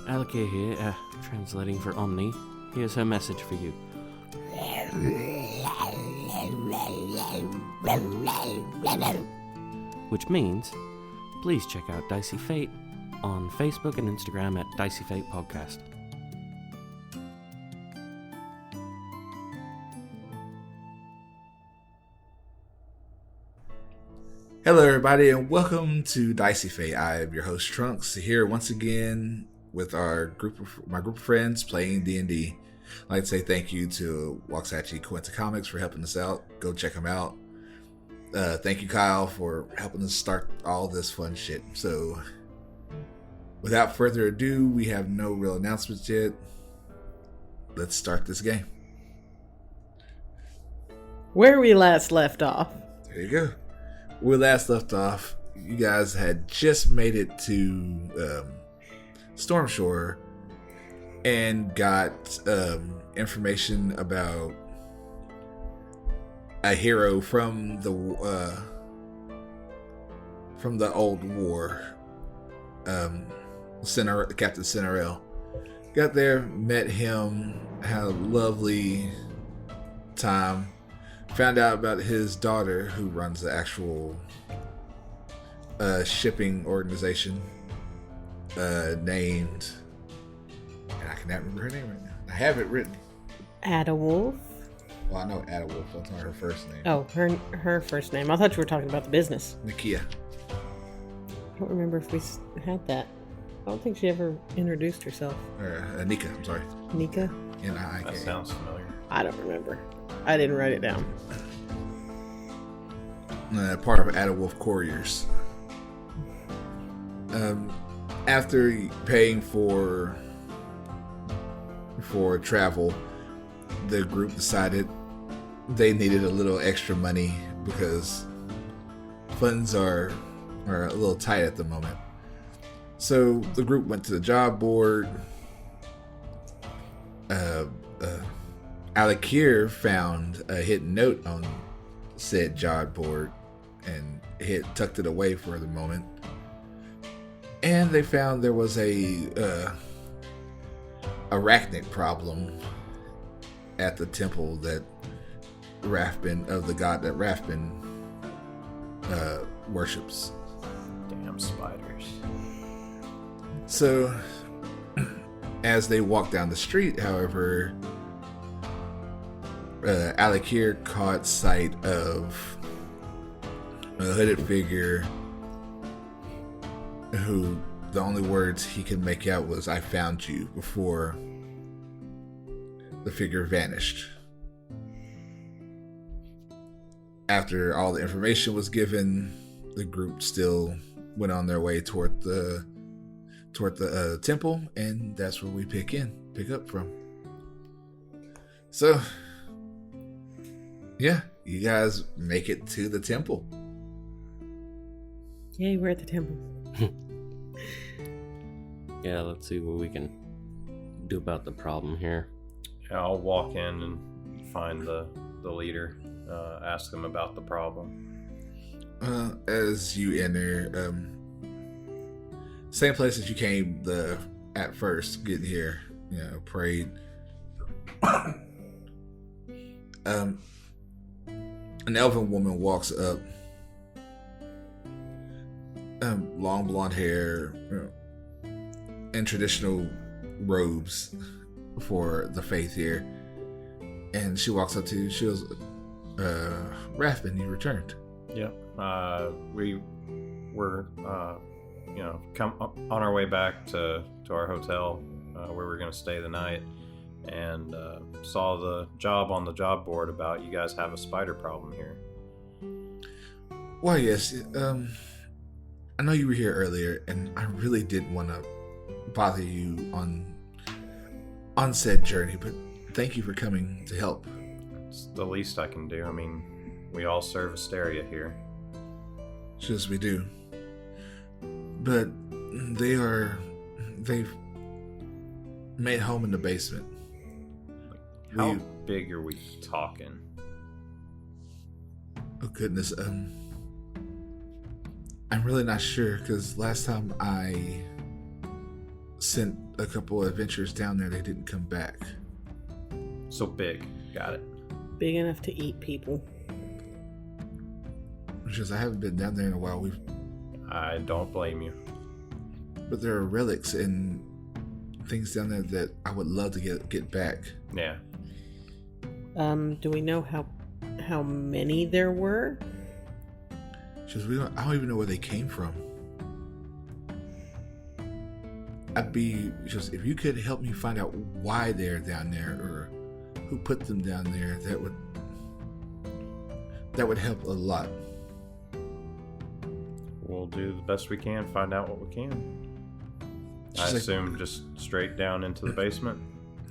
Alikir here, translating for Omni. Here's her message for you. Which means, please check out Dicey Fate on Facebook and Instagram at Dicey Fate Podcast. Hello everybody and welcome to Dicey Fate. I am your host Trunks, here once again with my group of friends playing D&D. I'd like to say thank you to Waxahachie Quinta Comics for helping us out. Go check them out. Thank you Kyle for helping us start all this fun shit. So without further ado, we have no real announcements yet. Let's start this game. Where we last left off. There you go. We last left off, you guys had just made it to Stormshore and got information about a hero from the old war, Captain Cinerel. Got there, met him, had a lovely time. Found out about his daughter, who runs the actual shipping organization, named, and I cannot remember her name right now. I have it written. Ada Wolf. Well, I know Ada Wolf. That's not her first name. Oh, her first name. I thought you were talking about the business. Nakia. I don't remember if we had that. I don't think she ever introduced herself. Nika, I'm sorry. Nika? N-I-K. That sounds familiar. I don't remember. I didn't write it down. Part of Ada Wolf Couriers. After paying for travel, the group decided they needed a little extra money because funds are a little tight at the moment. So the group went to the job board. Alikir found a hidden note on said job board and tucked it away for the moment. And they found there was a arachnid problem at the temple that Rafben, of the god that Rafben worships. Damn spiders. So as they walked down the street, however, Alikir caught sight of a hooded figure who the only words he could make out was "I found you" before the figure vanished. After all the information was given, the group still went on their way toward the temple, and that's where we pick up from. So yeah, you guys make it to the temple. Yay, we're at the temple. Yeah, let's see what we can do about the problem here. Yeah, I'll walk in and find the leader, ask them about the problem. As you enter, same place as you came at first, getting here, prayed. An elven woman walks up, long blonde hair, in traditional robes for the faith here, and she walks up to you. She goes, Rafben, you returned. Yep. We were, come on our way back to our hotel where we're going to stay the night, and saw the job on the job board about you guys have a spider problem here. Well, yes. I know you were here earlier, and I really didn't want to bother you on said journey, but thank you for coming to help. It's the least I can do. I mean, we all serve Esteria here. Just we do. But they've made home in the basement. How big are we talking? Oh goodness, I'm really not sure, because last time I sent a couple of adventurers down there. They didn't come back. So big. Got it. Big enough to eat people. Because I haven't been down there in a while. I don't blame you. But there are relics and things down there that I would love to get back. Yeah. Do we know how many there were? Because I don't even know where they came from. Just if you could help me find out why they're down there or who put them down there, that would help a lot. We'll do the best we can, find out what we can. I assume just straight down into the basement.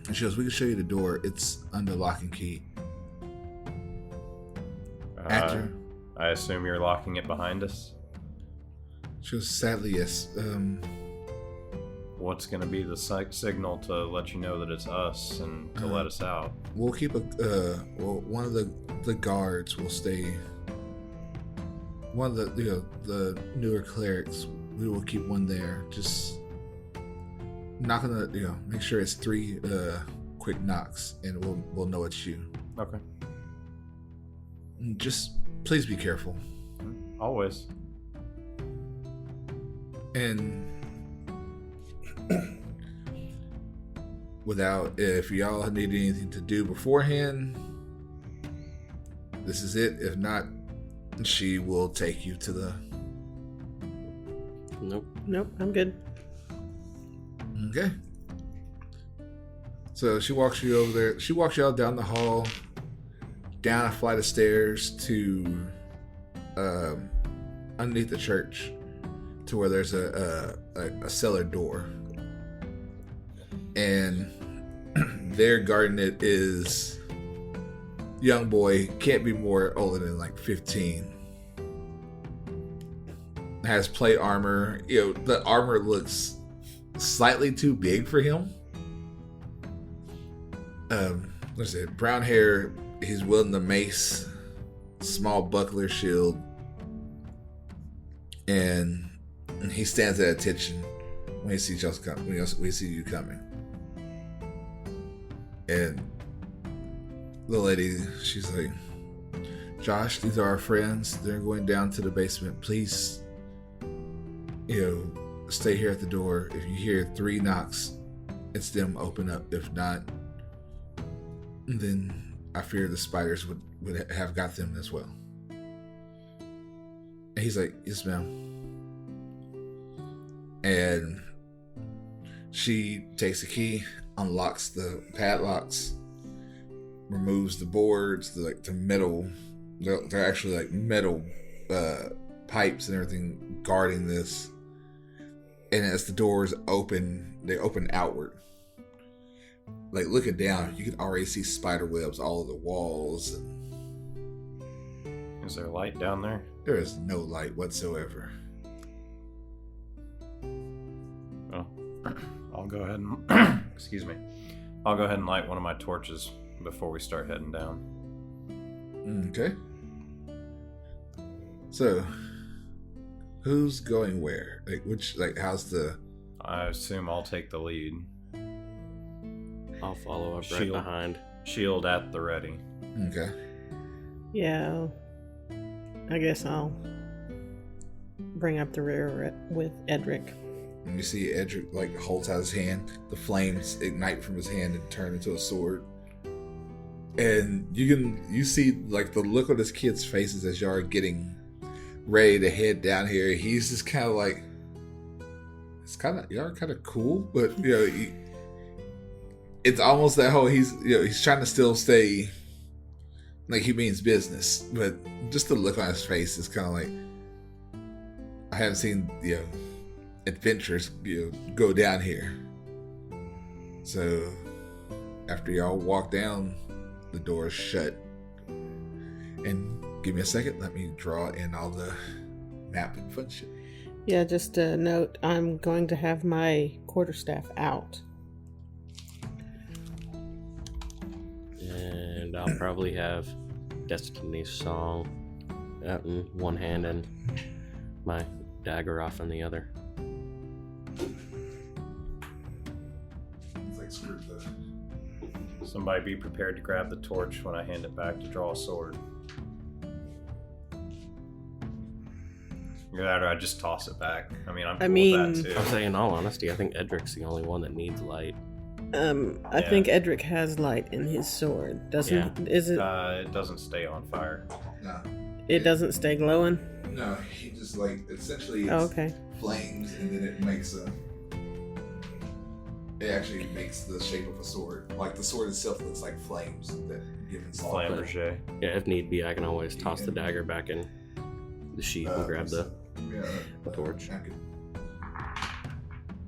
And she goes, we can show you the door. It's under lock and key. I assume you're locking it behind us. She goes, sadly, yes. What's going to be the signal to let you know that it's us and to let us out? We'll keep one of the guards will stay. One of the newer clerics, we will keep one there. Just knock on the, make sure it's 3 quick knocks, and we'll know it's you. Okay. Just please be careful. Always. And if y'all need anything to do beforehand, this is it. If not, she will take you to the... Nope, I'm good. Okay. So she walks you over there. She walks you all down the hall, down a flight of stairs to underneath the church, to where there's a cellar door, and there guarding it is young boy, can't be more older than like 15. Has plate armor. The armor looks slightly too big for him. Let's see, brown hair. He's wielding the mace, small buckler shield, and he stands at attention when he sees us come. When we see you coming, and the lady, she's like, "Josh, these are our friends. They're going down to the basement. Please, stay here at the door. If you hear 3 knocks, it's them. Open up. If not, then I fear the spiders would have got them as well." And he's like, "Yes, ma'am." And she takes the key, unlocks the padlocks, removes the boards, the metal. They're actually like metal pipes and everything guarding this. And as the doors open, they open outward. Like looking down, you can already see spider webs all over the walls. Is there light down there? There is no light whatsoever. Well, I'll go ahead and excuse me. I'll go ahead and light one of my torches before we start heading down. Okay. So, who's going where? How's the... I assume I'll take the lead. I'll follow up right behind. Shield at the ready. Okay. Yeah. I guess I'll bring up the rear with Edric. And you see Edric holds out his hand. The flames ignite from his hand and turn into a sword. And you see the look on this kid's faces as y'all are getting ready to head down here. He's just kind of like, y'all are kind of cool, but it's almost that whole he's trying to still stay like he means business, but just the look on his face is kind of like, I haven't seen adventurers go down here. So after y'all walk down, the door is shut. And give me a second, let me draw in all the map and fun shit. Yeah, just a note, I'm going to have my quarterstaff out. And I'll probably have Destiny's Song out in one hand and my dagger off in the other. this group, though. Somebody be prepared to grab the torch when I hand it back to draw a sword. Or I just toss it back. I mean, I'm cool with that too. I'll say, in all honesty, I think Edric's the only one that needs light. I think Edric has light in his sword. Doesn't is it? It doesn't stay on fire. No. It doesn't stay glowing. No, he just like essentially flames, and then it makes a. It actually makes the shape of a sword. Like the sword itself looks like flames that give it solid. Flamberger. Yeah, if need be, I can always toss the dagger back in the sheath and grab the torch.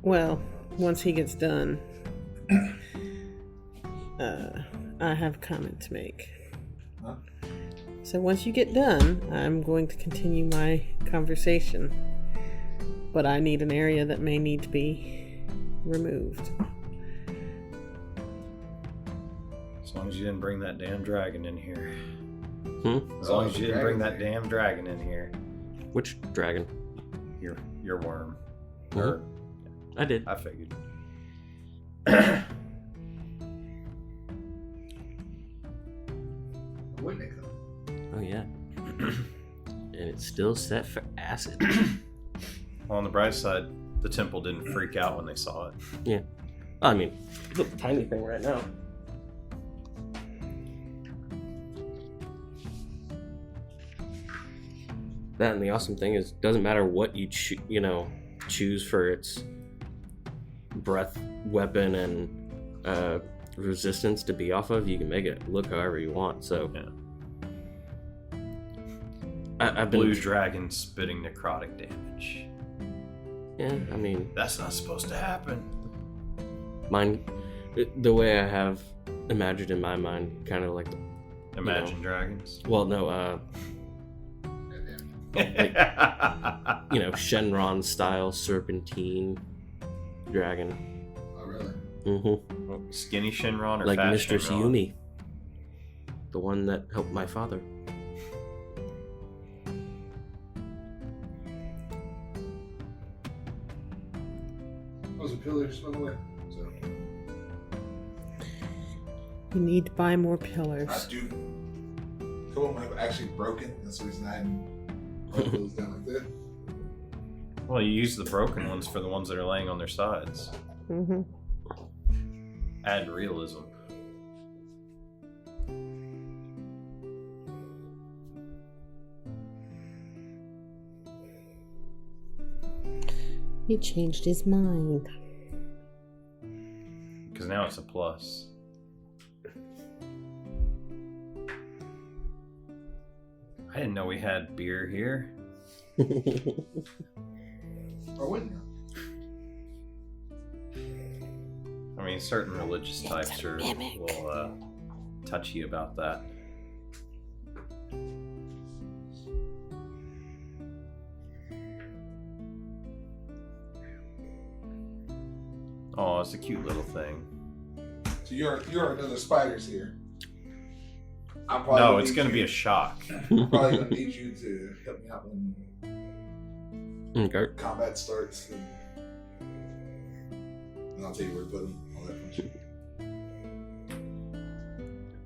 Well, once he gets done, I have a comment to make. Huh? So once you get done, I'm going to continue my conversation. But I need an area that may need to be removed. As long as you didn't bring that damn dragon in here. As Oh, long as you didn't bring dragon. that damn dragon in here. Which dragon? Your worm. Huh? I did. I figured. Wouldn't it come? Oh, yeah. And it's still set for acid. Well, on the bright side, the temple didn't freak out when they saw it. Yeah. I mean, it's a tiny thing right now. That, and the awesome thing is, doesn't matter what you choose for its breath weapon and resistance to be off of. You can make it look however you want. So Yeah. I've been Blue dragon spitting necrotic damage. Yeah, I mean, That's not supposed to happen. mine, the way I have imagined in my mind, kind of like, Imagine dragons. well, no, Shenron style serpentine dragon. Oh, really? Mm-hmm. Skinny Shinron or Like fat Mistress Shinron? Yumi, the one that helped my father. Those are pillars, by the way. So You need to buy more I pillars. do. Some of them have actually broken. That's the reason I hadn't broke those down like that. Well, you use the broken ones for the ones that are laying on their sides. Mm-hmm. Add realism. He changed his mind. Because now it's a plus. I didn't know we had beer here. Or wouldn't you? I mean, certain religious types will touchy about that. Oh, it's a cute little thing. So you're another spiders here. I'm No, it's going to be a shock. I'm probably gonna need you to help me out when Okay. combat starts. And I'll tell you where to put them. All that fun shit.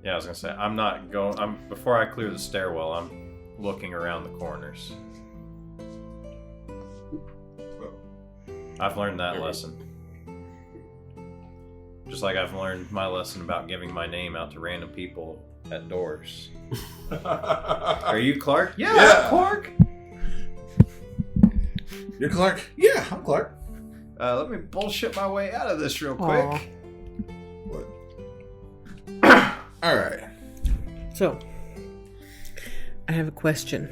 Yeah, I was going to say, before I clear the stairwell, I'm looking around the corners. I've learned that lesson. Just like I've learned my lesson about giving my name out to random people at doors. Are you Clark? Yeah. Clark. You're Clark? Yeah, I'm Clark. Let me bullshit my way out of this real quick. Aw. What? Alright. So, I have a question.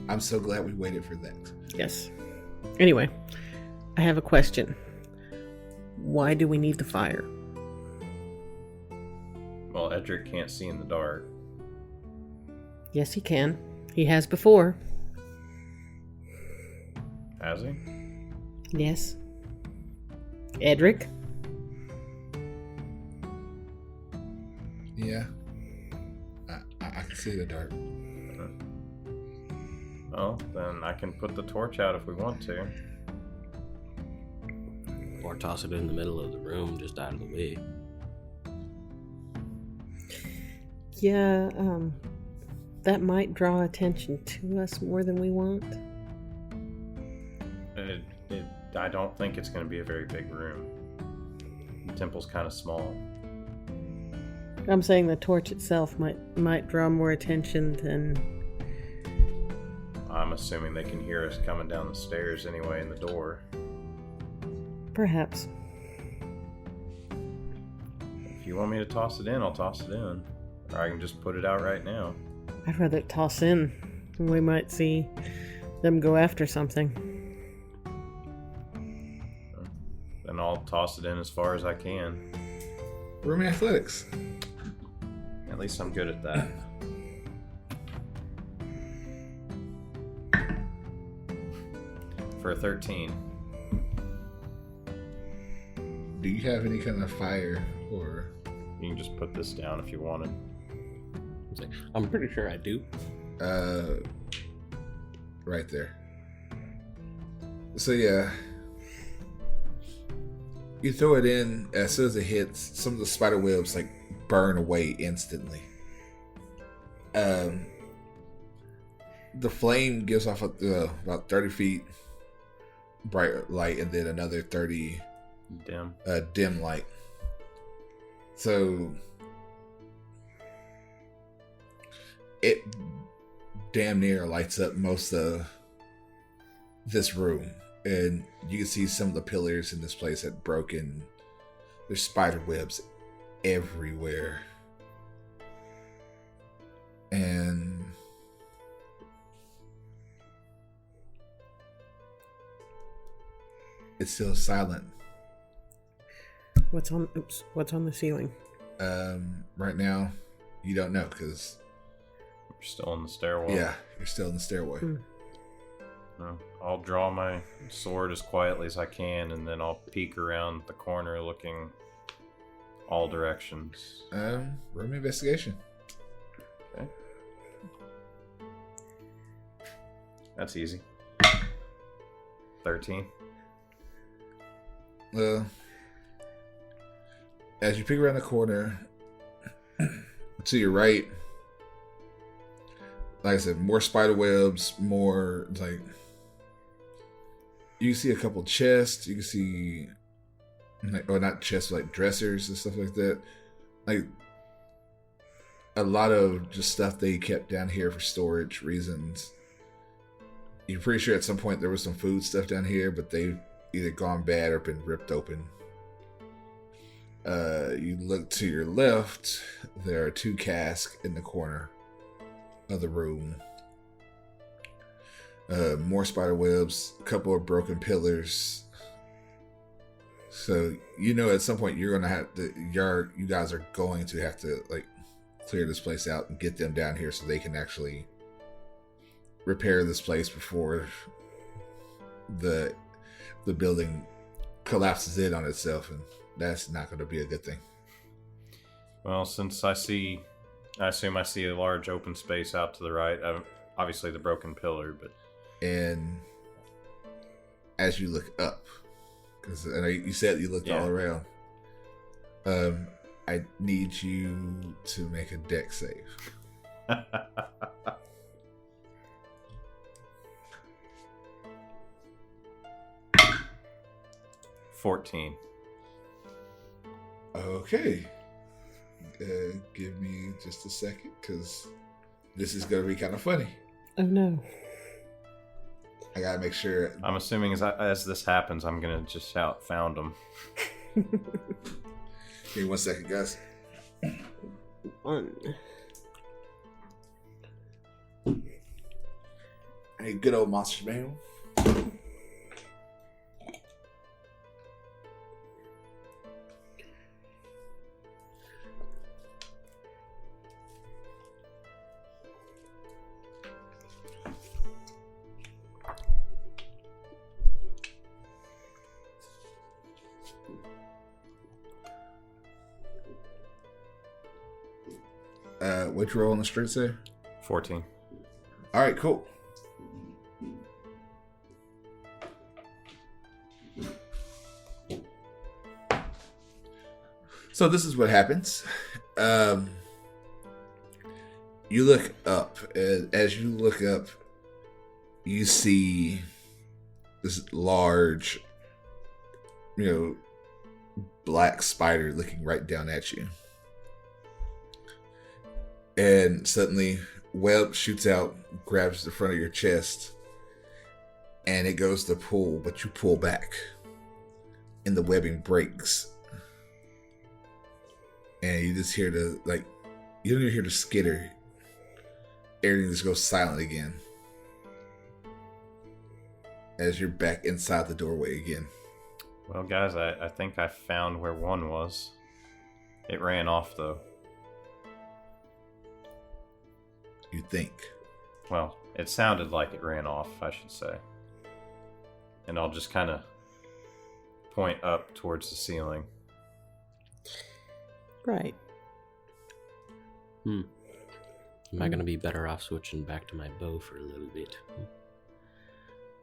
I'm so glad we waited for that. Yes. Anyway, I have a question. Why do we need the fire? Well, Edric can't see in the dark. Yes, he can. He has before. Has he? Yes. Edric? Yeah. I can see the dark. Oh, then I can put the torch out if we want to. Or toss it in the middle of the room, just out of the way. Yeah, that might draw attention to us more than we want. I don't think it's going to be a very big room. The temple's kind of small. I'm saying the torch itself might draw more attention than... I'm assuming they can hear us coming down the stairs anyway in the door. Perhaps. If you want me to toss it in, I'll toss it in. Or I can just put it out right now. I'd rather toss in. We might see them go after something. Then I'll toss it in as far as I can. Room athletics. At least I'm good at that. For a 13. Do you have any kind of fire or... You can just put this down if you wanted. I'm pretty sure I do. Right there. So yeah, you throw it in. As soon as it hits, some of the spider webs like burn away instantly. The flame gives off about 30 feet bright light, and then another 30 dim light. So it damn near lights up most of this room, and you can see some of the pillars in this place had broken. There's spider webs everywhere, and it's still silent. What's on the ceiling? Right now, you don't know because We're still in the stairwell. yeah, you're still in the stairway. No, I'll draw my sword as quietly as I can, and then I'll peek around the corner looking all directions. Room investigation. Okay. That's easy. 13. Well, as you peek around the corner, to your right, like I said, more spider webs, more like you can see a couple chests. You can see, like, or not chests, like dressers and stuff like that. Like a lot of just stuff they kept down here for storage reasons. You're pretty sure at some point there was some food stuff down here, but they've either gone bad or been ripped open. You look to your left, there are 2 casks in the corner of the room. More spider webs, a couple of broken pillars. So you know at some point you're gonna have to, you guys are going to have to like clear this place out and get them down here so they can actually repair this place before the building collapses in on itself, and that's not going to be a good thing. Well, since I assume I see a large open space out to the right. Obviously the broken pillar, but... And as you look up, because I know you said you looked all around, I need you to make a dex save. 14. Okay. Give me just a second, because this is going to be kind of funny. Oh no. I got to make sure. I'm assuming as this happens, I'm going to just shout, "Found him." Give me 1 second, guys. 1. A good old monster manual. What'd you roll on the strength save? 14. All right, cool. So this is what happens. You look up, and as you look up, you see this large, black spider looking right down at you. And suddenly, web shoots out, grabs the front of your chest, and it goes to pull, but you pull back, and the webbing breaks. And you just hear you don't even hear the skitter. Everything just goes silent again as you're back inside the doorway again. Well, guys, I think I found where one was. It ran off, though. You think? Well, it sounded like it ran off, I should say. And I'll just kind of point up towards the ceiling. Right. Am I going to be better off switching back to my bow for a little bit?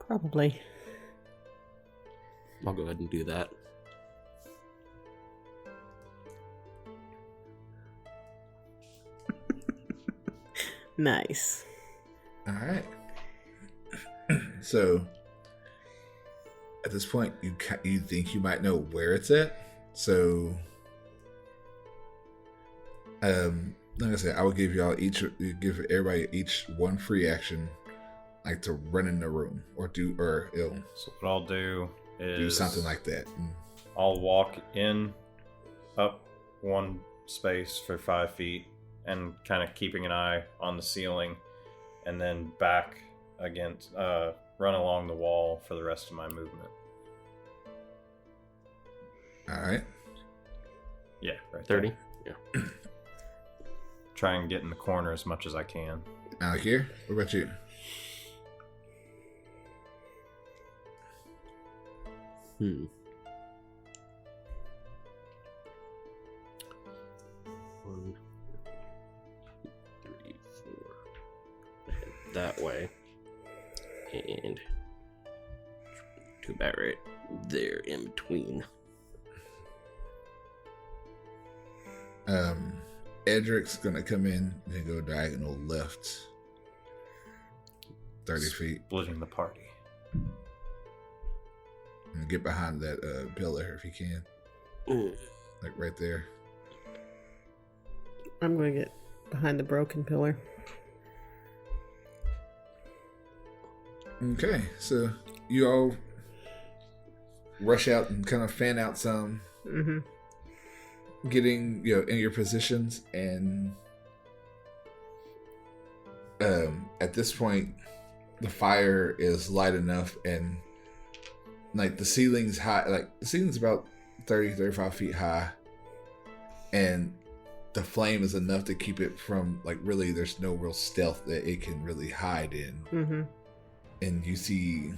Probably. I'll go ahead and do that. Nice. All right. So, at this point, you think you might know where it's at. So, like I said, I will give give everybody each one free action, like to run in the room or So what I'll do is do something like that. I'll walk up one space for 5 feet and kind of keeping an eye on the ceiling, and then back against, run along the wall for the rest of my movement. All right. Yeah, right 30? there. Yeah. Try and get in the corner as much as I can. Alikir, what about you? One, 2, 3, 4. That way. And to about right there in between. Edric's gonna come in and go diagonal left 30 feet. Splitting the party. And get behind that pillar if you can. Like right there. I'm going to get behind the broken pillar. Okay, so you all rush out and kind of fan out some. Mm-hmm. Getting in your positions, and at this point the fire is light enough, and like the ceiling's high, like the ceiling's about 35 feet high, and the flame is enough to keep it from, like, really there's no real stealth that it can really hide in. Mm-hmm. And you see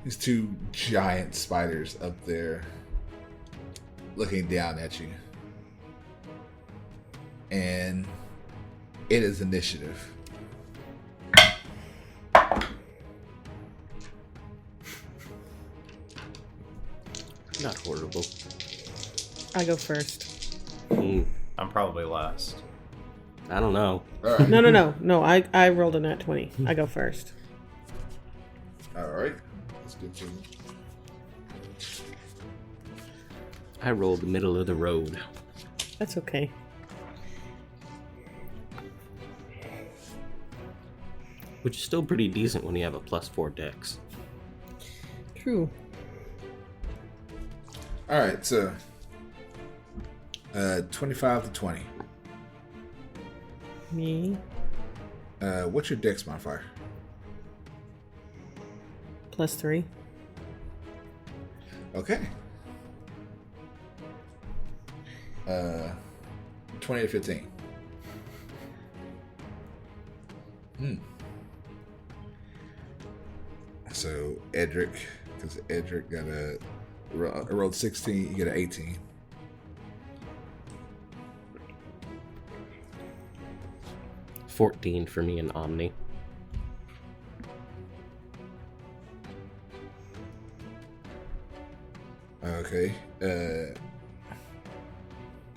these two giant spiders up there looking down at you. And it is initiative. Not horrible. I go first. I'm probably last. I don't know. All right. No. I rolled a nat 20. I go first. All right. That's good for you. I rolled the middle of the road. That's okay. Which is still pretty decent when you have a +4 dex. True. All right, so 25 to 20. Me. What's your dex modifier? +3. Okay. 20 to 15. So Edric, because Edric got rolled 16, you get an 18. $14 for me and Omni. Okay.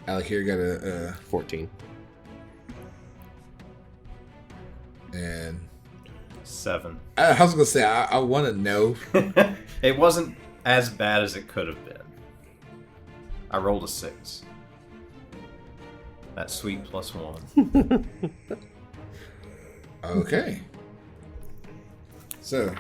Alikir got a 14. And 7. I was gonna say I want to know. It wasn't as bad as it could have been. I rolled a 6. That sweet +1. Okay. So,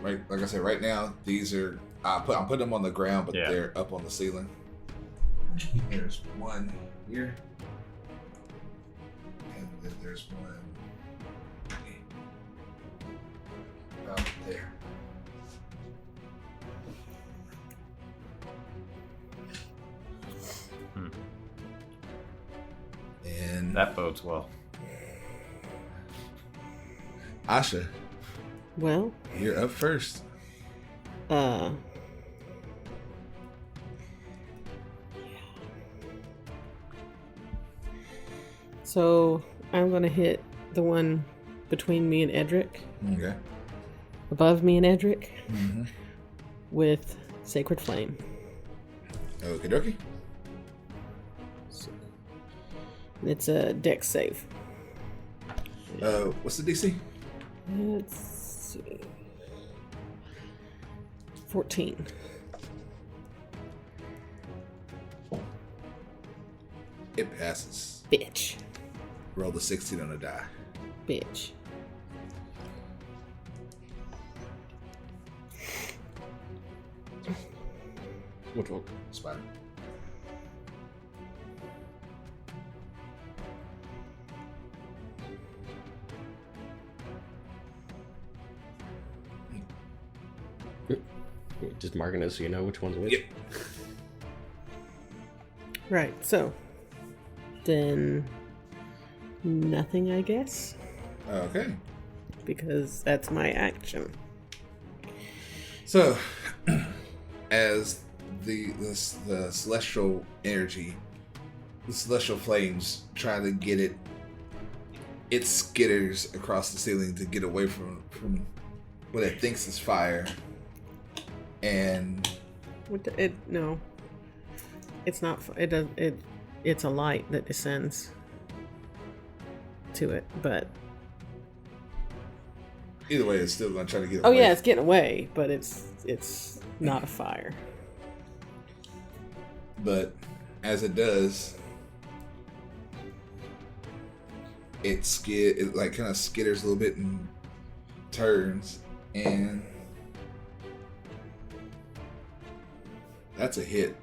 right, like I said, right now these are I'm putting them on the ground, but they're up on the ceiling. There's one here, and then there's one about there. And That bodes well. Asha, Well, you're up first. So I'm gonna hit the one between me and Edric, Okay. above me and Edric, Mm-hmm. with Sacred Flame. Okie dokie. It's a dex save. What's the DC? Let's see. 14. It passes. Bitch. Roll the 16 on a die. Bitch. Which one? Spider. Just marking it so you know which one's which. Yep. Right, so. Then. Nothing, I guess. Okay. Because that's my action. So, as the celestial energy, the celestial flames try to get it skitters across the ceiling to get away from what it thinks is fire. And No. It's not. It's a light that descends to it, but. either way, it's still going to try to get Oh away. yeah, it's getting away, but it's not a fire. But as it does, it like kind of skitters a little bit and turns, and that's a hit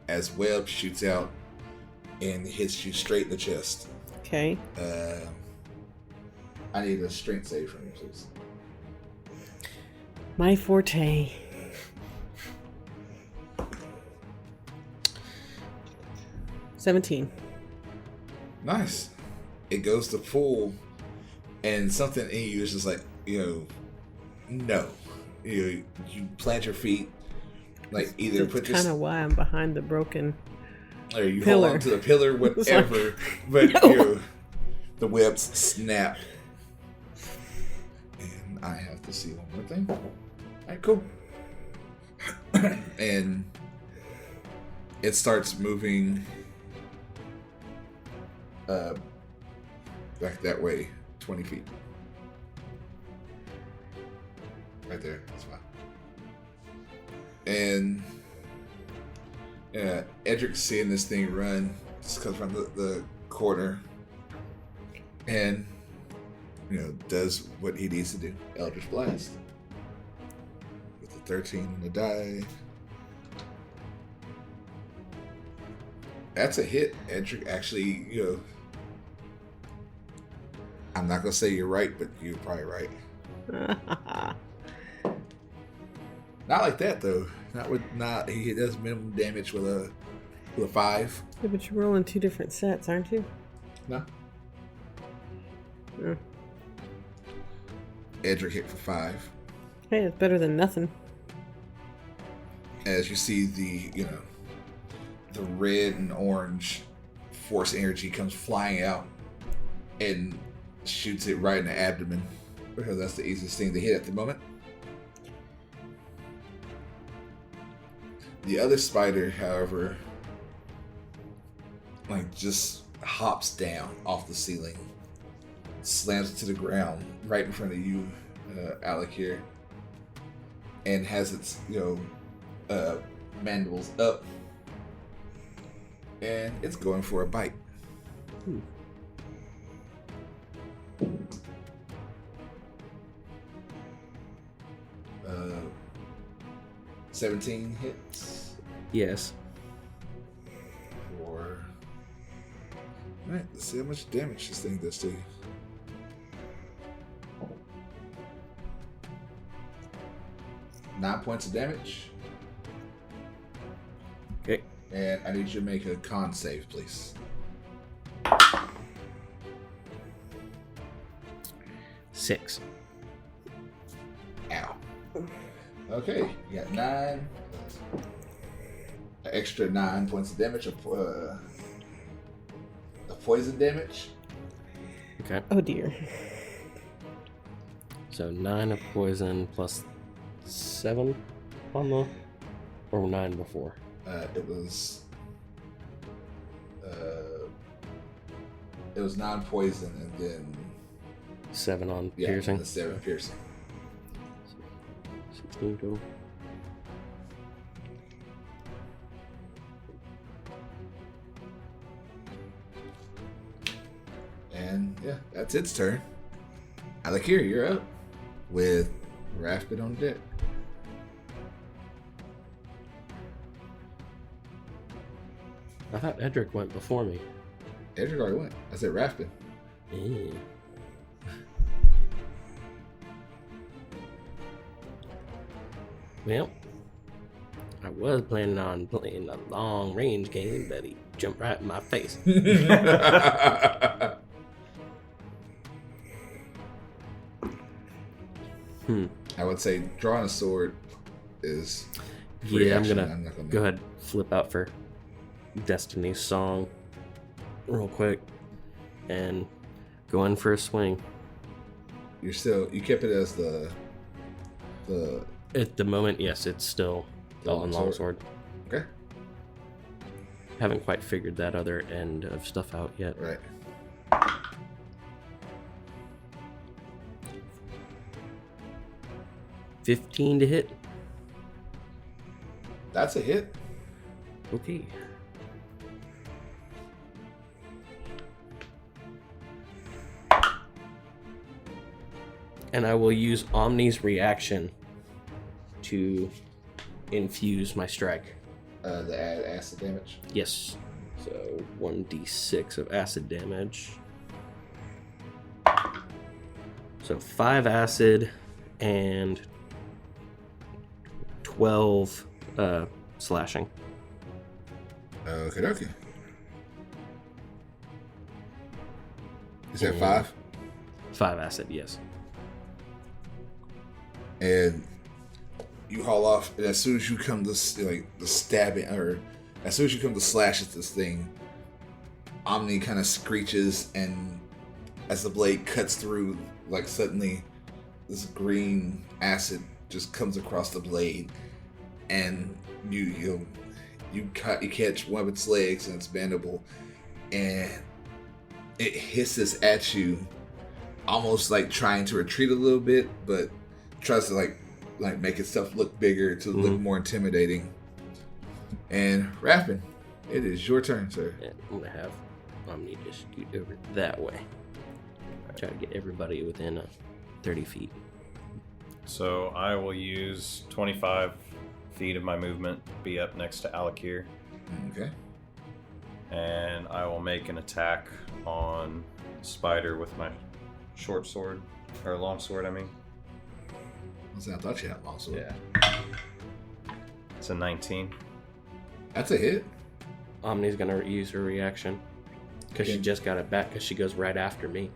as web shoots out and hits you straight in the chest. Okay. I need a strength save from you, please. My forte. $17. Nice. It goes to full, and something in you is just like, no. You plant your feet, like either That's put your kind of why I'm behind the broken. or you pillar. hold on to the pillar, whatever. But the webs snap, and I have to see one more thing. All right, cool. And it starts moving back that way, 20 feet. Right there, that's fine. And Edric's seeing this thing run, just comes around the corner, and does what he needs to do. Eldritch Blast with the 13 on the die. That's a hit. Edric actually, I'm not gonna say you're right, but you're probably right. Not like that though. He does minimum damage with a 5. Yeah, but you're rolling 2 different sets, aren't you? No. Mm. Edric hit for 5. Hey, it's better than nothing. As you see the red and orange force energy comes flying out and shoots it right in the abdomen, because that's the easiest thing to hit at the moment. The other spider, however, like just hops down off the ceiling, slams it to the ground right in front of you, Alikir, and has its mandibles up, and it's going for a bite. 17 hits. Yes. All right, let's see how much damage this thing does to you. Nine points of damage. Okay. And I need you to make a con save, please. 6. Ow. Okay, you got 9. An extra 9 points of damage of poison damage. Okay. Oh dear. So 9 of poison plus 7 on the, or 9 before. It was 9 poison and then 7 on piercing. The 7 piercing. 16 total. And yeah, that's its turn. Alikir, you're up with Rafben on deck. I thought Edric went before me. Edric already went. I said Rafben. Eh. Well, I was planning on playing a long range game, but he jumped right in my face. I would say drawing a sword is Yeah, I'm action. gonna go ahead, flip out for Destiny's Song real quick and go in for a swing. You kept it as the At the moment, yes, it's still The on longsword. okay, Haven't quite figured that other end of stuff out yet. right. 15 to hit. That's a hit. Okay. And I will use Omni's reaction to infuse my strike. The acid damage. Yes. So 1d6 of acid damage. So 5 acid and 12 slashing. Okay. Is that 5? 5 acid, yes. And you haul off, and as soon as you come to the stabbing, or as soon as you come to slash at this thing, Omni kind of screeches, and as the blade cuts through, like suddenly this green acid just comes across the blade, and you catch one of its legs and its mandible, and it hisses at you, almost like trying to retreat a little bit, but tries to like make itself look bigger to look more intimidating. And Rafben, it is your turn, sir. And I'm gonna have Omni just scoot over that way. Try to get everybody within 30 feet. So I will use 25 feet of my movement, be up next to Alikir, Okay. and I will make an attack on Spider with my short sword, or long sword, I mean. I thought you had long sword. Yeah. It's a 19. That's a hit. Omni's gonna use her reaction because she Okay. just got it back because she goes right after me.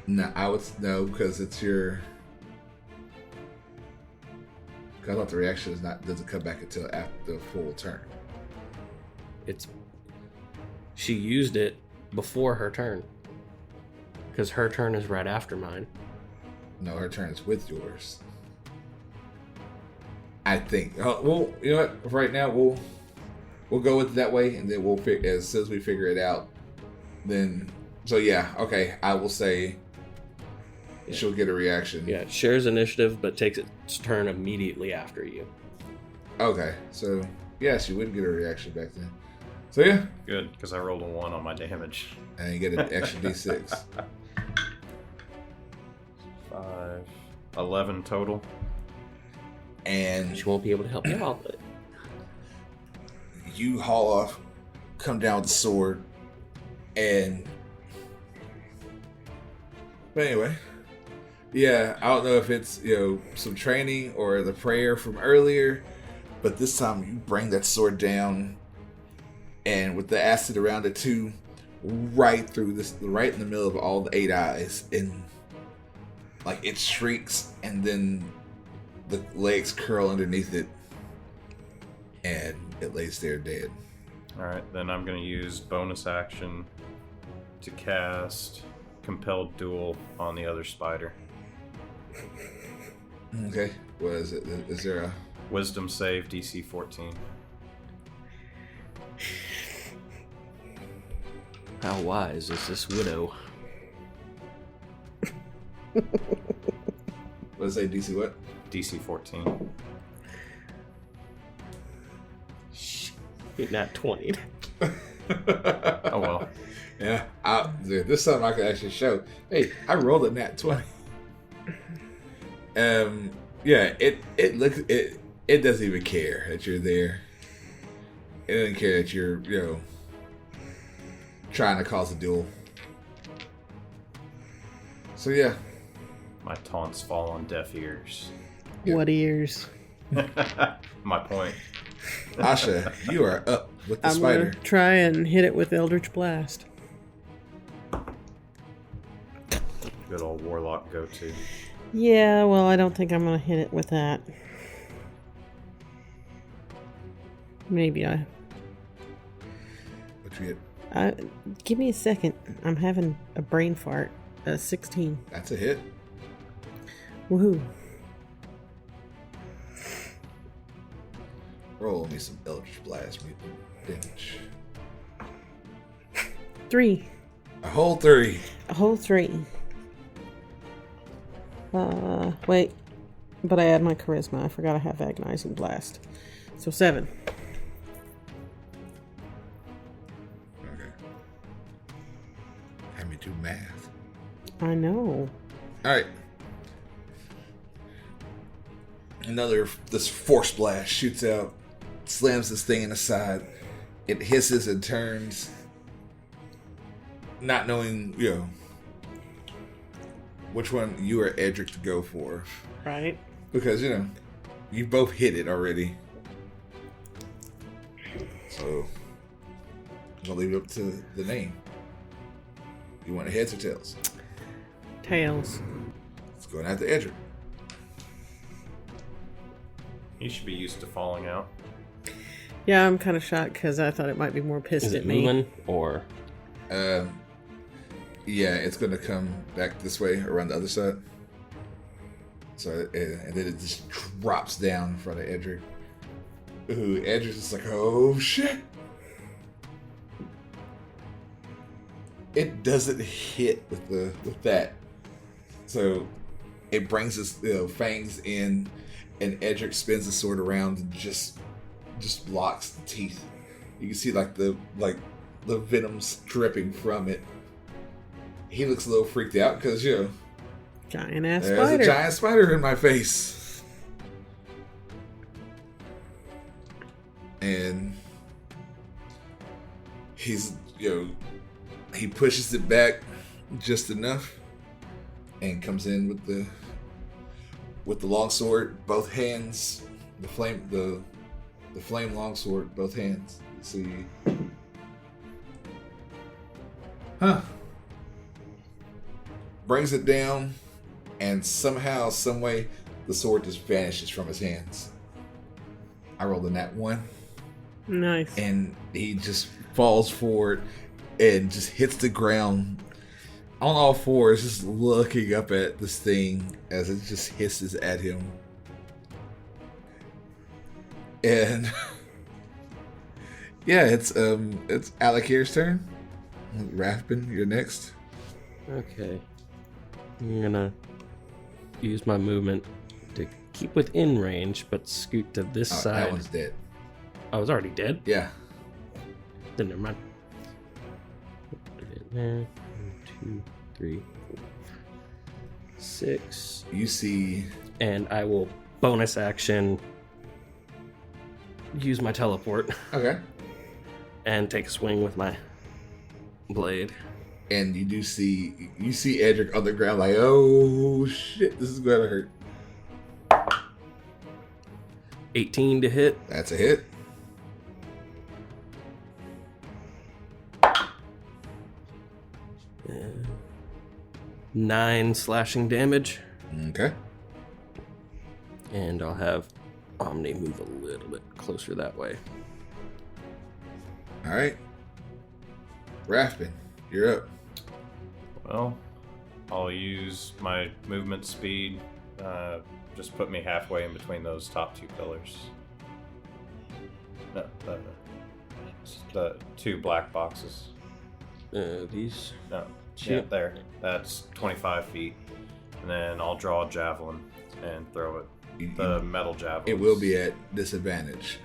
No, because it's your. Cause I thought the reaction doesn't come back until after the full turn. She used it before her turn because her turn is right after mine. No, her turn is with yours. I think. Well, you know what? Right now, we'll go with it that way, and then we'll as soon as we figure it out. Then, so yeah, okay. I will say she'll get a reaction. Yeah, it shares initiative, but takes its turn immediately after you. Okay, so yeah, she wouldn't get a reaction back then. So yeah, Good, because I rolled a 1 on my damage. and you get an extra d6. 5, 11 total. And She won't be able to help you out, but you haul off, come down with the sword, and but anyway, yeah, I don't know if it's some training or the prayer from earlier, but this time you bring that sword down, and with the acid around it too, right in the middle of all the 8 eyes, and like it shrieks, and then the legs curl underneath it, and it lays there dead. Alright, then I'm going to use bonus action to cast Compelled Duel on the other spider. Okay, what is it? Is there a Wisdom save, DC 14. how wise is this widow? what does it say? DC what? DC 14. Not 20. Oh well. Yeah, this time I could actually show. Hey, I rolled a nat 20. Yeah, it looks it doesn't even care that you're there. It doesn't care that you're trying to cause a duel. So yeah, My taunts fall on deaf ears. Yeah. What ears? My point. Asha, you are up with the I'm spider. gonna try and hit it with Eldritch Blast. Good old warlock go-to. Yeah, well, I don't think I'm gonna hit it with that. Maybe I. What you get? Give me a second. I'm having a brain fart. 16. That's a hit. Woohoo. Roll me some Eldritch Blast damage. 3. A whole 3. A whole 3. Wait. But I add my charisma. I forgot I have agonizing blast. So 7. Okay. Have me do math. I know. Alright. This force blast shoots out, slams this thing in the side. It hisses and turns, not knowing, which one you or Edric to go for. Right. Because, you both hit it already. So, I'm going to leave it up to the name. You want heads or tails? Tails. Let's go after Edric. He should be used to falling out. Yeah, I'm kind of shocked because I thought it might be more pissed Is at it me. moving or? Yeah, it's going to come back this way around the other side. So, and then it just drops down in front of Edric. Ooh, Edric is like, oh shit. It doesn't hit with that. So it brings his fangs in, and Edric spins the sword around and just blocks the teeth. You can see the venom's dripping from it. He looks a little freaked out because Giant ass there's spider. a giant spider in my face. And he's he pushes it back just enough and comes in with the longsword, both hands, the flame longsword, both hands. You see, brings it down, and somehow, some way, the sword just vanishes from his hands. I rolled a nat 1, Nice. and he just falls forward and just hits the ground on all fours, just looking up at this thing as it just hisses at him. And yeah, it's Alikir's turn. Rafben, you're next. Okay. I'm gonna use my movement to keep within range, but scoot to this side. That one's dead. I was already dead? Yeah. Then never mind. Put it in there. 1, 2, 3, 4, 6. You see... And I will bonus action use my teleport Okay. and take a swing with my blade. And you see Edric on the ground like, oh shit, this is gonna hurt. 18 to hit. That's a hit. And 9 slashing damage. Okay. And I'll have Omni move a little bit closer that way. Alright. Rafben, you're up. Well, I'll use my movement speed. Just put me halfway in between those top 2 pillars. No, the 2 black boxes. These? No, Shoot. yeah, there. That's 25 feet. And then I'll draw a javelin and throw it. The metal javelin. It will be at disadvantage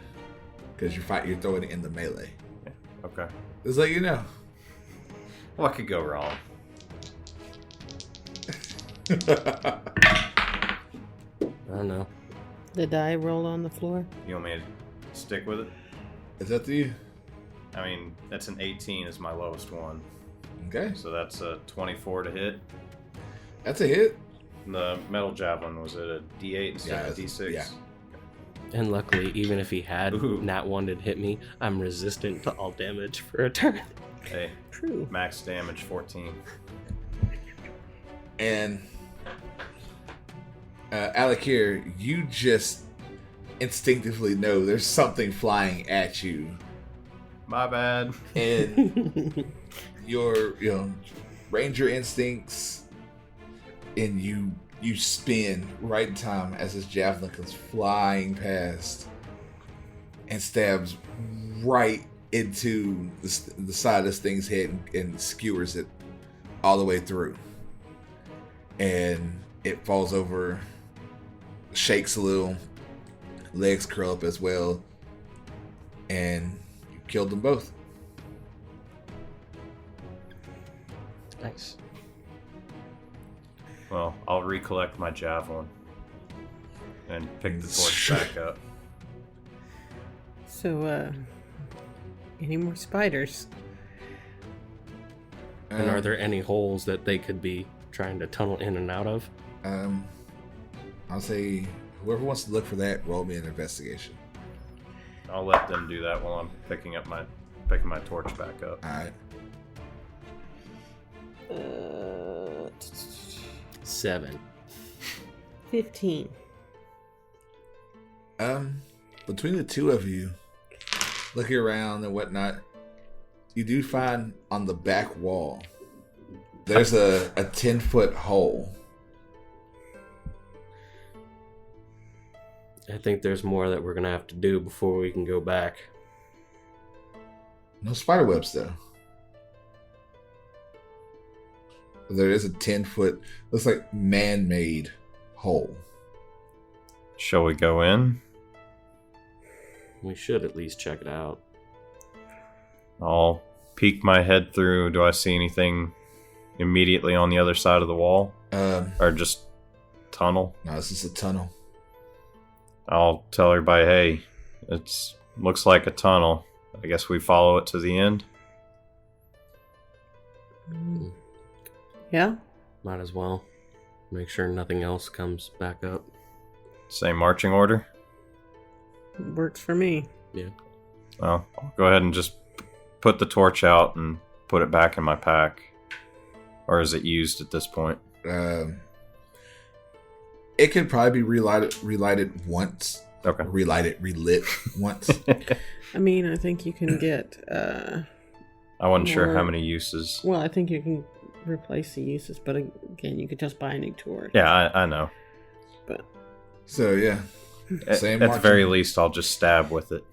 because you're throwing it in the melee. Yeah. Okay. Just like you know. What could go wrong? I don't know. The die roll on the floor. You want me to stick with it? Is that to you? I mean, that's an 18 is my lowest one. Okay. So that's a 24 to hit. That's a hit. The metal javelin, was it a D8 instead of a D6? Yeah. And luckily, even if he had Ooh. Nat 1 to hit me, I'm resistant to all damage for a turn. Hey, True. max damage 14. And Alikir, you just instinctively know there's something flying at you. My bad. And your ranger instincts, and you spin right in time as this javelin comes flying past and stabs right into the side of this thing's head and skewers it all the way through. And it falls over, shakes a little, legs curl up as well, and you killed them both. Nice. Well, I'll recollect my javelin and pick the torch back up. So, any more spiders? And are there any holes that they could be trying to tunnel in and out of? I'll say whoever wants to look for that, roll me an investigation. I'll let them do that while I'm picking my torch back up. All right. 7. 15. Between the two of you, looking around and whatnot, you do find on the back wall there's a 10-foot hole. I think there's more that we're gonna have to do before we can go back. No spider webs though. There is a 10-foot, looks like man-made hole. Shall we go in? We should at least check it out. I'll peek my head through. Do I see anything immediately on the other side of the wall? Or just tunnel? No, this is a tunnel. I'll tell everybody, hey, it looks like a tunnel. I guess we follow it to the end. Yeah? Might as well. Make sure nothing else comes back up. Same marching order? Works for me. Yeah. Well, I'll go ahead and just put the torch out and put it back in my pack. Or is it used at this point? It could probably be relighted once. Okay. Relit once. I mean, I think you can get... I wasn't sure More- how many uses. Well, I think you can replace the uses, but again, you could just buy a new torch. Yeah, I know. But So yeah, same At the marching- very least, I'll just stab with it.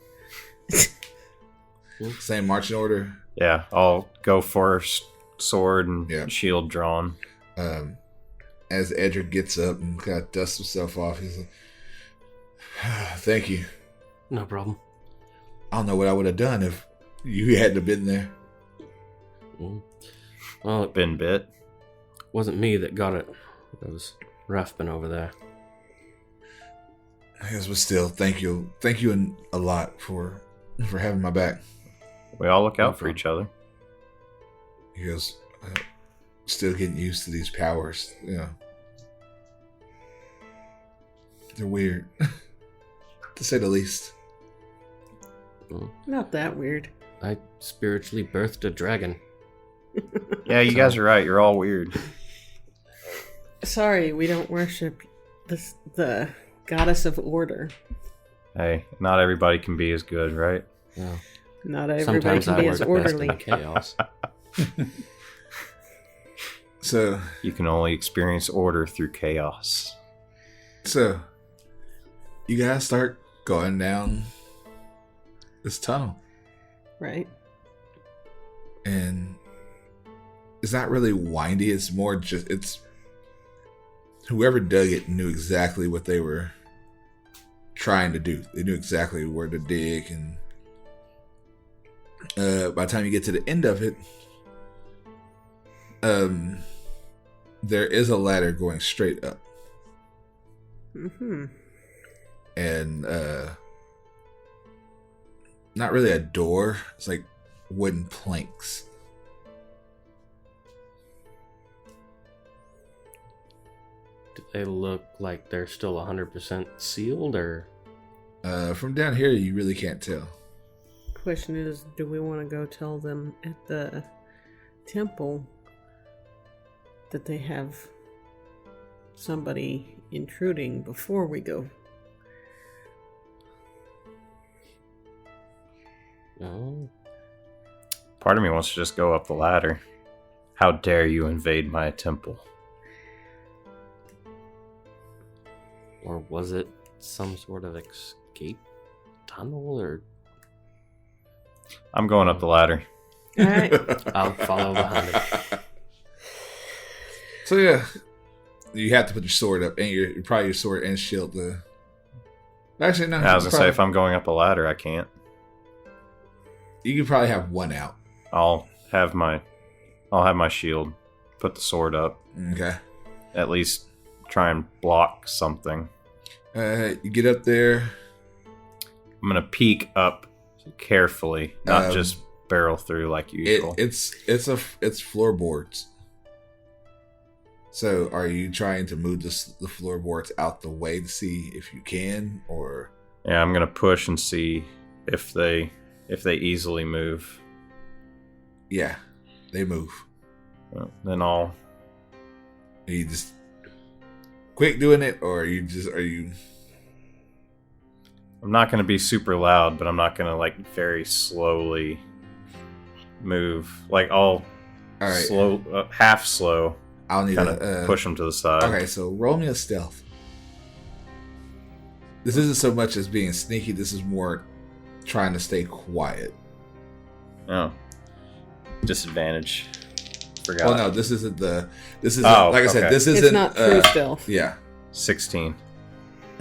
same marching order. Yeah, I'll go first, sword and Yeah. shield drawn. As Edric gets up and kind of dusts himself off, he's like, "Thank you. No problem. I don't know what I would have done if you hadn't have been there." Mm. Well, it Been bit. wasn't me that got it. It was Rafben over there. I guess, but still, thank you a lot for having my back. We all look out No for problem. each other. He goes, still getting used to these powers. You know, they're weird, to say the least. Well, not that weird. I spiritually birthed a dragon. Yeah, you guys are right. You're all weird. Sorry, we don't worship the goddess of order. Hey, not everybody can be as good, right? Yeah. Not everybody Sometimes can I be work as best orderly. in chaos. So You can only experience order through chaos. you guys start going down this tunnel, Right? and it's not really windy. It's more just whoever dug it knew exactly what they were trying to do. They knew exactly where to dig, and by the time you get to the end of it, there is a ladder going straight up, Mm-hmm. and not really a door. It's like wooden planks. Do they look like they're still 100% sealed, or From down here, you really can't tell. Question is, do we want to go tell them at the temple that they have somebody intruding before we go? no? Part of me wants to just go up the ladder. How dare you invade my temple? Or was it some sort of escape tunnel? Or I'm going up the ladder. All right. I'll follow behind it. So yeah, you have to put your sword up, and your probably your sword and shield. Actually, no. I was gonna say, probably- if I'm going up a ladder, I can't. you could probably have one out. I'll have my shield. Put the sword up. Okay. At least try and block something. You get up there. I'm gonna peek up carefully, not Um, just barrel through like usual. It's floorboards. So, are you trying to move the floorboards out the way to see if you can, or? Yeah, I'm gonna push and see if they easily move. Yeah, they move. Then I'll. Are you just quick doing it, or are you? I'm not gonna be super loud, but I'm not gonna like very slowly move. Like I'll All right. slow, half slow, I'll need kind to of push them to the side. Okay, so roll me a stealth. This isn't so much as being sneaky. This is more trying to stay quiet. Oh, disadvantage. Forgot. Oh no, this isn't. Oh, like I said, okay. this isn't. It's not true stealth. Yeah. 16.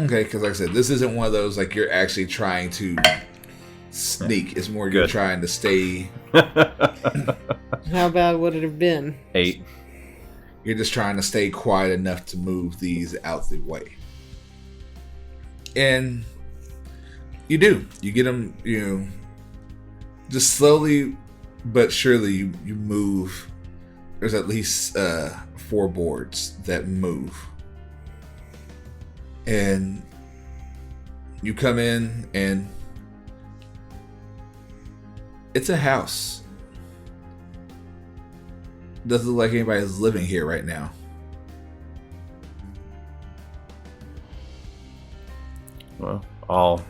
Okay, because like I said, this isn't one of those like you're actually trying to sneak. It's more you're Good. trying to stay. How bad would it have been? 8. You're just trying to stay quiet enough to move these out the way. And you do. You get them. Just slowly but surely you move. There's at least 4 boards that move. And you come in, and it's a house. Doesn't look like anybody's living here right now. Well, I'll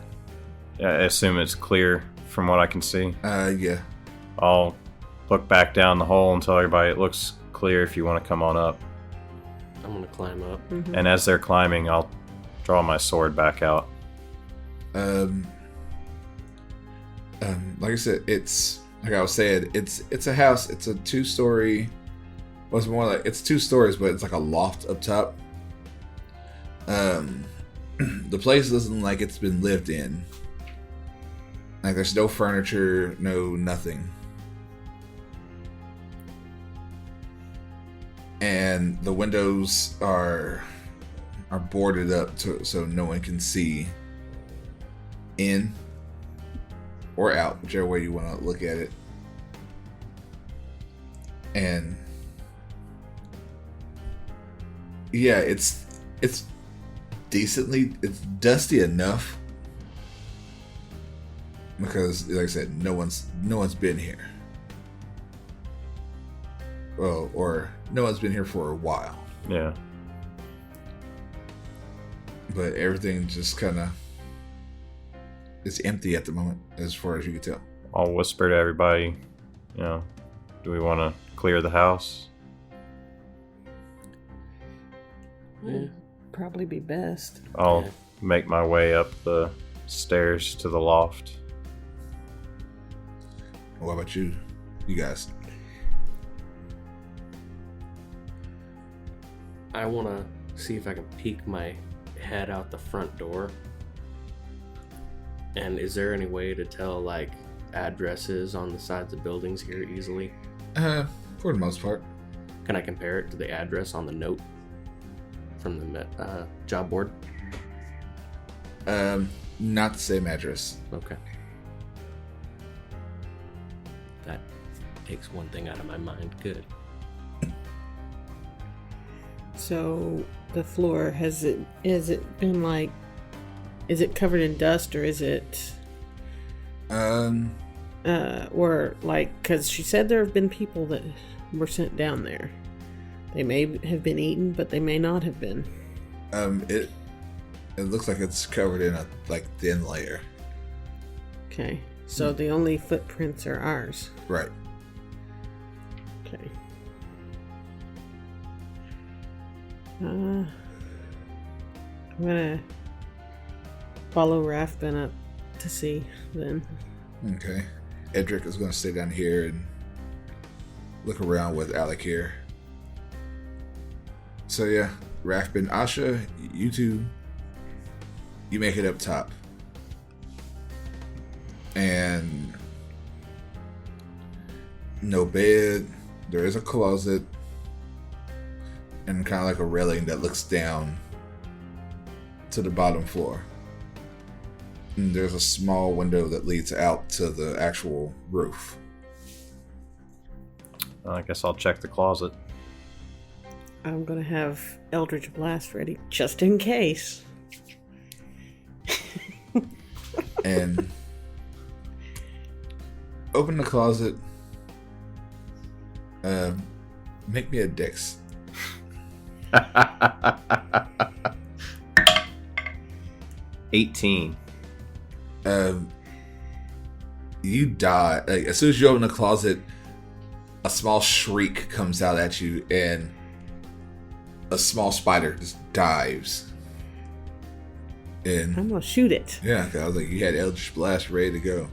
assume it's clear from what I can see. Yeah. I'll look back down the hole until it looks clear if you want to come on up. I'm gonna climb up. Mhm. And as they're climbing, I'll draw my sword back out. Like I said, it's like I was saying, it's a house. It's a 2-story. Well, it's more like it's 2 stories, but it's like a loft up top. The place doesn't look like it's been lived in. Like there's no furniture, no nothing. And the windows are boarded up so no one can see in or out, whichever way you want to look at it. And yeah, it's dusty enough because, like I said, no one's been here. Well, or no one's been here for a while. Yeah. But everything just kind of is empty at the moment, as far as you can tell. I'll whisper to everybody, do we want to clear the house? Yeah. Probably be best. I'll Yeah. make my way up the stairs to the loft. What about you guys? I want to see if I can peek my head out the front door. And is there any way to tell, like, addresses on the sides of buildings here easily? For the most part. Can I compare it to the address on the note from the job board? Not the same address. Okay. That takes one thing out of my mind. Good. So the floor, has it been like, is it covered in dust, or is it or like, because she said there have been people that were sent down there. They may have been eaten, but they may not have been. It looks like it's covered in a thin layer. Okay, so the only footprints are ours. Right. Okay. I'm gonna follow Rafben up to see then. Okay. Edric is going to stay down here and look around with Alikir. So yeah, Rafben, Asha, you two, you make it up top. And no bed. There is a closet. And kind of like a railing that looks down to the bottom floor. And there's a small window that leads out to the actual roof. I guess I'll check the closet. I'm gonna have Eldritch Blast ready just in case. And open the closet. Make me a dex. 18. You die. Like, as soon as you open the closet, a small shriek comes out at you, and a small spider just dives. And I'm gonna shoot it. yeah, 'cause I was like, you had Eldritch Blast ready to go.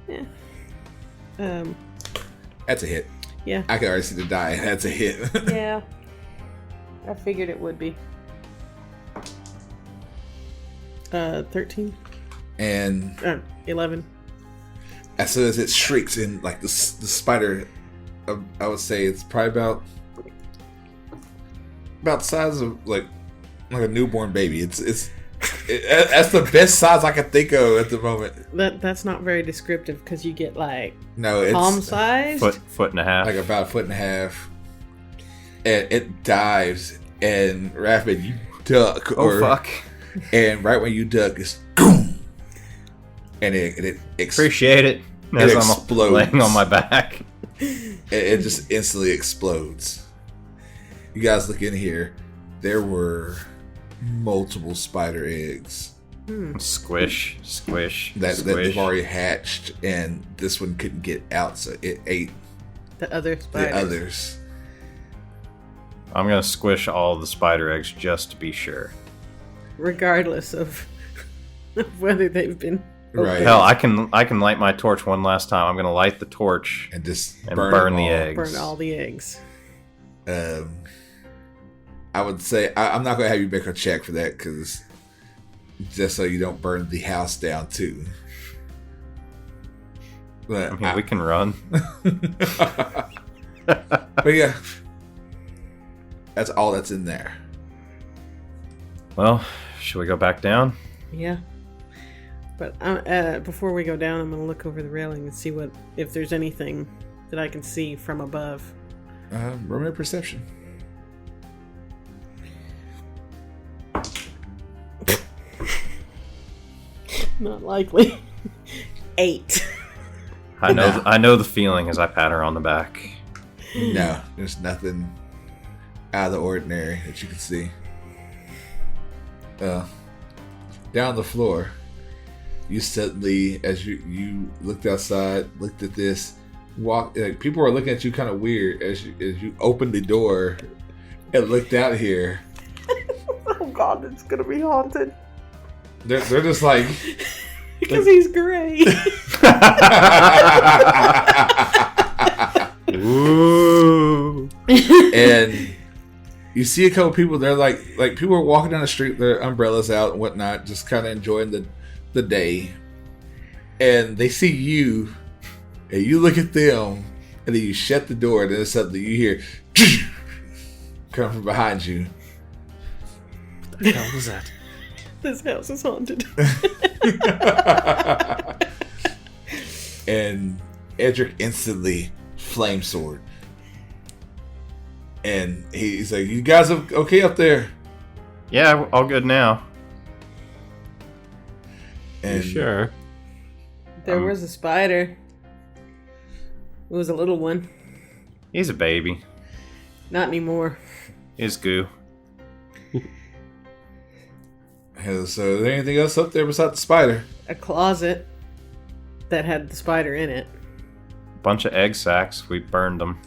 Yeah. That's a hit. Yeah. I can already see the die. That's a hit. Yeah. I figured it would be. 13. And 11. as soon as it shrieks, and like the spider, I would say it's probably about the size of like a newborn baby. It's that's the best size I can think of at the moment. That's not very descriptive because you get like No, it's palm sized. Foot and a half. like about a foot and a half, and it dives. And Rafben, you duck. fuck. And right when you duck, it's boom, and it Appreciate it. As I'm explodes. laying on my back. it just instantly explodes. You guys look in here. There were multiple spider eggs Squish. that Squish. they've already hatched, and this one couldn't get out, so it ate The other spiders. the others. I'm gonna squish all the spider eggs just to be sure. Regardless of whether they've been Right. Hell, I can light my torch one last time. I'm gonna light the torch And just and burn burn them the all. eggs. burn all the eggs. I would say I'm not gonna have you make a check for that, because just so you don't burn the house down too. But I mean, we can run. but yeah, that's all that's in there. Well, should we go back down? Yeah. But before we go down, I'm going to look over the railing and see if there's anything that I can see from above. Roll me a perception. Not likely. 8. I know the feeling as I pat her on the back. No, there's nothing out of the ordinary that you can see. Down the floor, you suddenly, as you looked outside, looked at this, people are looking at you kind of weird as you opened the door and looked out here. Oh god, it's going to be haunted. They're just like, Because he's gray. Ooh. and you see a couple people. They're like people are walking down the street, their umbrellas out and whatnot, just kind of enjoying the day. And they see you, and you look at them, and then you shut the door, and then suddenly you hear come from behind you. What the hell was that? This house is haunted. And Edric instantly flame sword. And he's like, "You guys okay up there?" Yeah, all good now. And Sure. There was a spider. It was a little one. He's a baby. Not anymore. He's goo. So, is there anything else up there besides the spider? A closet that had the spider in it. Bunch of egg sacs. We burned them.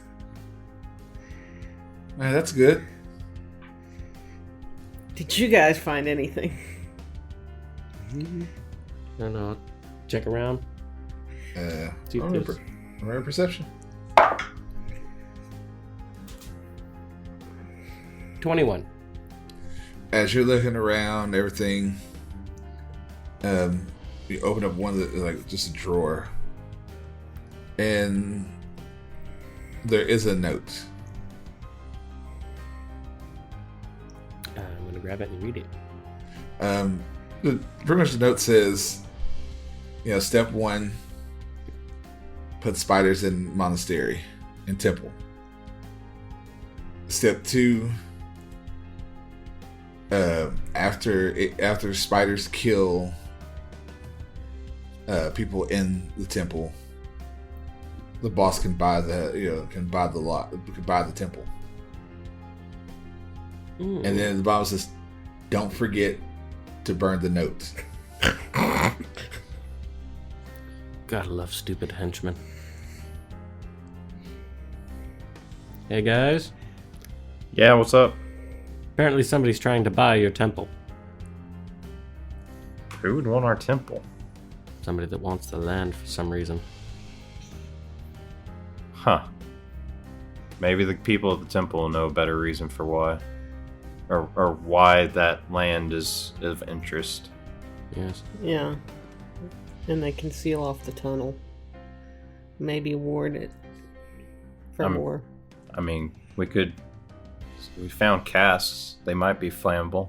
Man, that's good. Did you guys find anything? I don't know. Check around. See if there's- Remember perception. 21. As you're looking around, everything, you open up one of the, just a drawer, and there is a note. I'm gonna grab it and read it. Pretty much the note says, step 1, put spiders in monastery and temple. Step 2, after spiders kill people in the temple, the boss can buy the temple. And then the Bible says, don't forget to burn the note. Gotta love stupid henchmen. Hey guys, Yeah, what's up? apparently somebody's trying to buy your temple. Who would want our temple? Somebody that wants the land for some reason. Huh. Maybe the people at the temple know a better reason for why. Or why that land is of interest. Yes. Yeah. And they can seal off the tunnel. Maybe ward it for more. I mean, we found casks. They might be flammable.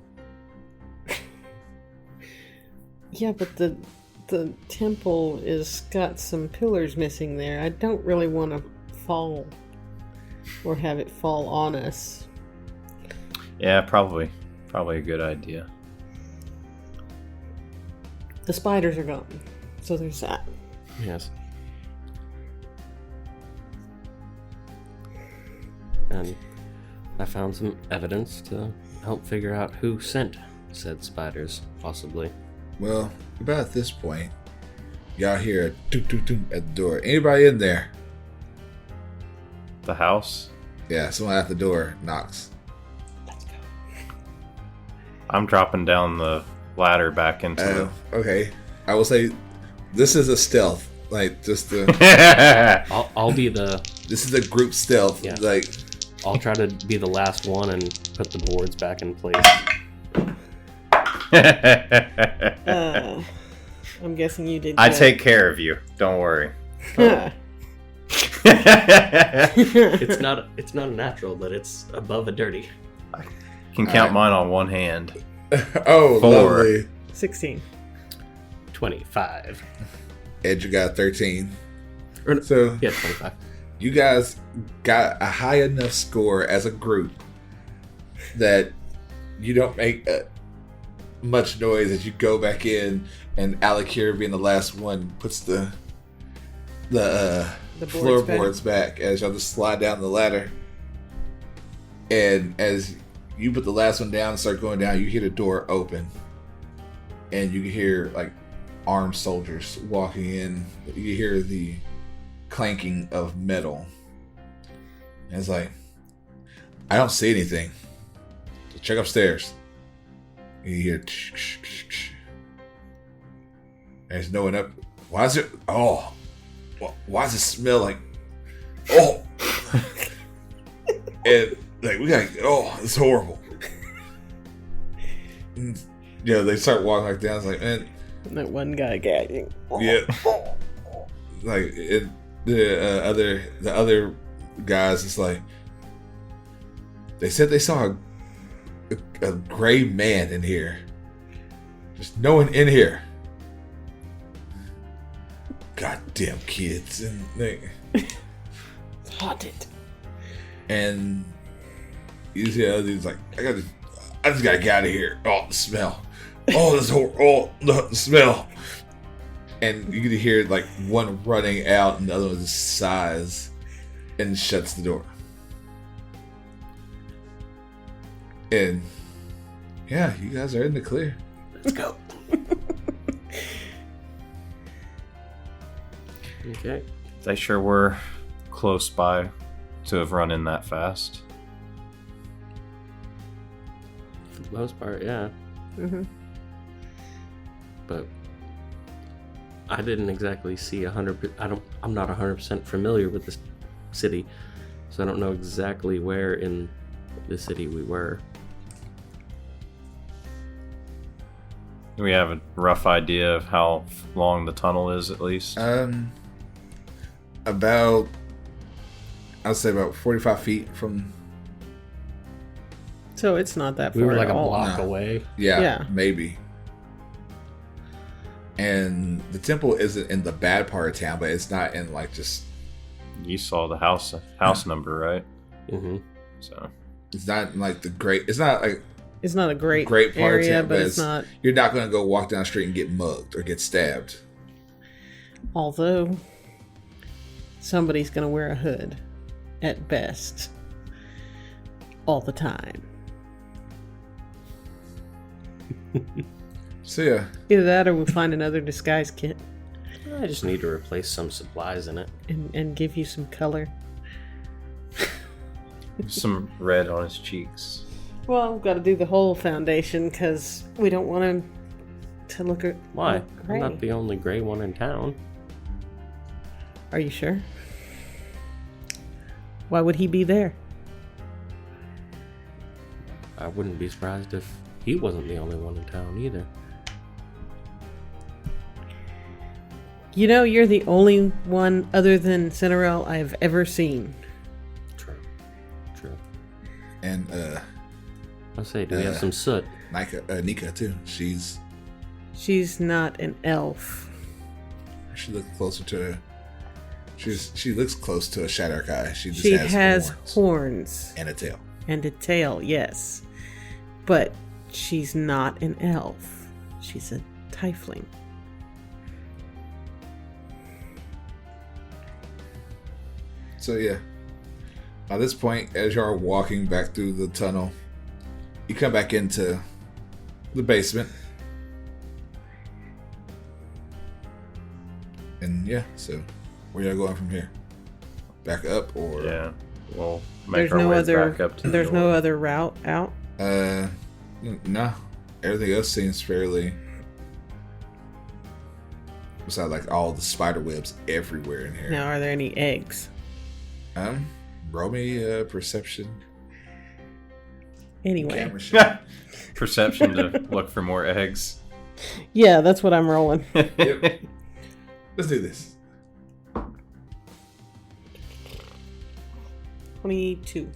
Yeah, but the temple is got some pillars missing there. I don't really want to fall or have it fall on us. Yeah, probably a good idea. The spiders are gone, so there's that. Yes. And I found some evidence to help figure out who sent said spiders, possibly. Well, about at this point, y'all hear a toot toot toot at the door. Anybody in there? The house? Yeah, someone at the door knocks. I'm dropping down the ladder back into the... Okay. I will say this is a stealth. Like, just the... I'll be the... This is a group stealth. Yeah. Like... I'll try to be the last one and put the boards back in place. I'm guessing you did. I take care of you. Don't worry. It's not a natural, but it's above a dirty. I can count mine on one hand. Oh, 4. lovely. 16. 25. Ed, you got 13. Or, So, yeah, 25. you guys got a high enough score as a group that you don't make much noise as you go back in, and Alikir, being the last one, puts the floorboards back as y'all just slide down the ladder. And as you put the last one down and start going down, you hear the door open, and you can hear like armed soldiers walking in. You hear the clanking of metal. And it's like, I don't see anything. So check upstairs. And you hear there's no one up. Why is it? Oh, why does it smell like? Oh, and like we got. Oh, it's horrible. And, they start walking like down. It's like, man, And that one guy gagging. yeah. Like the other guys, it's like they said they saw a gray man in here. There's no one in here. Goddamn kids, and It's haunted. and you see the other dude's like, I just gotta get out of here. Oh, the smell. Oh, this whole the smell. And you can hear like one running out and the other one just sighs and shuts the door. And yeah, you guys are in the clear. Let's go. Okay. They sure were close by to have run in that fast. For the most part, yeah. Mm-hmm. But I didn't exactly see 100. I'm not 100% familiar with this city, so I don't know exactly where in the city we were. Do we have a rough idea of how long the tunnel is, at least? About, I'd say about 45 feet from. So it's not that far We were like at a all. block No. away. Yeah, maybe. And the temple isn't in the bad part of town, but it's not in like just. You saw the house number, right? Mm-hmm. So It's not in like the great. It's not like It's not a great part area, of town, but it's not. You're not going to go walk down the street and get mugged or get stabbed. Although somebody's going to wear a hood at best all the time. So yeah, Either that or we'll find another disguise kit I just need to replace some supplies in it. and give you some color. some red on his cheeks. Well, we've got to do the whole foundation because we don't want him to look at. Why? look I'm gray. not the only gray one in town. Are you sure? Why would he be there? I wouldn't be surprised if he wasn't the only one in town either. You know, you're the only one other than Cinderella I've ever seen. True. and I'll say, do we have some soot? Nika too. She's not an elf. She looks closer to. She looks close to a Shatterkai. She just She has has horns horns and a tail. and a tail, yes. But she's not an elf. She's a tiefling. So yeah, by this point, as you are walking back through the tunnel, you come back into the basement, yeah, so where y'all going from here? Back up or? Yeah, we'll make There's our no way other. back up to the There's door. no other route out. No. Everything else seems fairly. Besides, like all the spider webs everywhere in here. Now, are there any eggs? Roll me perception. Anyway. Camera shot. Perception to look for more eggs. Yeah, that's what I'm rolling. Yep. Let's do this. 22.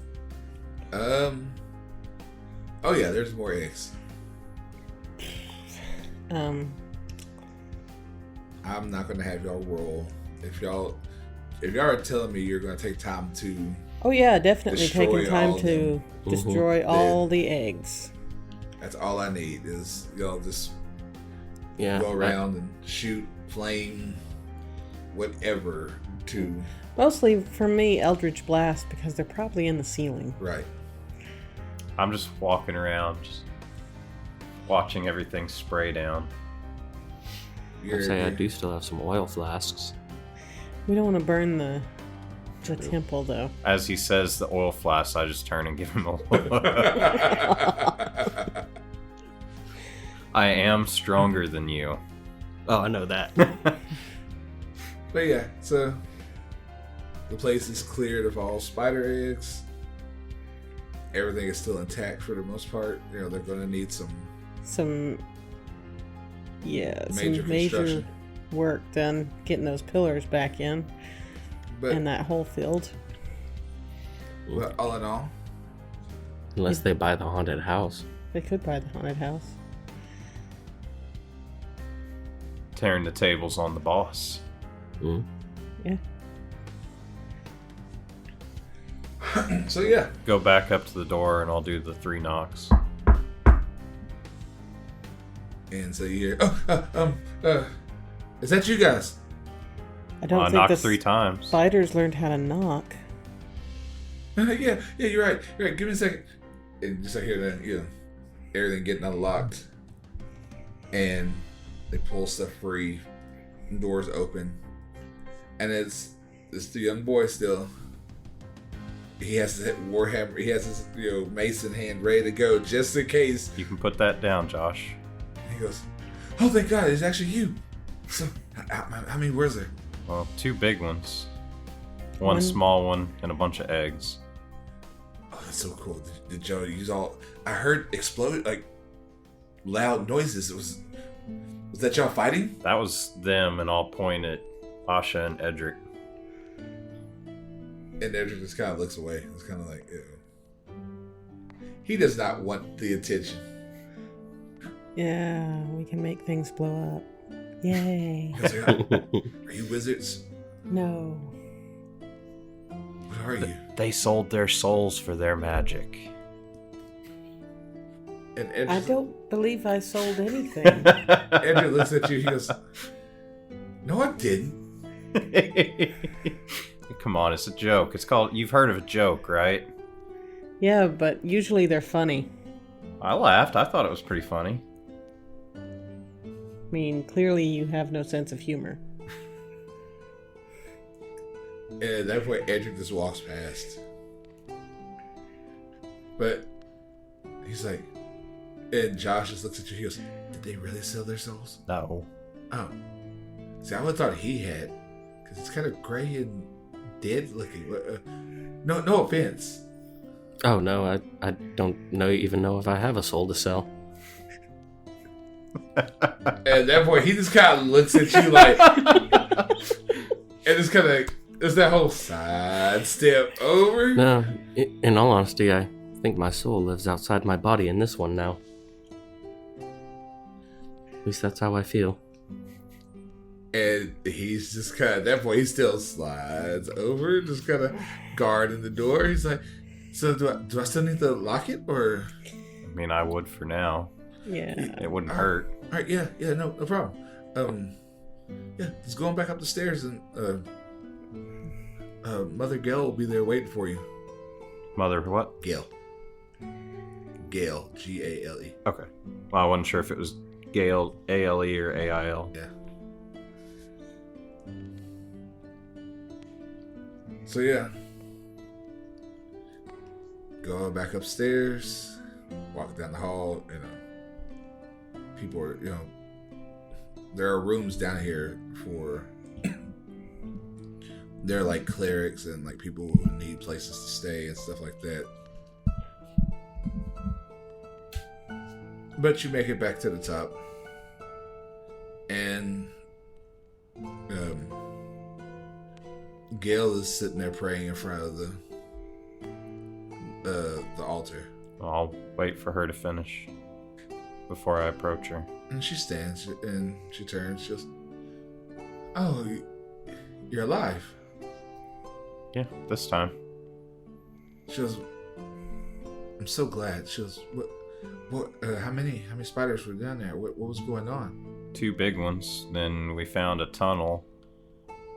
Oh yeah, there's more eggs. I'm not gonna have y'all roll. If y'all are telling me you're gonna take time to Oh yeah, definitely destroy taking time all to them, destroy all the eggs. that's all I need is y'all just Yeah. go around and shoot, flame, whatever to Mostly for me, Eldritch Blast, because they're probably in the ceiling. right. I'm just walking around, just watching everything spray down. I'd say I do still have some oil flasks. We don't want to burn the temple, though. As he says the oil flask, I just turn and give him a look. I am stronger than you. Oh, I know that. But yeah, so the place is cleared of all spider eggs. Everything is still intact for the most part. You know, they're going to need some Some major major construction. work done getting those pillars back in But and that whole field. well, all in all, Unless they buy the haunted house. They could buy the haunted house. Tearing the tables on the boss. Mm. Yeah. so yeah, Go back up to the door and I'll do the 3 knocks. and so you hear, is that you guys? I don't I think knocked the 3 times. spiders learned how to knock. yeah, you're right. You're right. Give me a second. And just like hear that, everything getting unlocked, and they pull stuff free, doors open, and it's the young boy still. He has his warhammer. He has his mace in hand, ready to go, just in case. You can put that down, Josh. He goes, "Oh, thank God, it's actually you." So, how many were there? Well, 2 big ones. One small one and a bunch of eggs. Oh, that's so cool. Did y'all use all? I heard explode like loud noises. Was that y'all fighting? That was them, and I'll point at Asha and Edric. And Edric just kind of looks away. It's kind of like, ew. He does not want the attention. Yeah, we can make things blow up. Yay. He's like, are you wizards? No. What are you? They sold their souls for their magic. And I Edric, don't believe I sold anything. Edric looks at you. He goes, "No, I didn't." Come on, it's a joke. It's called. You've heard of a joke, right? Yeah, but usually they're funny. I laughed. I thought it was pretty funny. I mean, clearly you have no sense of humor. And at that point, Edric just walks past. But he's like, and Josh just looks at you. He goes, "Did they really sell their souls?" No. Oh. See, I would have thought he had, because it's kind of gray and dead looking. No offense. Oh no, I don't even know if I have a soul to sell. And at that point, he just kind of looks at you like, and it's kind of, it's that whole side step over. No, in all honesty, I think my soul lives outside my body in this one now. At least that's how I feel. And he's just kind of, at that point, he still slides over, just kind of guarding the door. He's like, "So do I still need to lock it, or?" I mean, I would for now. Yeah. It wouldn't hurt. All right, yeah, no problem. Yeah, just going back up the stairs, and Mother Gail will be there waiting for you. Mother, what? Gail, Gale. Okay. Well, I wasn't sure if it was Gale, A-L-E or A-I-L. Yeah. So yeah, go back upstairs, walk down the hall. People are, there are rooms down here for. They're like clerics and like people who need places to stay and stuff like that. But you make it back to the top, and Gail is sitting there praying in front of the altar. I'll wait for her to finish before I approach her. And she stands and she turns. She goes, "Oh, you're alive." Yeah, this time. She goes, "I'm so glad." She goes, "What? How many spiders were down there? What was going on?" 2 big ones. Then we found a tunnel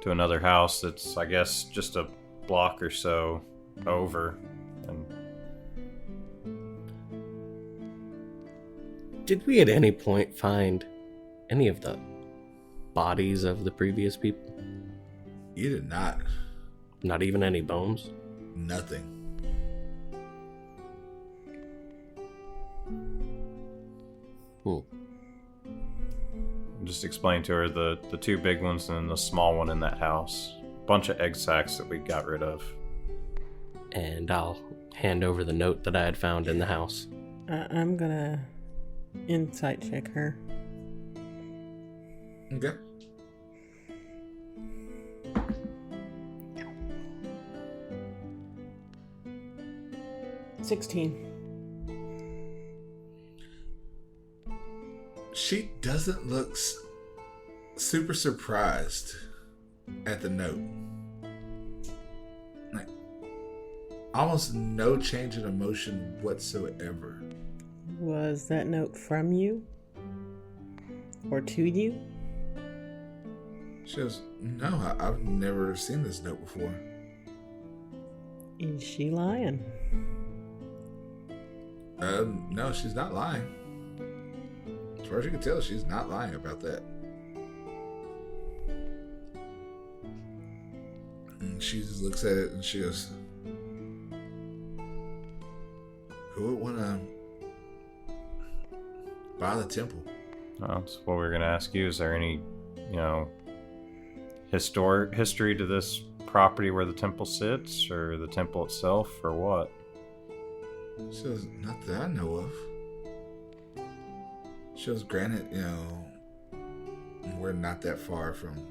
to another house that's, I guess, just a block or so over. And Did we at any point find any of the bodies of the previous people? You did not. Not even any bones? Nothing. just explain to her the 2 big ones and then the small one in that house. Bunch of egg sacs that we got rid of. And I'll hand over the note that I had found in the house. I'm gonna insight check her. Okay. $16. She doesn't look super surprised at the note. Like, almost no change in emotion whatsoever. Was that note from you? Or to you? She goes, no, I've never seen this note before. Is she lying? No, she's not lying. As far as you can tell, she's not lying about that. And she just looks at it and she goes, who would want to buy the temple? That's what we're going to ask you. Is there any, history to this property where the temple sits, or the temple itself, or what? She goes, not that I know of. She goes, granted, we're not that far from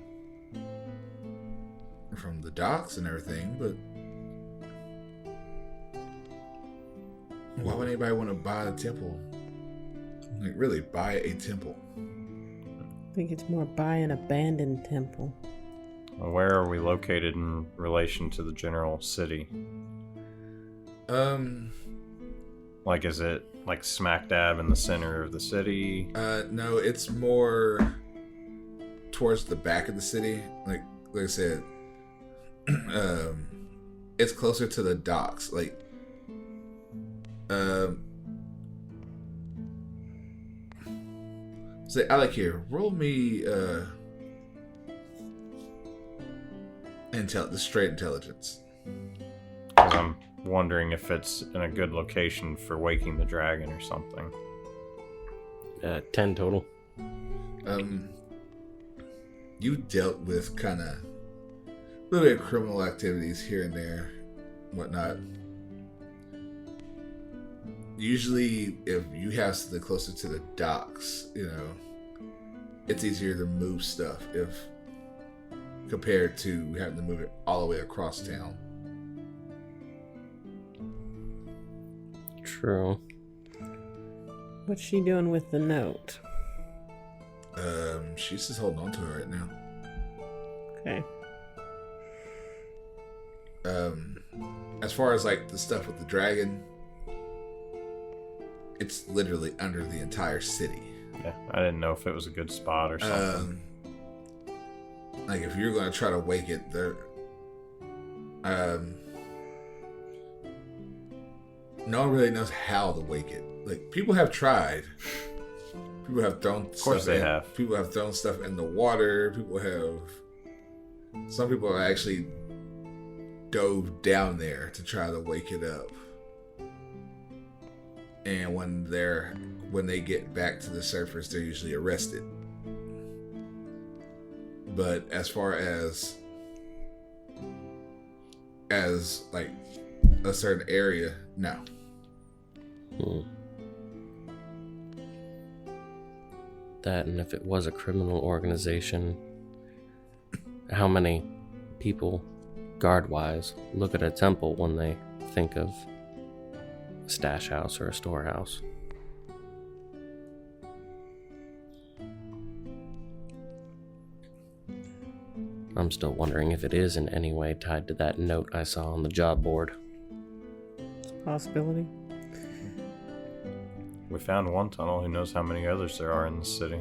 the docks and everything, but why would anybody want to buy a temple? Like, really, buy a temple? I think it's more buy an abandoned temple. Well, where are we located in relation to the general city? Like, is it like smack dab in the center of the city? No, it's more towards the back of the city. Like I said, it's closer to the docks. Like, say, Alikir, roll me the straight intelligence. 'Cause I'm wondering if it's in a good location for waking the dragon or something. 10 total. You dealt with kind of a little bit of criminal activities here and there, whatnot. Usually, if you have something closer to the docks, it's easier to move stuff compared to having to move it all the way across town. True. What's she doing with the note? She's just holding on to it right now. Okay. As far as like the stuff with the dragon, it's literally under the entire city. Yeah, I didn't know if it was a good spot or something. Like if you're going to try to wake it, no one really knows how to wake it. Like, people have tried. People have thrown Of course they have. People have thrown stuff in the water. Some people have actually dove down there to try to wake it up. And when they get back to the surface, they're usually arrested. But as far as like a certain area, no. That, and if it was a criminal organization, how many people, guard-wise, look at a temple when they think of a stash house or a storehouse? I'm still wondering if it is in any way tied to that note I saw on the job board. It's a possibility. We found one tunnel. Who knows how many others there are in the city?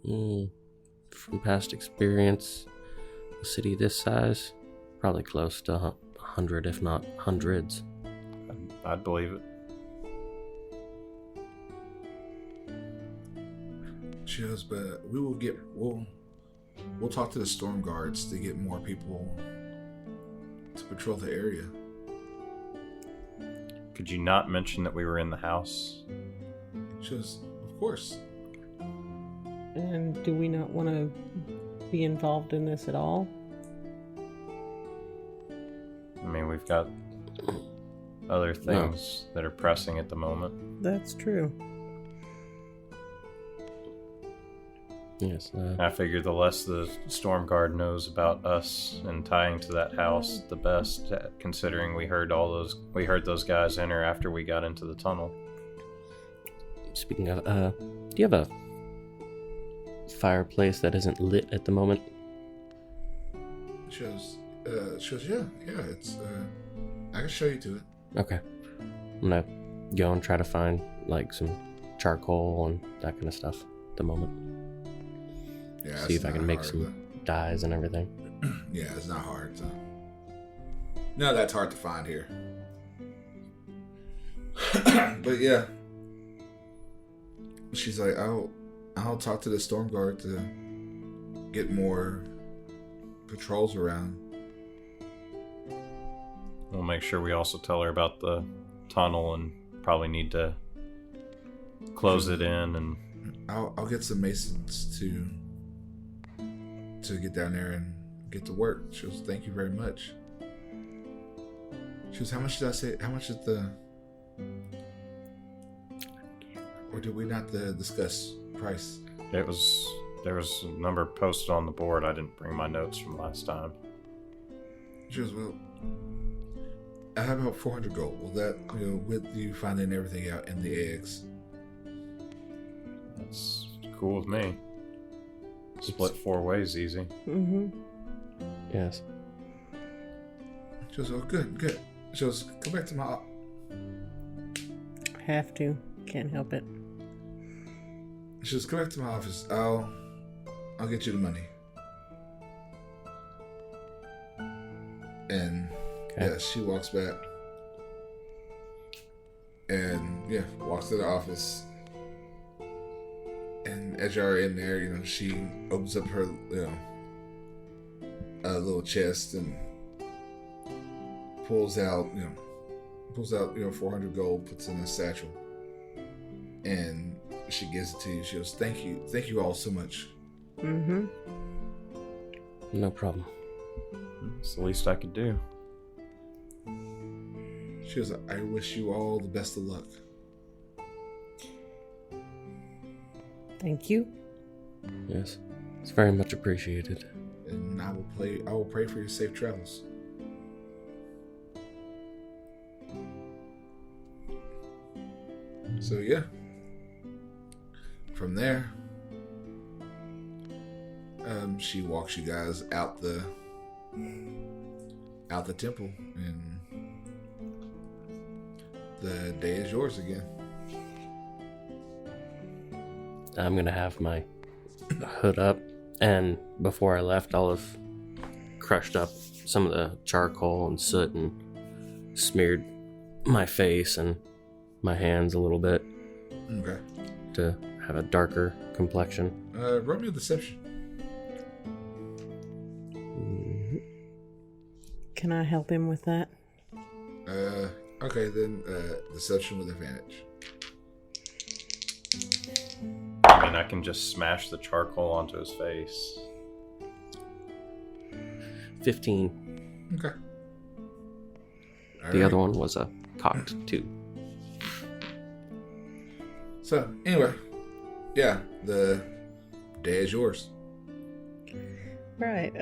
From past experience, a city this size, probably close to 100, if not hundreds. I'd believe it. Chills, but we'll talk to the storm guards to get more people to patrol the area. Could you not mention that we were in the house? Chills, of course. And do we not want to be involved in this at all? I mean, we've got other things that are pressing at the moment. That's true. Yes. I figure the less the storm guard knows about us and tying to that house, the best. Considering we heard those guys enter after we got into the tunnel. Speaking of, do you have a fireplace that isn't lit at the moment? Shows, yeah, it's, I can show you to it. Okay. I'm gonna go and try to find, like, some charcoal and that kind of stuff at the moment. Yeah, see if I can make some dyes and everything. Yeah, it's not hard to... No, that's hard to find here. But yeah. She's like, I'll talk to the storm guard to get more patrols around. We'll make sure we also tell her about the tunnel and probably need to close it in. And I'll get some masons to get down there and get to work. She goes, thank you very much. She goes, how much did I say? How much is the... Or did we not discuss price? there was a number posted on the board. I didn't bring my notes from last time. She goes, well, I have about 400 gold. Will that, with you finding everything out in the eggs? That's cool with me. Split 4 ways easy. Mm-hmm. Yes. She goes, oh, good. She goes, go back to my... Have to. Can't help it. She goes, go back to my office. I'll get you the money. And yeah, she walks back. And yeah, walks to the office. And as you're in there, she opens up her, a little chest and pulls out 400 gold, puts in a satchel, and she gives it to you. She goes, thank you all so much. Mm-hmm. No problem. It's the least I could do. She goes, I wish you all the best of luck. Thank you. Yes, it's very much appreciated. And I will pray for your safe travels. So yeah. From there, she walks you guys out the temple, and the day is yours again. I'm gonna have my hood up, and before I left, I'll have crushed up some of the charcoal and soot and smeared my face and my hands a little bit. Okay. To have a darker complexion. Roll me a deception. Mm-hmm. Can I help him with that? Okay, then deception with advantage. I mean, I can just smash the charcoal onto his face. 15. Okay. The other one was a cocked 2. So, anyway, yeah, the day is yours. Right,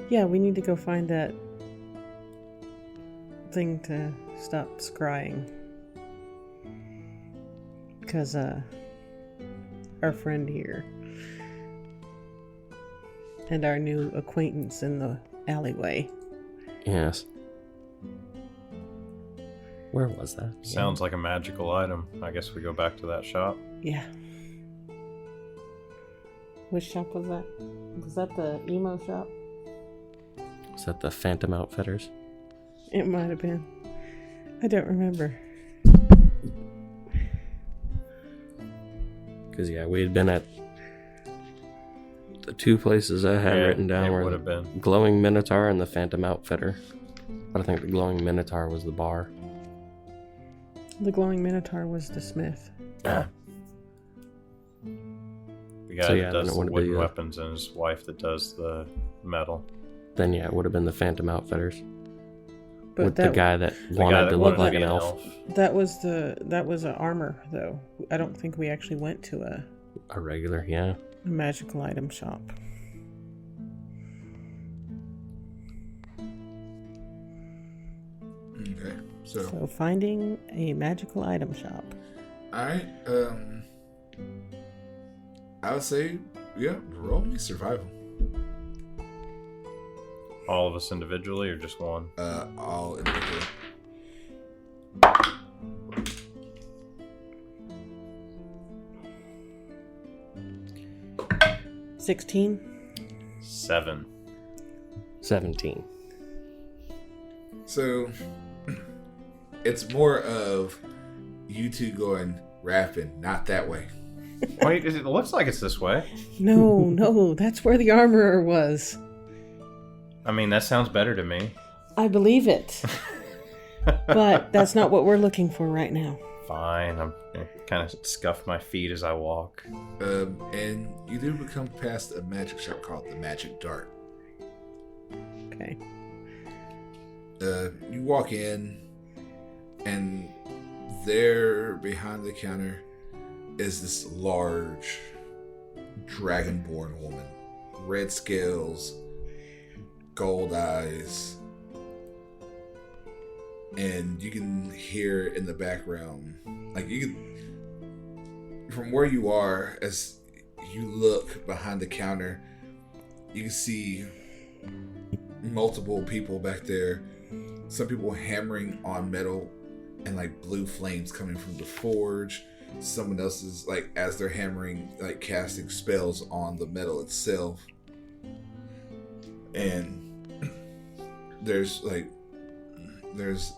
yeah, we need to go find that thing to stop scrying. Because, our friend here and our new acquaintance in the alleyway. Yes. Where was that? Sounds like a magical item. I guess we go back to that shop. Yeah. Which shop was that? Was that the emo shop? Was that the Phantom Outfitters? It might have been. I don't remember. Because, yeah, we had been at the 2 places I had written down it were would the have been. Glowing Minotaur and the Phantom Outfitter. But I think the Glowing Minotaur was the bar. The glowing minotaur was the smith. The guy So, yeah, that then does it the would've wooden been, weapons and his wife that does the metal. Then, yeah, it would have been the Phantom Outfitters. But with that, the guy that The guy wanted that to wanted look like be an elf. that was a armor though. I don't think we actually went to a A regular, yeah. magical item shop. Okay, so So finding a magical item shop. alright, I would say, yeah, roll me survival. All of us individually or just one? All individual. 16. 7. 17. So it's more of you two going Rafben, not that way. Wait, it looks like it's this way. No, that's where the armorer was. I mean, that sounds better to me. I believe it. But that's not what we're looking for right now. Fine, I'm kind of scuff my feet as I walk. And you do become past a magic shop called the Magic Dart. Okay. You walk in, and there behind the counter is this large dragonborn woman. Red scales, gold eyes, and you can hear in the background, like you can, from where you are, as you look behind the counter, you can see multiple people back there. Some people hammering on metal and like blue flames coming from the forge. Someone else is like, as they're hammering, like casting spells on the metal itself. And there's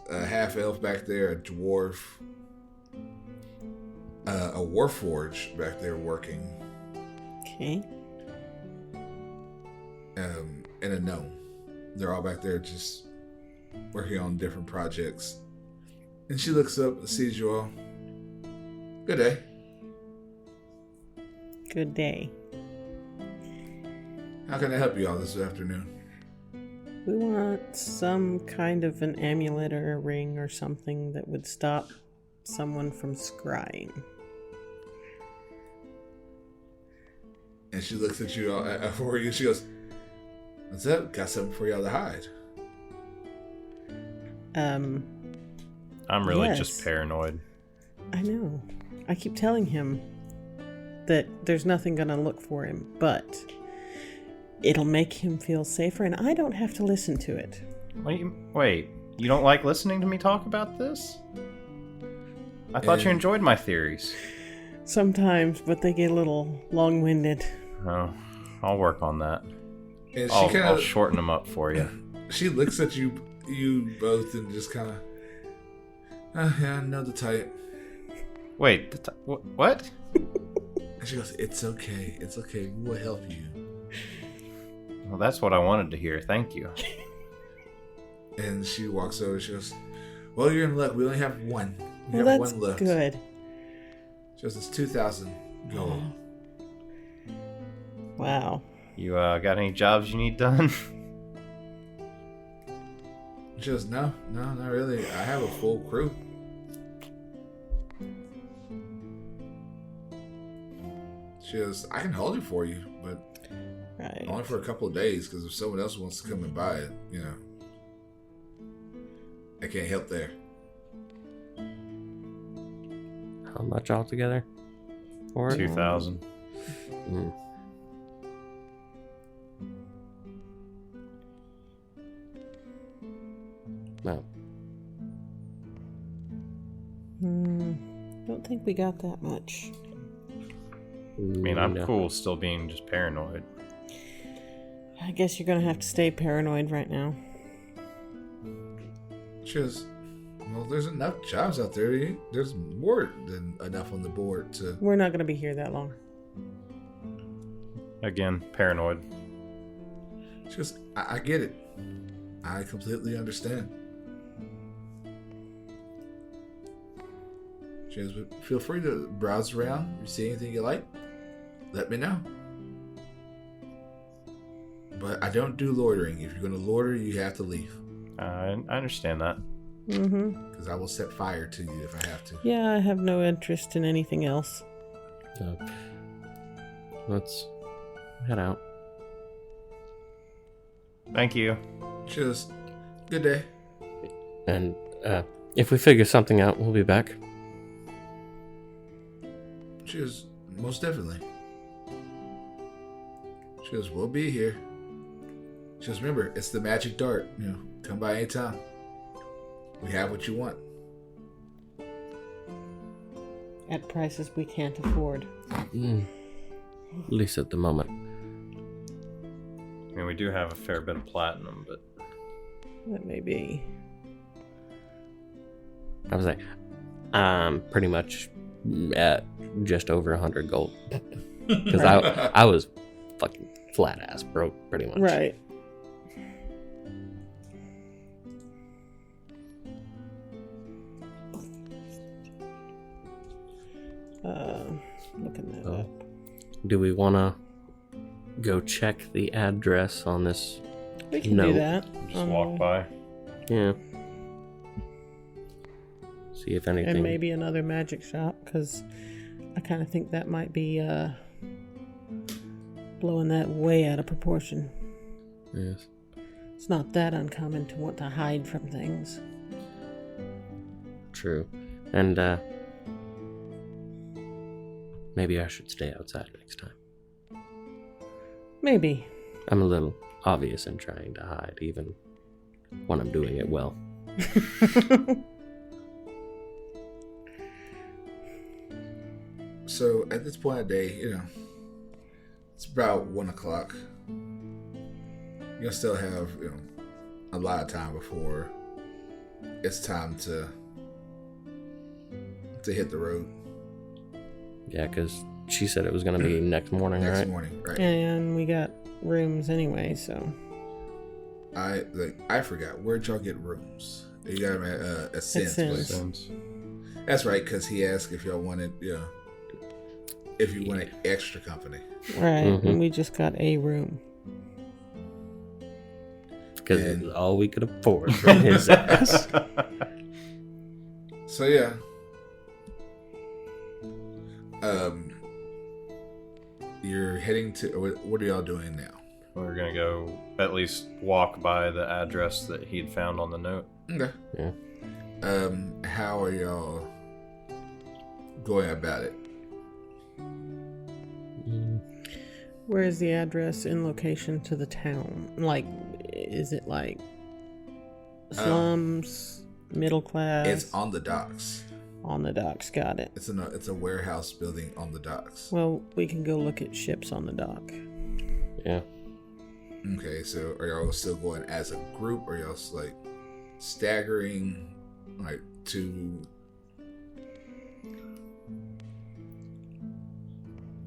a half elf back there, a dwarf, a warforge back there working, Okay. and a gnome. They're all back there just working on different projects. And she looks up and sees you all. Good day. Good day. How can I help you all this afternoon? We want some kind of an amulet or a ring or something that would stop someone from scrying. And she looks at you all for you. She goes, "What's up? Got something for y'all to hide." I'm really Yes. just paranoid. I know. I keep telling him that there's nothing gonna look for him, but it'll make him feel safer, and I don't have to listen to it. Wait, you don't like listening to me talk about this? I thought you And- enjoyed my theories. Sometimes, but they get a little long-winded. Oh, I'll work on that. And she I'll kind shorten them up for you. she looks at you both and just kind of, yeah, I know the type. Wait, what? And she goes, It's okay. We will help you." Well, that's what I wanted to hear. Thank you. And she walks over. She goes, "Well, you're in luck. We only have one. We Well, have that's one left." good. She goes, "It's 2,000 gold." Wow. You got any jobs you need done? She goes, No, not really. I have a full crew. She goes, "I can hold it for you, but Right. only for a couple of days, because if someone else wants to come and buy it, I can't help there." How much altogether? For it? 2,000. Mm. No. Don't think we got that much. I mean, I'm No. cool still being just paranoid. I guess you're gonna have to stay paranoid right now. She goes, "Well, there's enough jobs out there. There's more than enough on the board to." We're not gonna be here that long. Again, paranoid. She goes, I get it. I completely understand." She goes, "But feel free to browse around. If you see anything you like, let me know. But I don't do loitering. If you're going to loiter, you have to leave. I understand that. Mm-hmm. Because I will set fire to you if I have to." Yeah, I have no interest in anything else. So, let's head out. Thank you. She goes, "Good day." And if we figure something out, we'll be back. She goes, "Most definitely." She goes, "We'll be here." She goes, "Remember, it's the magic dart. Come by anytime. We have what you want." At prices we can't afford. At least at the moment. I mean, we do have a fair bit of platinum, but That may be. I was like, pretty much at just over 100 gold. Because I was fucking flat ass broke, pretty much. Right. Looking that up. Do we want to go check the address on this? We can No. do that. just walk by. Yeah. See if anything. And maybe another magic shop, because I kind of think that might be blowing that way out of proportion. Yes. It's not that uncommon to want to hide from things. True. And maybe I should stay outside next time. Maybe. I'm a little obvious in trying to hide, even when I'm doing it well. So at this point of the day, it's about 1 o'clock. You'll still have, a lot of time before it's time to hit the road. Yeah, because she said it was going to be next morning, Next right? morning, right? And we got rooms anyway, so. I forgot. Where'd y'all get rooms? You got them at Sin's Sin's. place. That's right, because he asked if y'all wanted, if you wanted extra company. Right. Mhm. And we just got a room. Because And- it's all we could afford from his ass. So yeah. You're heading to. What are y'all doing now? We're gonna go at least walk by the address that he'd found on the note. Okay. Yeah. How are y'all going about it? Mm, Where is the address in location to the town? Like, is it like slums, middle class? It's on the docks. On the docks. Got it. It's a warehouse building on the docks. Well, we can go look at ships on the dock. yeah. Okay, so are y'all still going as a group, or y'all like staggering, like to?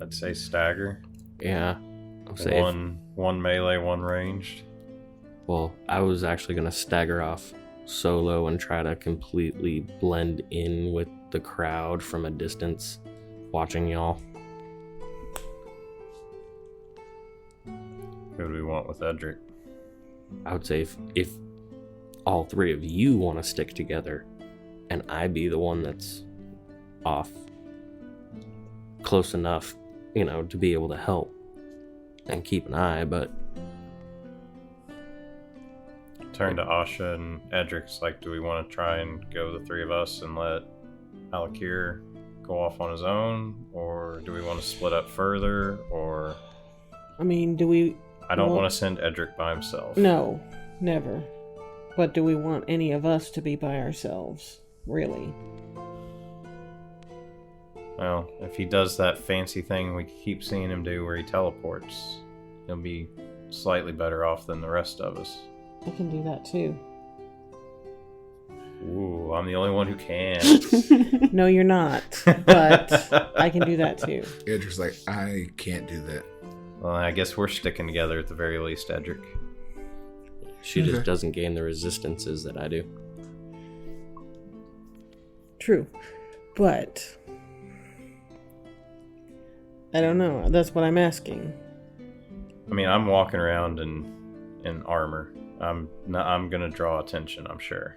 I'd say stagger. Yeah. I'll say one melee, one ranged. Well, I was actually going to stagger off solo and try to completely blend in with the crowd from a distance, watching y'all. Who do we want with Edric? I would say if all three of you want to stick together and I be the one that's off close enough, to be able to help and keep an eye, but turn to Asha and Edric's like, do we want to try and go the three of us and let Alikir go off on his own, or do we want to split up further, or I mean, do we... I don't want to send Edric by himself. No, never. But do we want any of us to be by ourselves? Really? Well, if he does that fancy thing we keep seeing him do where he teleports, he'll be slightly better off than the rest of us. I can do that too. Ooh, I'm the only one who can. No, you're not. But I can do that too. Edric's like, I can't do that. Well, I guess we're sticking together at the very least, Edric. she just doesn't gain the resistances that I do. True. But I don't know. That's what I'm asking. I mean, I'm walking around in armor. I'm gonna draw attention, I'm sure.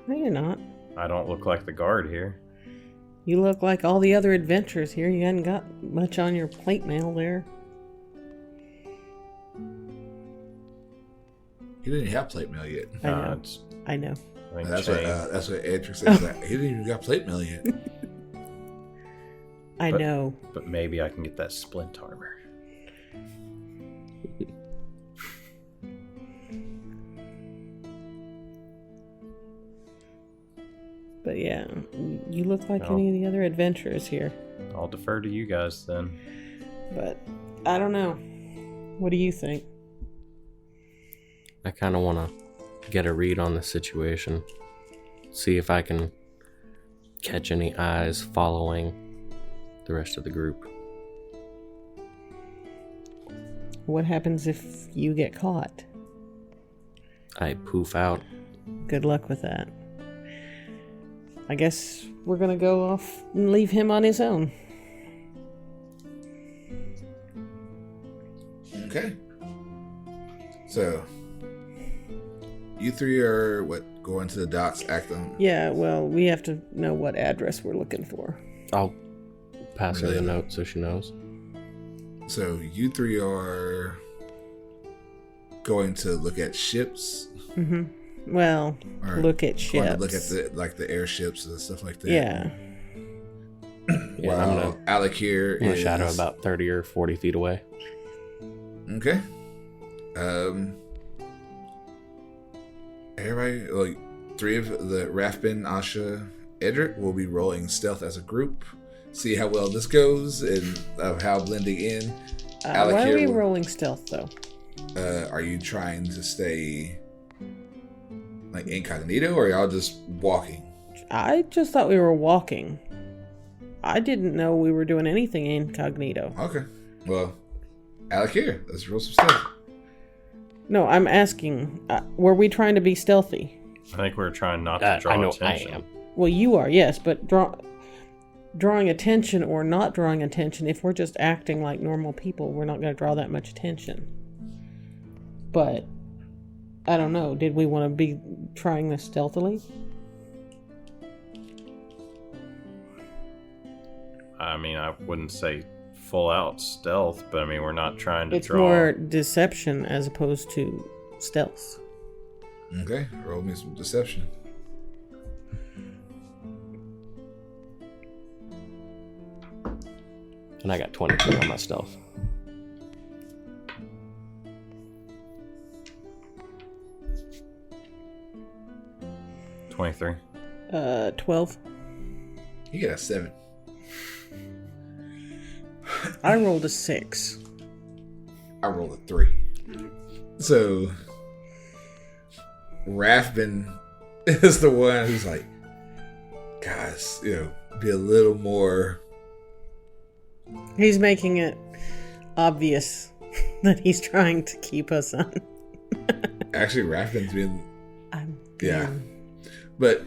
No, you're not. I don't look like the guard here. You look like all the other adventurers here. You hadn't got much on your plate mail there. He didn't have plate mail yet. I know. That's what Edric says. He didn't even got plate mail yet. I know. But maybe I can get that splint armor. But yeah, you look like any of the other adventurers here. I'll defer to you guys then. But I don't know. What do you think? I kind of want to get a read on the situation. See if I can catch any eyes following the rest of the group. What happens if you get caught? I poof out. Good luck with that. I guess we're gonna go off and leave him on his own. Okay. So, you three are, going to the docks, acting? Yeah, well, we have to know what address we're looking for. I'll pass her the note so she knows. So, you three are going to look at ships? Mm-hmm. Well, look at ships. Going to look at the airships and stuff like that? Yeah. Yeah, Well, Alikir I'm gonna is... shadow about 30 or 40 feet away. Okay. Everybody, three of the Rafben, Asha, Edric will be rolling stealth as a group. See how well this goes and of how blending in. Why are we rolling stealth though? Are you trying to stay incognito, or are y'all just walking? I just thought we were walking. I didn't know we were doing anything incognito. Okay. Well, Alikir, let's roll some stealth. No, I'm asking, were we trying to be stealthy? I think we're trying not to draw I know attention. I am. Well, you are, yes, but drawing attention or not drawing attention, if we're just acting like normal people, we're not going to draw that much attention. But, I don't know, did we want to be trying this stealthily? I mean, I wouldn't say full out stealth, but I mean, we're not trying to It's draw. more deception as opposed to stealth. Okay, roll me some deception. And I got 23 on my stealth. $23. 12. You get a 7. I rolled a 6. I rolled a 3. So, Rafben is the one who's like, guys, be a little more. He's making it obvious that he's trying to keep us on. Actually, Rafben's been... Yeah. But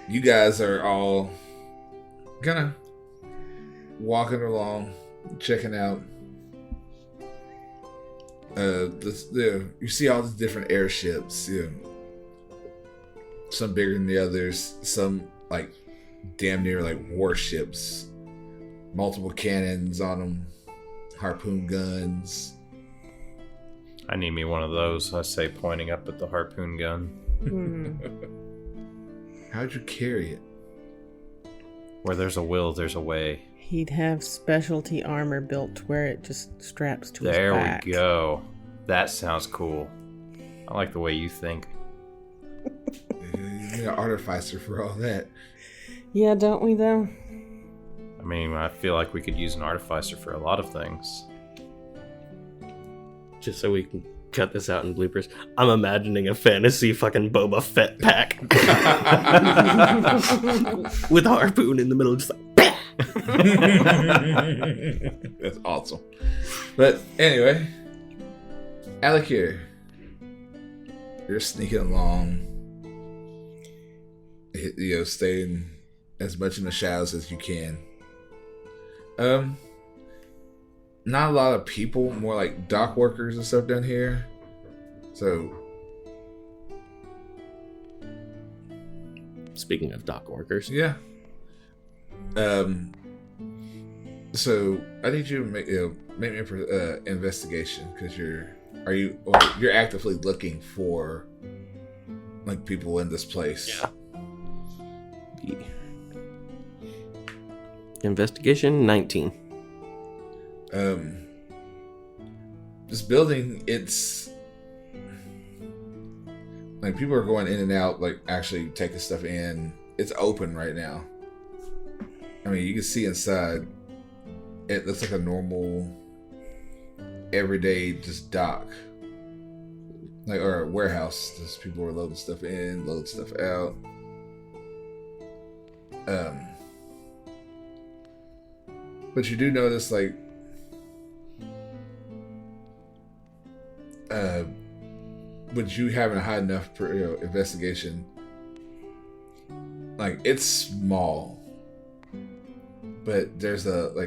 you guys are all kind of walking along, checking out. You see all these different airships. Some bigger than the others. Some like damn near like warships. Multiple cannons on them. Harpoon guns. I need me one of those, I say, pointing up at the harpoon gun. How'd you carry it? Where there's a will, there's a way. He'd have specialty armor built where it just straps to his back. There we go. That sounds cool. I like the way you think. You need an artificer for all that. Yeah, don't we though? I mean, I feel like we could use an artificer for a lot of things. Just so we can cut this out in bloopers, I'm imagining a fantasy fucking Boba Fett pack with a harpoon in the middle, just like. That's awesome. But anyway, Alikir, you're sneaking along, staying as much in the shadows as you can. Not a lot of people, more like dock workers and stuff down here. So, speaking of dock workers, yeah. So I need you to make me an investigation because you're actively looking for like people in this place. Yeah. Investigation 19. This building, it's like people are going in and out, like actually taking stuff in. It's open right now. I mean, you can see inside. It looks like a normal, everyday just dock, or a warehouse. Just people are loading stuff in, loading stuff out. But you do notice, like, with you having a high enough investigation, like, it's small, but there's it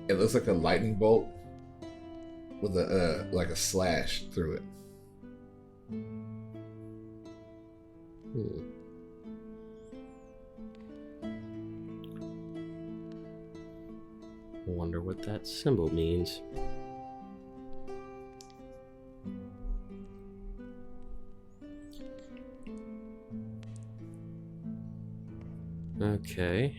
looks like a lightning bolt with a slash through it. I wonder what that symbol means. Okay.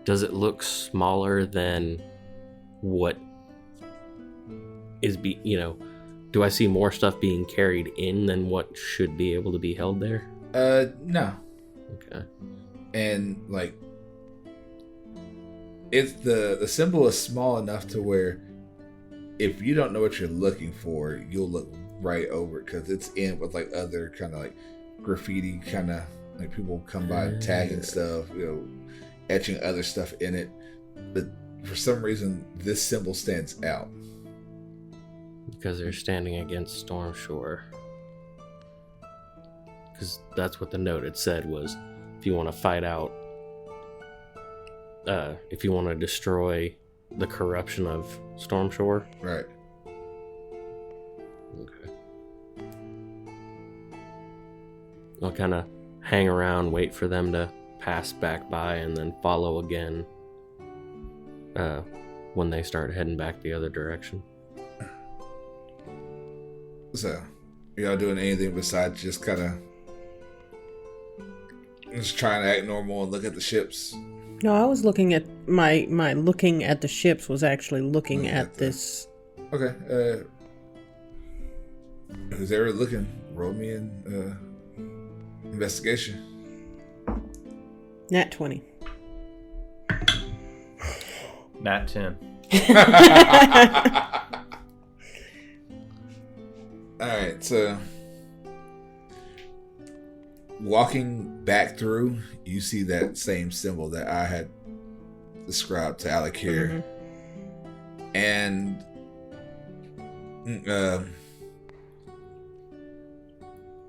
Does it look smaller than what is do I see more stuff being carried in than what should be able to be held there? No. Okay. And like, it's the symbol is small enough to where if you don't know what you're looking for, you'll look right over it because it's in with like other kind of like graffiti, kind of like people come by tagging stuff, etching other stuff in it. But for some reason, this symbol stands out. Because they're standing against Storm Shore. Because that's what the note had said was, if you want to fight out, if you want to destroy the corruption of Storm Shore. Right. Okay. I'll kind of hang around, wait for them to pass back by, and then follow again when they start heading back the other direction. So, y'all doing anything besides just kind of just trying to act normal and look at the ships? No, I was looking at my looking at the ships was actually looking at this. Okay. Who's ever looking? Roll me in investigation. Nat 20. Nat 10. Alright, so walking back through, you see that same symbol that I had described to Alikir. And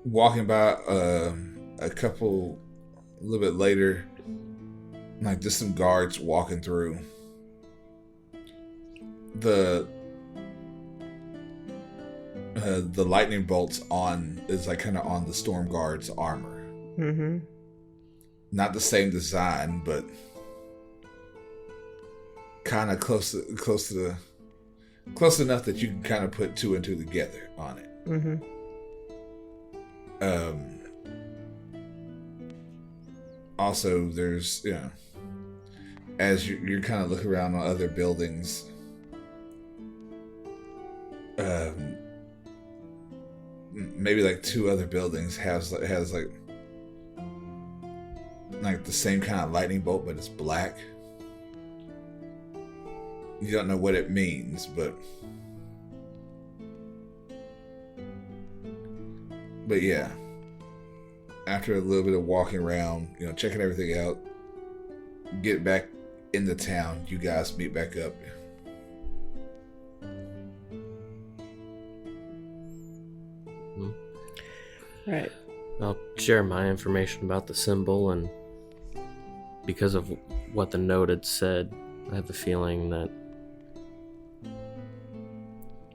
walking by a little bit later, like just some guards walking through. The lightning bolts is like kind of on the storm guard's armor. Mm-hmm. Not the same design, but kind of close enough that you can kind of put two and two together on it. Mm-hmm. Also, there's, as you're kind of looking around on other buildings, maybe like two other buildings has like the same kind of lightning bolt, but it's black. You don't know what it means, but yeah. After a little bit of walking around, checking everything out, get back in the town, you guys meet back up. Right. I'll share my information about the symbol, and because of what the note had said, I have a feeling that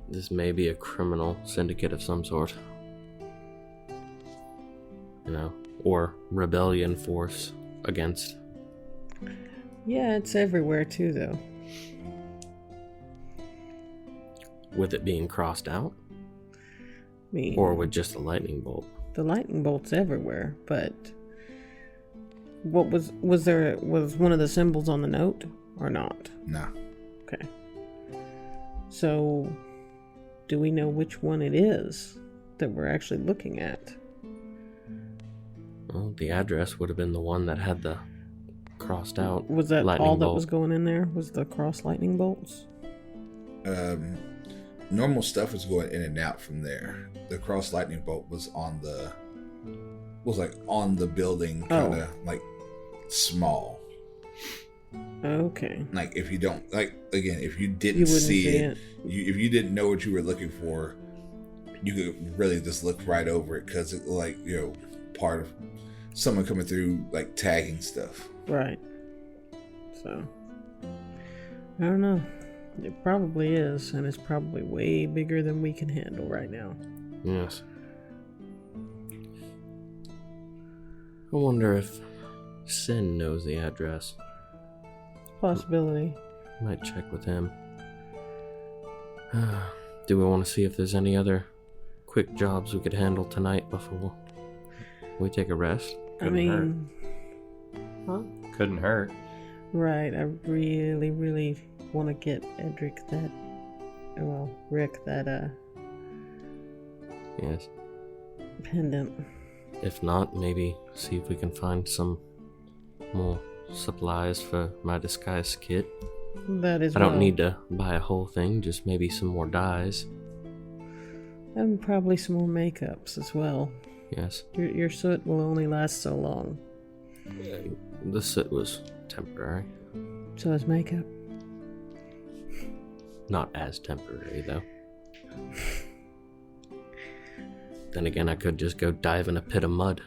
this may be a criminal syndicate of some sort. Or rebellion force against. Yeah, it's everywhere too, though. With it being crossed out? Or with just a lightning bolt? The lightning bolt's everywhere, but what was one of the symbols on the note or not? No. Okay. So, do we know which one it is that we're actually looking at? Well, the address would have been the one that had the crossed out. Was that lightning all that bolt. was going in there? Was the cross lightning bolts? Normal stuff is going in and out from there. The cross lightning bolt was on the building, kind of like small. Okay. Like if you don't if you didn't You wouldn't see see it, if you didn't know what you were looking for, you could really just look right over it because it part of someone coming through like tagging stuff. Right. So I don't know. It probably is, and it's probably way bigger than we can handle right now. Yes. I wonder if Sin knows the address. Possibility. Might check with him. Do we want to see if there's any other quick jobs we could handle tonight before we take a rest? Couldn't hurt. Couldn't hurt. Right. I really, really want to get Rick that Yes. pendant. If not, maybe see if we can find some more supplies for my disguise kit. That is. I don't need to buy a whole thing, just maybe some more dyes. And probably some more makeups as well. Yes. Your soot will only last so long. The soot was temporary. So is makeup. Not as temporary, though. Then again, I could just go dive in a pit of mud.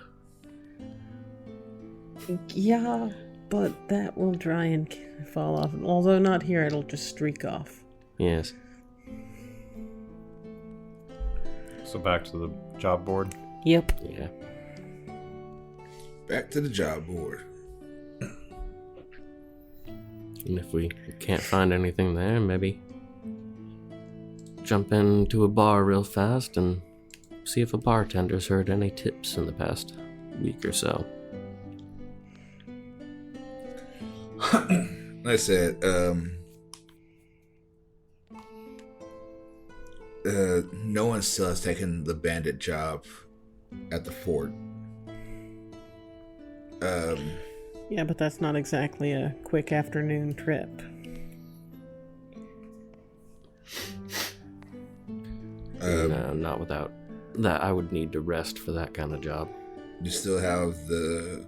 Yeah, but that will dry and fall off. Although not here, it'll just streak off. Yes. So back to the job board. Yep. Yeah. Back to the job board. And if we can't find anything there, maybe jump into a bar real fast and see if a bartender's heard any tips in the past week or so. Like I said, no one still has taken the bandit job at the fort. Yeah, but that's not exactly a quick afternoon trip. No, not without that. I would need to rest for that kind of job. You still have the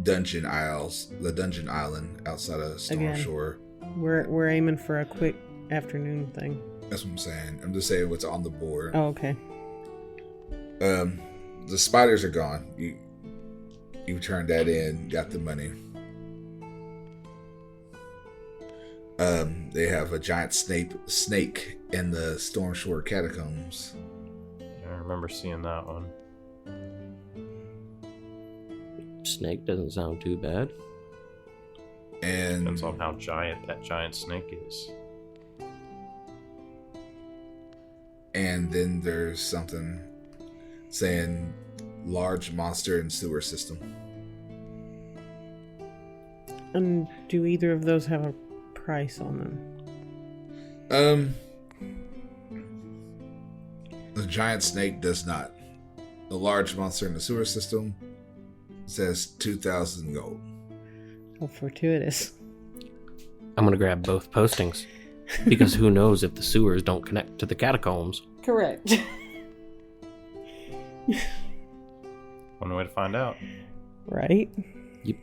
dungeon island outside of Storm Again. Shore. We're aiming for a quick afternoon thing. That's what I'm saying. I'm just saying what's on the board. Oh, okay. The spiders are gone. You turned that in, got the money. They have a giant snake in the Storm Shore catacombs. I remember seeing that one. Snake doesn't sound too bad. And Depends on how giant that giant snake is. And then there's something saying large monster and sewer system. And do either of those have a price on them? The giant snake does not. The large monster in the sewer system says 2,000 gold. Oh, fortuitous. I'm gonna grab both postings because who knows if the sewers don't connect to the catacombs. Correct. One way to find out. Right? Yep.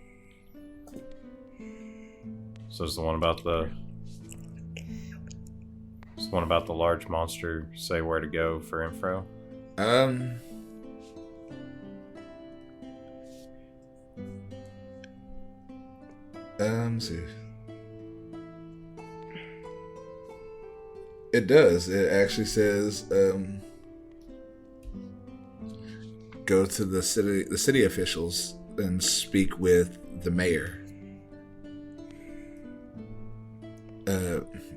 So is the one about the large monster say where to go for info? Let's see. It does. It actually says, go to the city officials and speak with the mayor.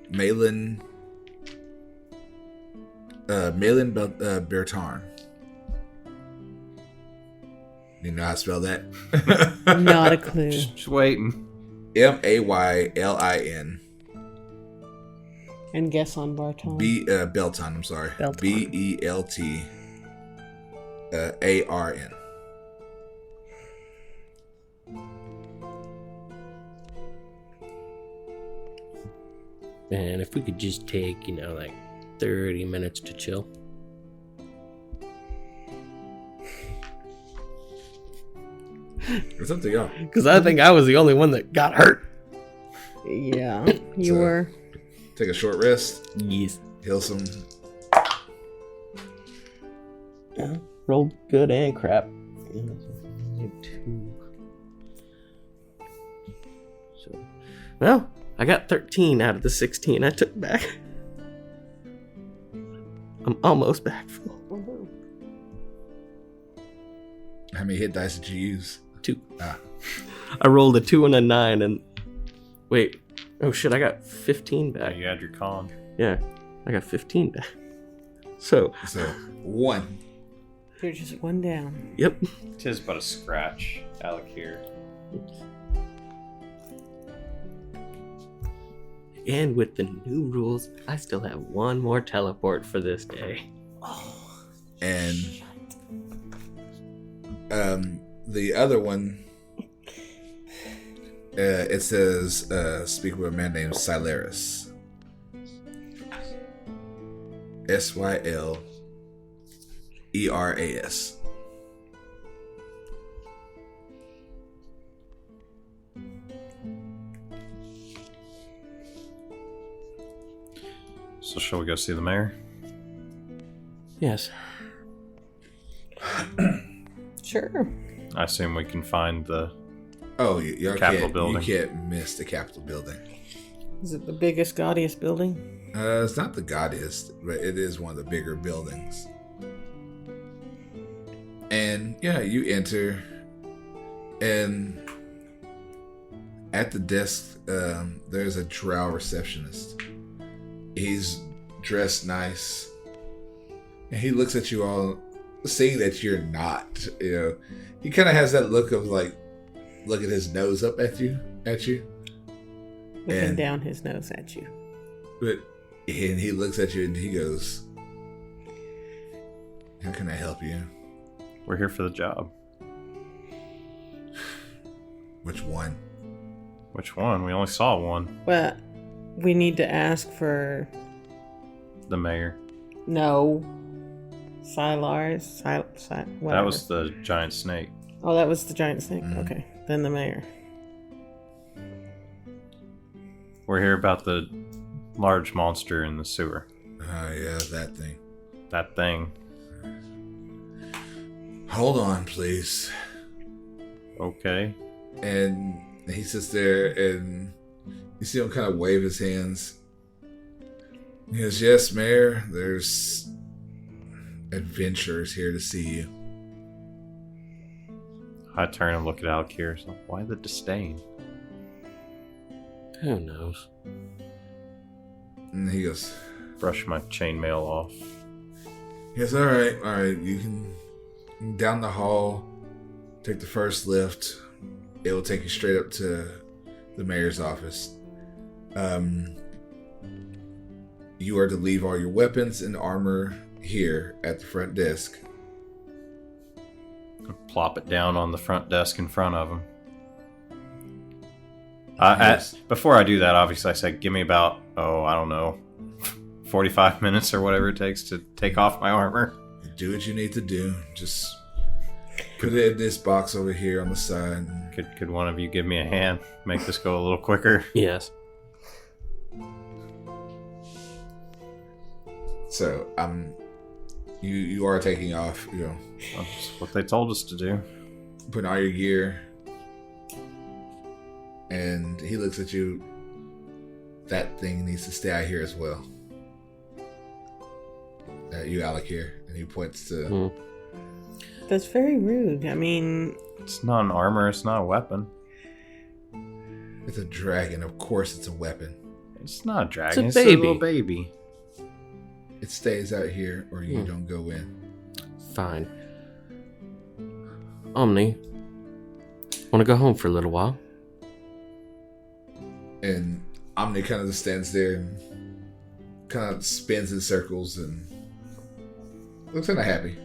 Malin Bertarn. You know how to spell that? Not a clue. Just waiting. Maylin. And guess on Barton. Belton, I'm sorry. Belton. Beltarn. Man, if we could just take, like 30 minutes to chill. It's up to y'all. Because I think I was the only one that got hurt. Yeah, you So- were. Take a short rest. Yes. Heal some. Yeah, rolled good and crap. So, well, I got 13 out of the 16 I took back. I'm almost back full. How many hit dice did you use? 2. Ah. I rolled a 2 and a 9 and... Wait. Oh shit, I got 15 back. You had your con. Yeah, I got 15 back. So 1. You're just one down. Yep. Tis but a scratch, Alikir. And with the new rules, I still have one more teleport for this day. And the other one, it says, speak with a man named Silaris. Syleras. So shall we go see the mayor? Yes. Sure. I assume we can find the... Oh, y'all Capitol can't, building. You can't miss the Capitol building. Is it the biggest, gaudiest building? It's not the gaudiest, but it is one of the bigger buildings. And yeah, you enter, and at the desk, there's a drow receptionist. He's dressed nice, and he looks at you all, seeing that you're not. He kind of has that look of like, look at his nose up at you. Looking And- down his nose at you. And he looks at you and he goes, "How can I help you?" We're here for the job. Which one? Which one? We only saw one. Well, we need to ask for... The mayor. No. Silars. Whatever. That was the giant snake. Oh, that was the giant snake. Okay, then the mayor. We're here about the large monster in the sewer. Oh, yeah, that thing. That thing. Hold on, please. Okay. And he sits there, and you see him kind of wave his hands. He goes, yes, Mayor, there's adventurers here to see you. I turn and look at Alikir. So why the disdain? Who knows? And he goes, Brush my chainmail off. he goes, all right, you can down the hall, take the first lift. It will take you straight up to the mayor's office. You are to leave all your weapons and armor here at the front desk. Plop it down on the front desk in front of him. Yes. Before I do that, obviously I said, give me about, I don't know, 45 minutes or whatever it takes to take off my armor. Do what you need to do. Just put it in this box over here on the side. Could one of you give me a hand? Make this go a little quicker? Yes. So, you are taking off, That's what they told us to do. putting all your gear. And he looks at you. That thing needs to stay out here as well. You, Alikir. And he points to... That's very rude. I mean... It's not an armor, it's not a weapon. It's a dragon. Of course it's a weapon. It's not a dragon, It's a it's baby. a little baby. It stays out here or you don't go in. Fine. Omni, want to go home for a little while? And Omni kind of just stands there and kind of spins in circles and looks kind of happy.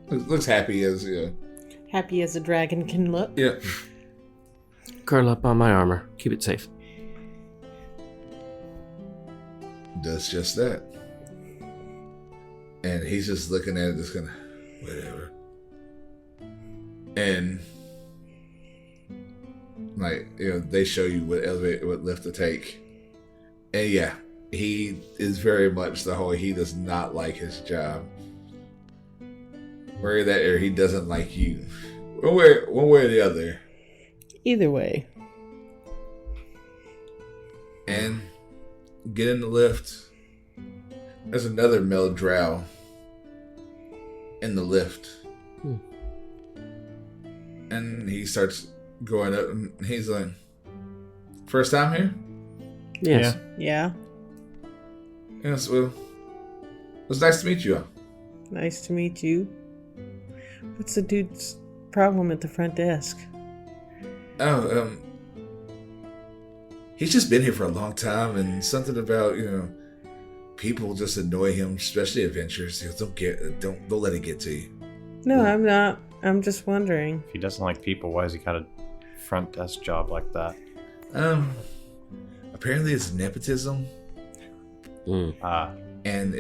Looks happy as, Happy as a dragon can look. yeah. Curl up on my armor. Keep it safe. Does just that. And he's just looking at it, just kind of, whatever. And, they show you what elevator, what lift to take. And yeah, he is very much the whole, he does not like his job. Or that, or he doesn't like you. One way or the other. Either way. And get in the lift. There's another male drow in the lift. And he starts going up and he's like, first time here? Yes. Yeah. Yes, well, it was nice to meet you all. Nice to meet you. What's the dude's problem at the front desk? He's just been here for a long time and something about, people just annoy him, especially adventurers. He goes, don't let it get to you. No, I'm not. I'm just wondering. If he doesn't like people, why has he got a front desk job like that? Apparently it's nepotism. And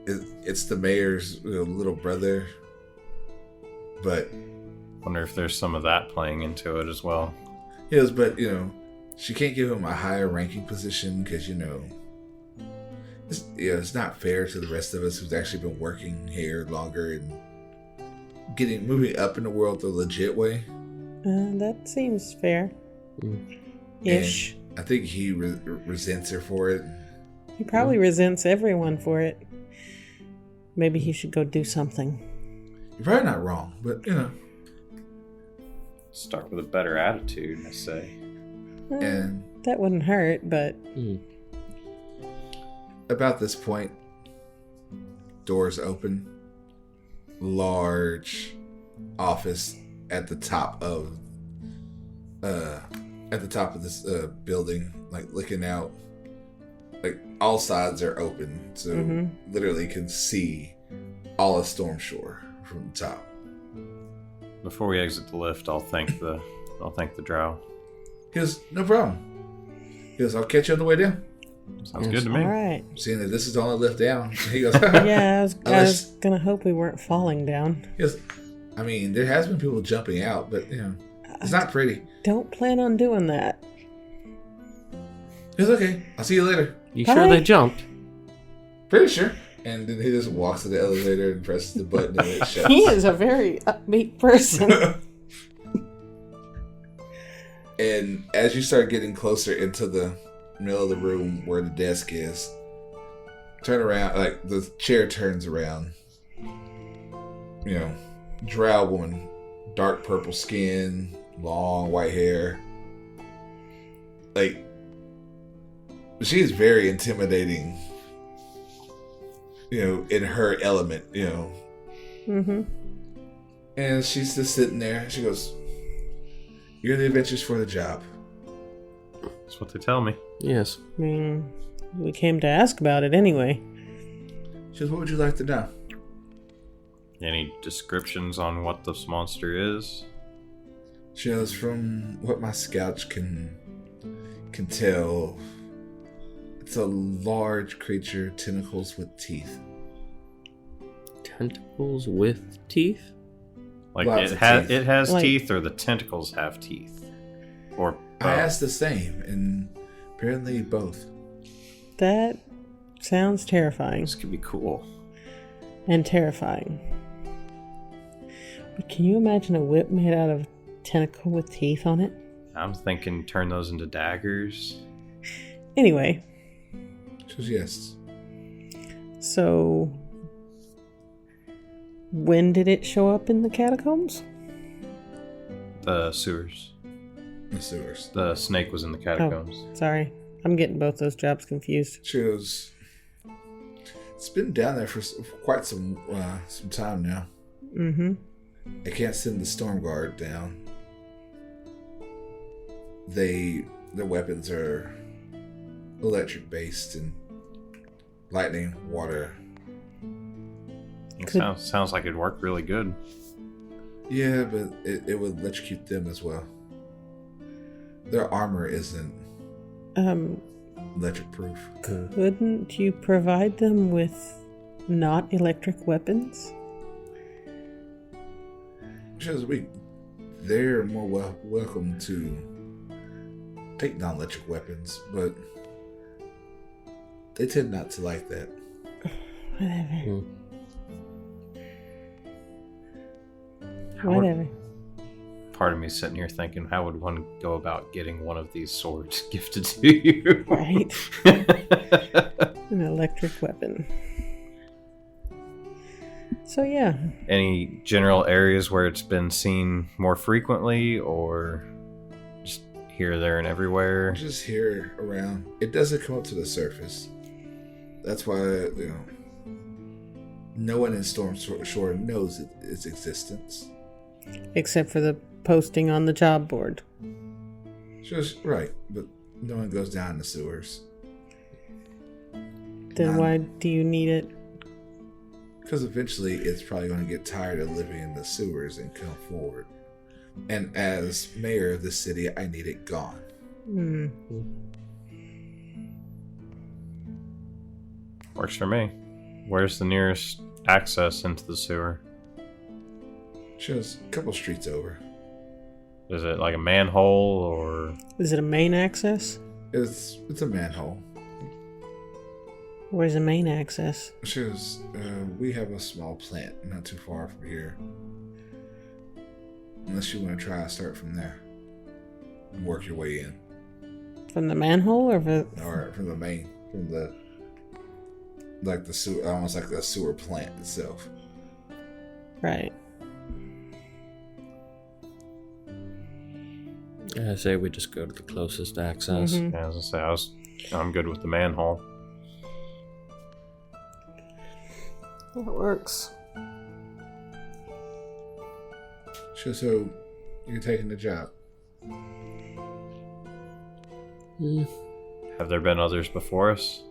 it's the mayor's little brother. But Wonder if there's some of that playing into it as well. he goes, but she can't give him a higher ranking position because it's not fair to the rest of us who's actually been working here longer and moving up in the world the legit way. That seems fair. Ish. And I think he resents her for it. He probably resents everyone for it. Maybe he should go do something. You're probably not wrong, but Start with a better attitude, I say. and That wouldn't hurt, but... about this point, doors open. Large office at the top of this building, looking out. All sides are open, so literally can see all of Stormshore from the top. Before we exit the lift, I'll thank the drow. He goes, no problem. He goes, I'll catch you on the way down. Sounds good to me. All right. Seeing that this is the only lift down. He goes, Yeah, I was Unless- gonna hope we weren't falling down. He goes, I mean, there has been people jumping out, but it's not pretty. Don't plan on doing that. It's okay. I'll see you later. You Bye. sure they jumped? Pretty sure. And then he just walks to the elevator and presses the button and it shuts. He is a very upbeat person. And as you start getting closer into the middle of the room where the desk is, turn around, like the chair turns around. Drow woman, dark purple skin, long white hair. Like, she is very intimidating. In her element. Mm-hmm. And she's just sitting there. She goes, "You're the adventurers for the job." That's what they tell me. Yes. I mean, we came to ask about it anyway. She goes, "What would you like to know?" Any descriptions on what this monster is? She goes, "From what my scouts can tell, it's a large creature, tentacles with teeth." Tentacles with teeth? Like Lots it of has teeth. it has Like- teeth, or the tentacles have teeth, or I asked the same, and apparently both. That sounds terrifying. This could be cool. And terrifying. But can you imagine a whip made out of tentacle with teeth on it? I'm thinking turn those into daggers. Anyway, She goes, "Yes." so when did it show up in the catacombs? The sewers. The sewers. The snake was in the catacombs. Sorry, I'm getting both those jobs confused. She goes, "It's been down there for quite some time now. Mm-hmm. I can't send the storm guard down. Their weapons are electric based and lightning, water. It sounds like it'd work really good. Yeah, but it would electrocute them as well. Their armor isn't electric proof." Couldn't you provide them with not electric weapons? She goes, "They're more welcome to take non-electric weapons, but they tend not to like that." Whatever. How would- Whatever. Part of me sitting here thinking, how would one go about getting one of these swords gifted to you? Right. An electric weapon. So yeah. Any general areas where it's been seen more frequently, or just here, there, and everywhere? Just here around. It doesn't come up to the surface. That's why, no one in Storm Shore knows its existence. Except for the posting on the job board. Just right, but no one goes down the sewers. Then why do you need it? Because eventually it's probably going to get tired of living in the sewers and come forward. And as mayor of the city, I need it gone. Works for me. Where's the nearest access into the sewer? Just a couple streets over. Is it like a manhole, or Is it a main access? It's a manhole. Where's the main access? Shows we have a small plant not too far from here. Unless you want to try to start from there and work your way in, From the manhole or or from the main, from the sewer, almost like the sewer plant itself. right? I say we just go to the closest access. Mhm. yeah, as I say, I'm good with the manhole. That works. So you're taking the job. Have there been others before us?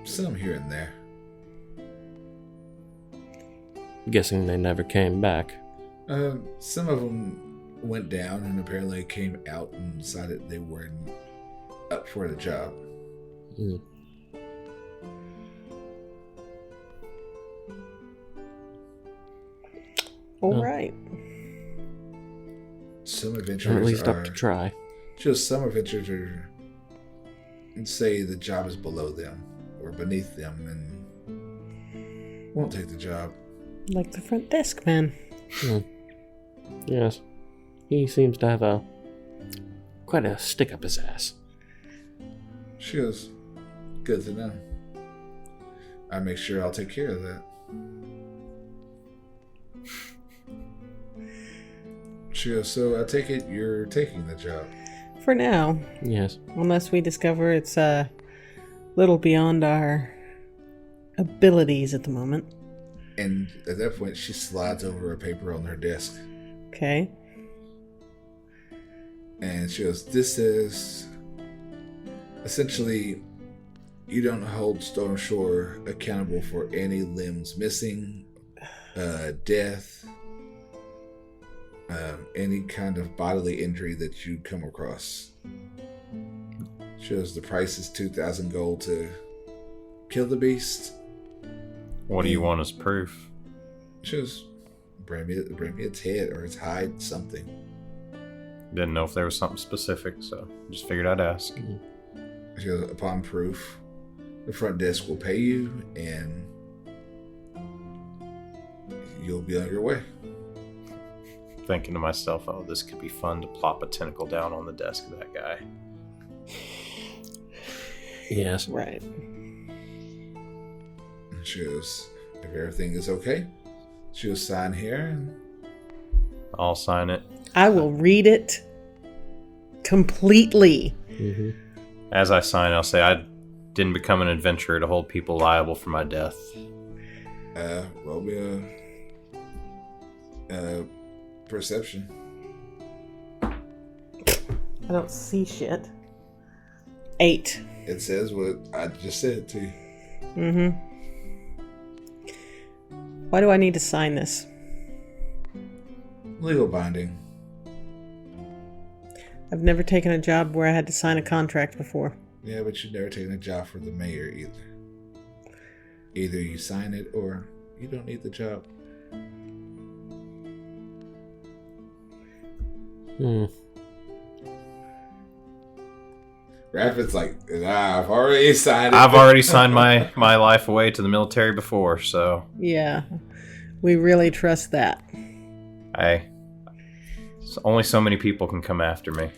Some here and there. Guessing they never came back. Some of them went down and apparently came out and decided they weren't up for the job. Mm. All Oh. right. Some Or adventurers at least are up to try. just some adventurers are say the job is below them or beneath them and won't take the job. Like the front desk man. Yes. He seems to have quite a stick up his ass. She goes, good to know. I make sure I'll take care of that. She goes, so I take it you're taking the job. For now. Yes. Unless we discover it's a little beyond our abilities at the moment. And at that point, she slides over a paper on her desk. Okay. And she goes, this is essentially, you don't hold Storm Shore accountable for any limbs missing, death, any kind of bodily injury that you come across. She goes, the price is 2,000 gold to kill the beast. What do you want as proof? She goes, bring me its head or its hide, something. Didn't know if there was something specific, so just figured I'd ask. She goes, upon proof, the front desk will pay you and you'll be on your way. Thinking to myself, oh, this could be fun to plop a tentacle down on the desk of that guy. Yes. Right. She goes, if everything is okay, she'll sign here. And I'll sign it. I will read it completely. Mm-hmm. As I sign, I'll say I didn't become an adventurer to hold people liable for my death. Roll me a perception. I don't see shit. 8. It says what I just said to you. Mm-hmm. Why do I need to sign this? Legal binding. I've never taken a job where I had to sign a contract before. Yeah, but you've never taken a job for the mayor either. Either you sign it or you don't need the job. Rafben's like, I've already signed it. I've already signed my life away to the military before, so Yeah. We really trust that. only so many people can come after me.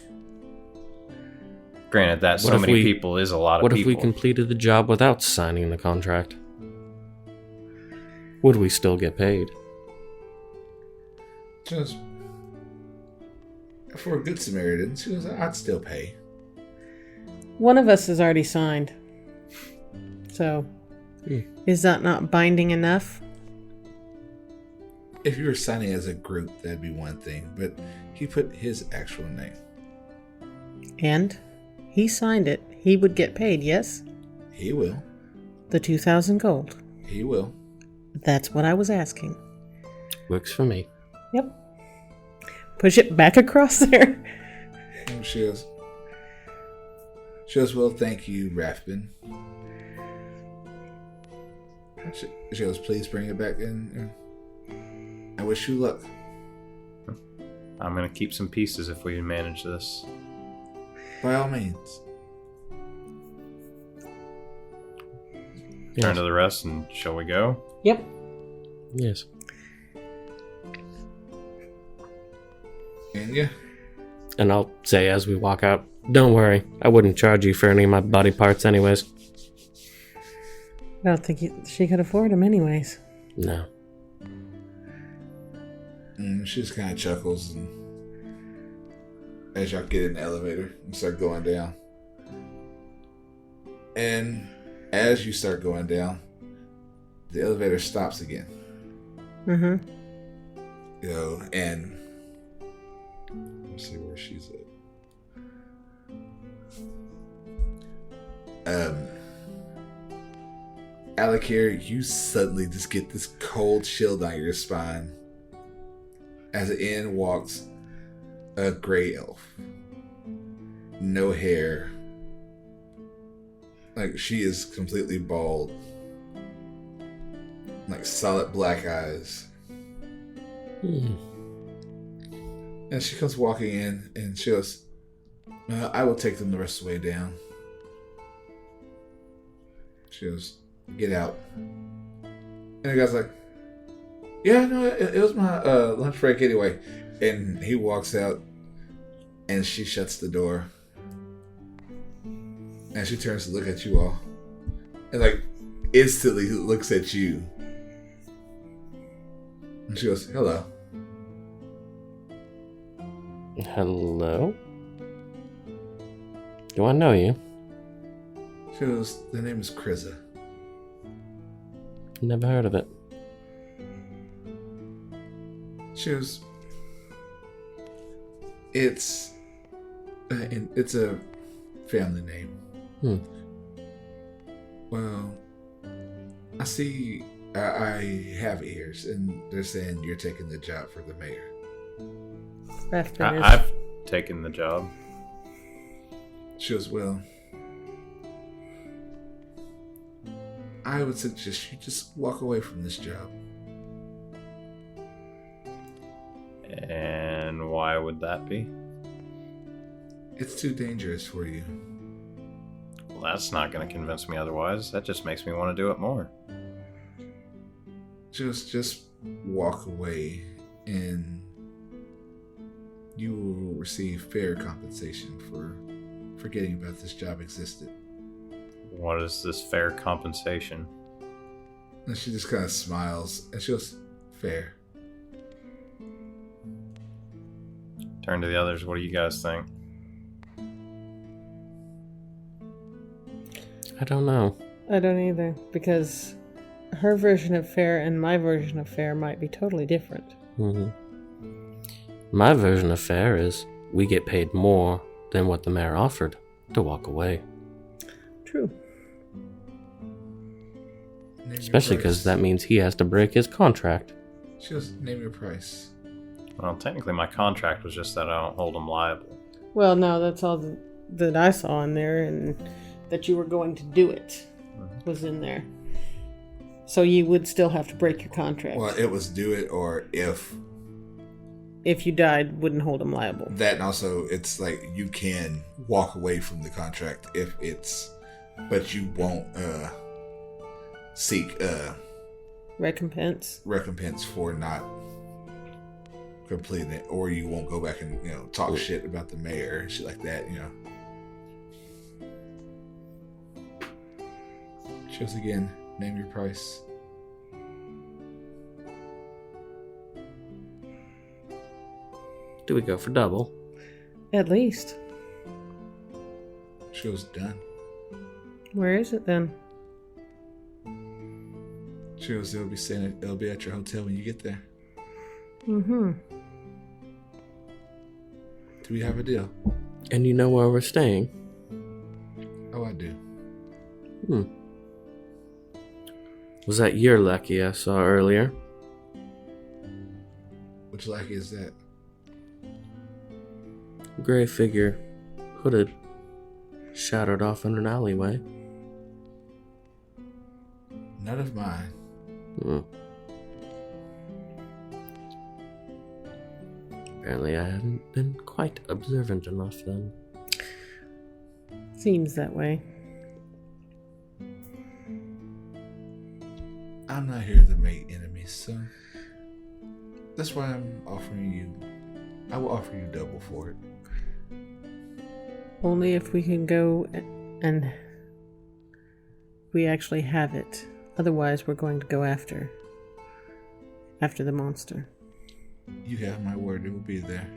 Granted, that so What if many we- people is a lot of What if people. we completed the job without signing the contract? Would we still get paid? Just for a good Samaritan, she goes, I'd still pay. One of us has already signed. So, is that not binding enough? If you were signing as a group, that'd be one thing, but he put his actual name. And he signed it. He would get paid, yes? He will. The 2,000 gold. He will. That's what I was asking. Works for me. Yep. Push it back across there. And she goes, well, thank you, Rafben. She goes, please bring it back in. I wish you luck. I'm going to keep some pieces if we manage this. By all means. Turn to the rest, and shall we go? Yep. Yes. And yeah. And I'll say as we walk out, don't worry, I wouldn't charge you for any of my body parts anyways. I don't think she could afford them anyways. No. And she just kind of chuckles and as y'all get in the elevator and start going down. And as you start going down, the elevator stops again. Mm-hmm. You know, and let's see where she's at. Alikir, you suddenly just get this cold chill down your spine as in walks a gray elf. No hair. Like, she is completely bald. Like, solid black eyes. And she comes walking in, and she goes, I will take them the rest of the way down. She goes, get out. And the guy's like, yeah, no, it was my lunch break anyway. And he walks out, and she shuts the door. And she turns to look at you all. And like, instantly looks at you. And she goes, hello. Hello? Do I know you? She goes, the name is Kriza. Never heard of it. She goes, it's a family name. Well, I see I have ears, and they're saying you're taking the job for the mayor. Rafben I've taken the job. She goes, well, I would suggest you just walk away from this job. And why would that be? It's too dangerous for you. Well, that's not going to convince me otherwise. That just makes me want to do it more. Just walk away, and you will receive fair compensation for forgetting about this job existed. What is this fair compensation? And she just kind of smiles, and she goes, fair. Turn to the others. What do you guys think? I don't know. I don't either, because her version of fair and my version of fair might be totally different. My version of fair is we get paid more than what the mayor offered to walk away. True. Name Especially your because price. that means he has to break his contract. She goes, name your price. Well, technically my contract was just that I don't hold them liable. Well, no, that's all that I saw in there, and that you were going to do it was in there. So you would still have to break your contract. Well, it was do it or if. If you died, wouldn't hold them liable. That, and also it's like you can walk away from the contract if it's, but you won't seek Recompense. recompense for not completing it, or you won't go back and talk shit about the mayor and shit like that. Shows again. Name your price. Do we go for double? At least. Shows done. Where is it then? Shows it'll be at your hotel when you get there. Mm-hmm. Do we have a deal? And you know where we're staying? Oh, I do. Was that your lackey I saw earlier? Which lackey is that? Gray figure, hooded, shadowed off in an alleyway. None of mine. Apparently I haven't been quite observant enough then. Seems that way. I'm not here to make enemies, so that's why I'm offering you. I will offer you double for it. Only if we can go and we actually have it. Otherwise, we're going to go after the monster. You have my word; it will be there.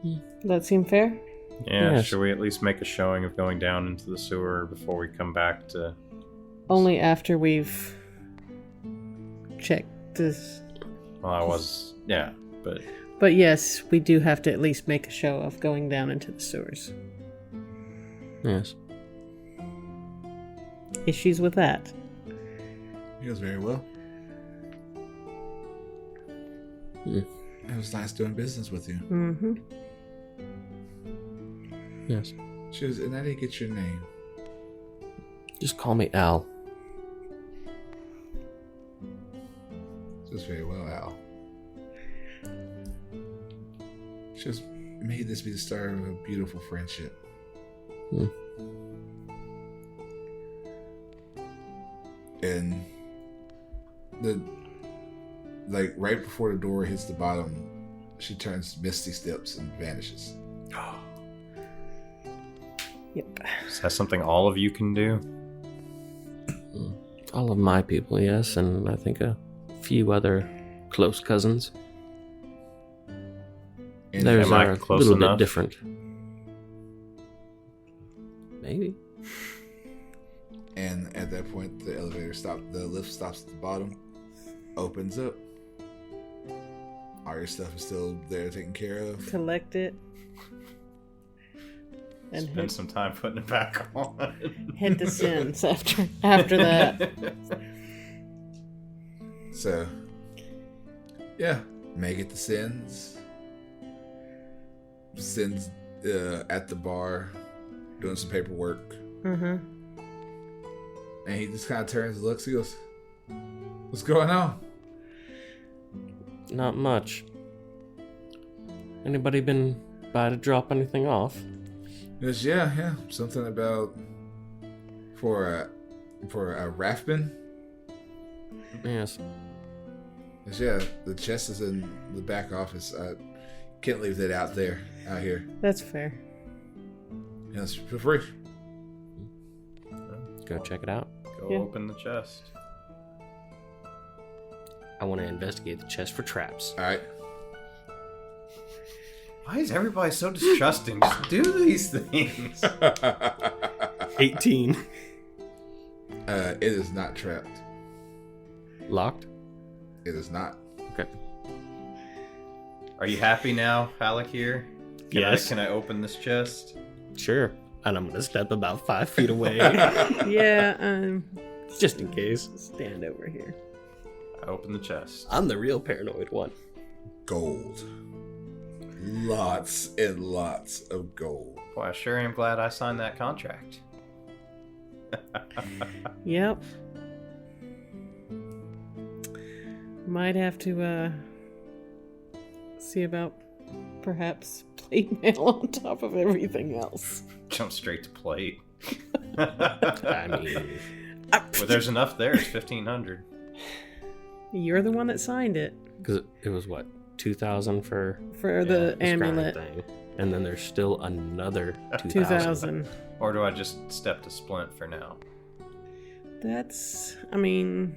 Does that seem fair? Yeah, Yes. should we at least make a showing of going down into the sewer before we come back to... Only after we've checked this. Well, I was... Yeah, but... But yes, we do have to at least make a show of going down into the sewers. Yes. Issues with that? He goes very well. It was nice doing business with you. Mm-hmm. Yes. She goes, and I didn't get your name. Just call me Al. She goes very well, Al. Just may this be the start of a beautiful friendship. And right before the door hits the bottom, she turns misty steps and vanishes. Yep. Is that something all of you can do? All of my people, yes, and I think a few other close cousins. And Theirs am I are a close little enough? bit different. Maybe. And at that point, the lift stops at the bottom, opens up. All your stuff is still there, taken care of. Collect it. And Spend some time putting it back on. head to Sins after that. So, yeah, make it to Sins. Sins at the bar, doing some paperwork. Mm-hmm. And he just kind of turns and looks. He goes, "What's going on?" Not much. Anybody been by to drop anything off? He goes, yeah. Something about for a Rafben. Yes. He goes, yeah, the chest is in the back office. I can't leave that out here. That's fair. Yes, feel free. Go check it out. Go Yeah. open the chest. I want to investigate the chest for traps. All right. Why is everybody so distrusting? Just do these things. 18. It is not trapped. Locked? It is not. Okay. Are you happy now, Alikir? Yes. Can I open this chest? Sure. And I'm going to step about 5 feet away. Yeah, Just in case. stand over here. I open the chest. I'm the real paranoid one. Gold. Lots and lots of gold. Boy, I sure am glad I signed that contract. Yep. Might have to see about perhaps plate mail on top of everything else. Jump straight to plate. I mean, Well, there's enough there. It's 1,500. You're the one that signed it because it was what? 2,000 for for the the scrying amulet. thing. And then there's still another 2,000. 2,000. Or do I just step to Splint for now? That's. I mean,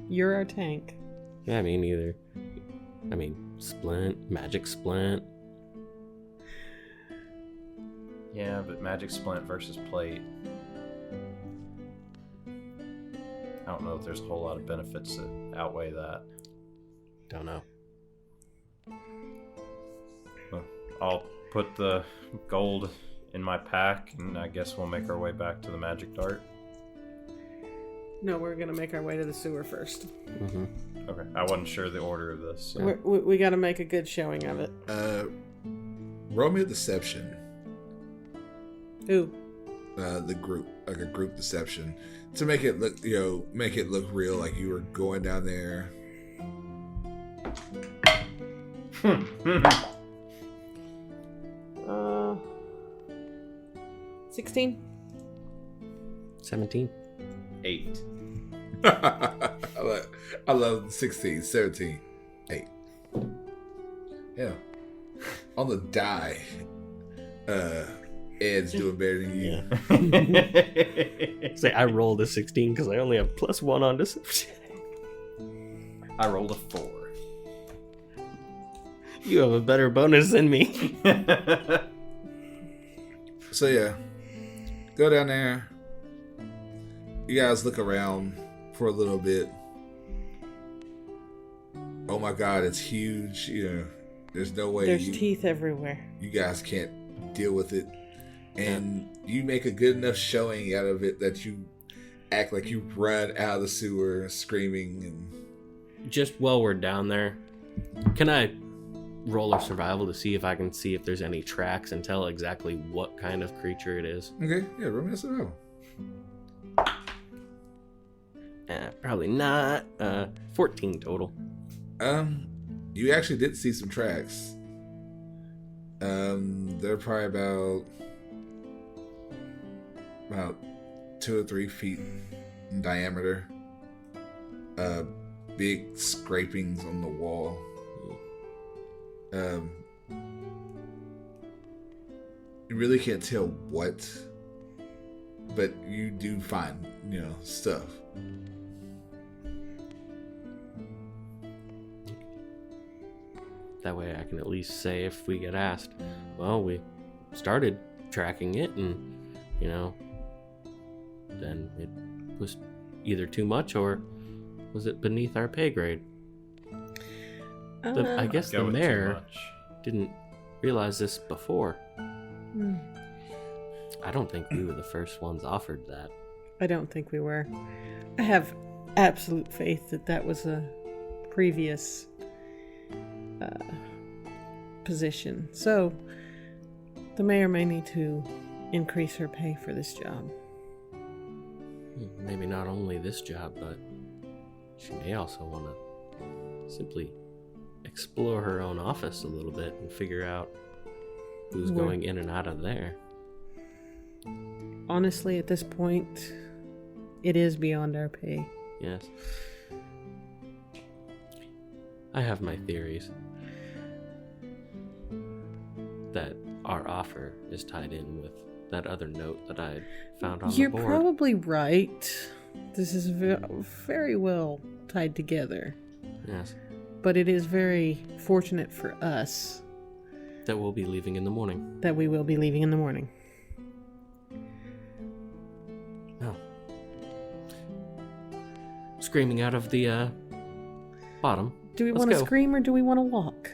you're our tank. Yeah, me neither. I mean, splint, magic splint. Yeah, but magic splint versus plate. I don't know if there's a whole lot of benefits that outweigh that. Don't know. Well, I'll put the gold in my pack, and I guess we'll make our way back to the magic dart. No, we're gonna make our way to the sewer first. Mm-hmm. Okay, I wasn't sure the order of this. So. We got to make a good showing of it. Roll me a deception. Ooh. The group, like a group deception, to make it look, make it look real, like you were going down there. 16. 17. 8. I love 16, 17, 8. Yeah. On the die, Ed's doing better than you. Say I rolled a 16 because I only have +1 on deception. I rolled a 4. You have a better bonus than me. So yeah, go down there. You guys look around for a little bit. Oh my God, it's huge. There's no way. There's teeth everywhere. You guys can't deal with it. And you make a good enough showing out of it that you act like you run out of the sewer screaming. And Just while we're down there, can I roll a survival to see if I can see if there's any tracks and tell exactly what kind of creature it is? okay, yeah, roll me a survival. Probably not. 14 total. You actually did see some tracks. They're probably about 2 or 3 feet in diameter. Big scrapings on the wall. You really can't tell what, but you do find, stuff. That way I can at least say if we get asked, well, we started tracking it and, then it was either too much or was it beneath our pay grade? I guess the mayor didn't realize this before. I don't think we were the first ones offered that. I don't think we were. I have absolute faith that was a previous position. So the mayor may need to increase her pay for this job. Maybe not only this job, but she may also want to simply explore her own office a little bit and figure out who's going in and out of there. Honestly, at this point, it is beyond our pay. Yes. I have my theories that our offer is tied in with that other note that I found on the board. You're probably right. This is very well tied together. Yes. But it is very fortunate for us that we'll be leaving in the morning. That we will be leaving in the morning. Oh. Screaming out of the bottom. Do we want to scream or do we want to walk?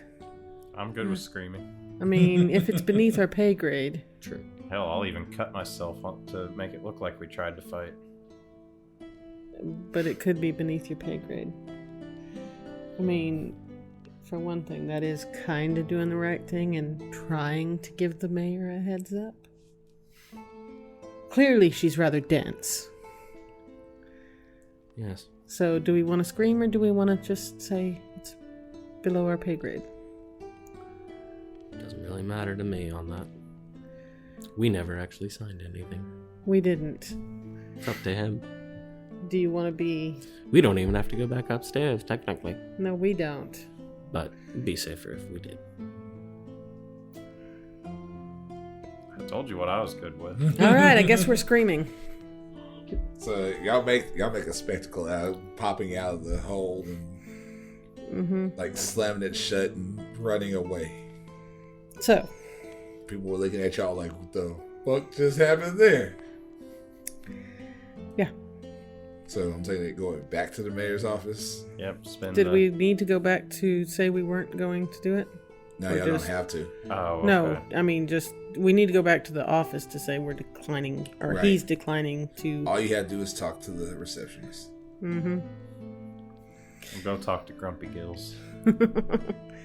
I'm good with screaming. I mean, if it's beneath our pay grade. True. Hell, I'll even cut myself up to make it look like we tried to fight. But it could be beneath your pay grade. I mean, for one thing, that is kind of doing the right thing and trying to give the mayor a heads up. Clearly, she's rather dense. Yes. So, do we want to scream or do we want to just say it's below our pay grade? Doesn't really matter to me on that. We never actually signed anything. We didn't. It's up to him. Do you want to be... We don't even have to go back upstairs, technically. No, we don't. But it'd be safer if we did. I told you what I was good with. All right, I guess we're screaming. So y'all make a spectacle out of popping out of the hole and like slamming it shut and running away. So people were looking at y'all like, what the fuck just happened there? Yeah. So I'm saying they're going back to the mayor's office. Yep. Did we need to go back to say we weren't going to do it? No, y'all don't have to. Oh, okay. No, I mean, just we need to go back to the office to say we're declining, or he's declining to... All you had to do is talk to the receptionist. Mm-hmm. We'll go talk to Grumpy Gills.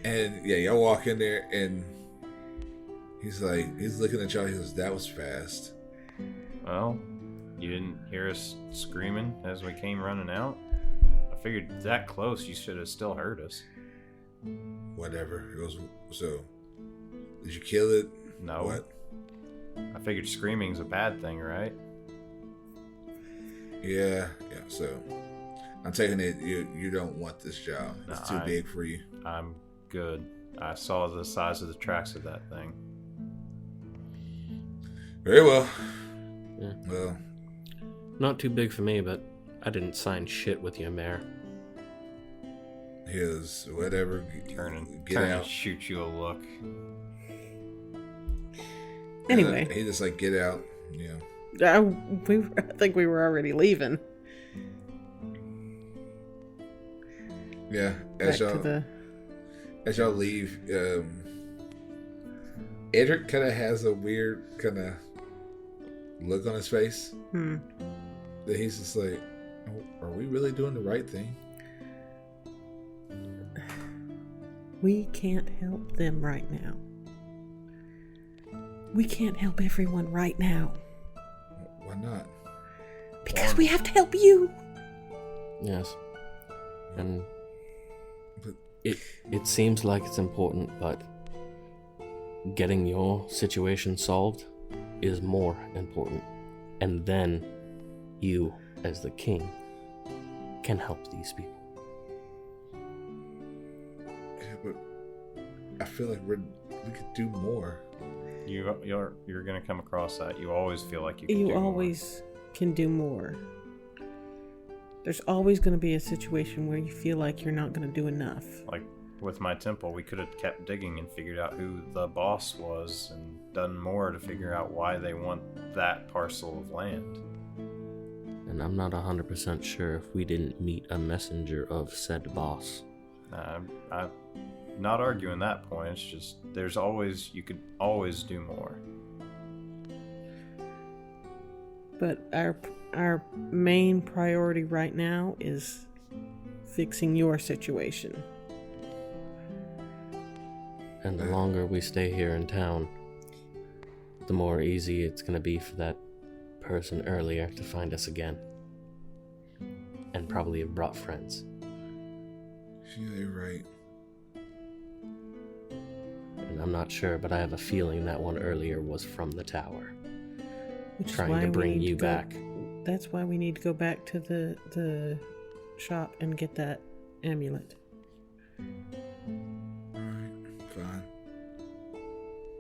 And yeah, y'all walk in there and he's looking at y'all, he goes, that was fast. Well, you didn't hear us screaming as we came running out? I figured that close you should have still heard us. Whatever. He goes, so, did you kill it? No. What? I figured screaming's a bad thing, right? Yeah, so I'm taking it you don't want this job. It's too big for you. I'm good. I saw the size of the tracks of that thing. Very well. Yeah. Well, not too big for me, but I didn't sign shit with you, Mayor. His whatever. Turn out. And shoot you a look. Anyway, he just like, get out. Yeah. I think we were already leaving. Yeah. As y'all leave, Edric kind of has a weird kind of look on his face. That he's just like, are we really doing the right thing? We can't help them right now. We can't help everyone right now. Why not? Because we have to help you. Yes. And it seems like it's important, but getting your situation solved is more important. And then you, as the king, can help these people. Yeah, but I feel like we could do more. You're gonna come across that. You always feel like you can You do always can do more. There's always going to be a situation where you feel like you're not going to do enough. more. Like with my temple, we could have kept digging and figured out who the boss was and done more to figure out why they want that parcel of land. And I'm not 100% sure if we didn't meet a messenger of said boss. I'm not arguing that point. It's just you could always do more. But our main priority right now is fixing your situation. And the longer we stay here in town, the more easy it's going to be for that person earlier to find us again. And probably have brought friends. Yeah, you're right. And I'm not sure, but I have a feeling that one earlier was from the tower. Which is Trying why to we bring need you to go- back. That's why we need to go back to the shop and get that amulet. Alright, fine.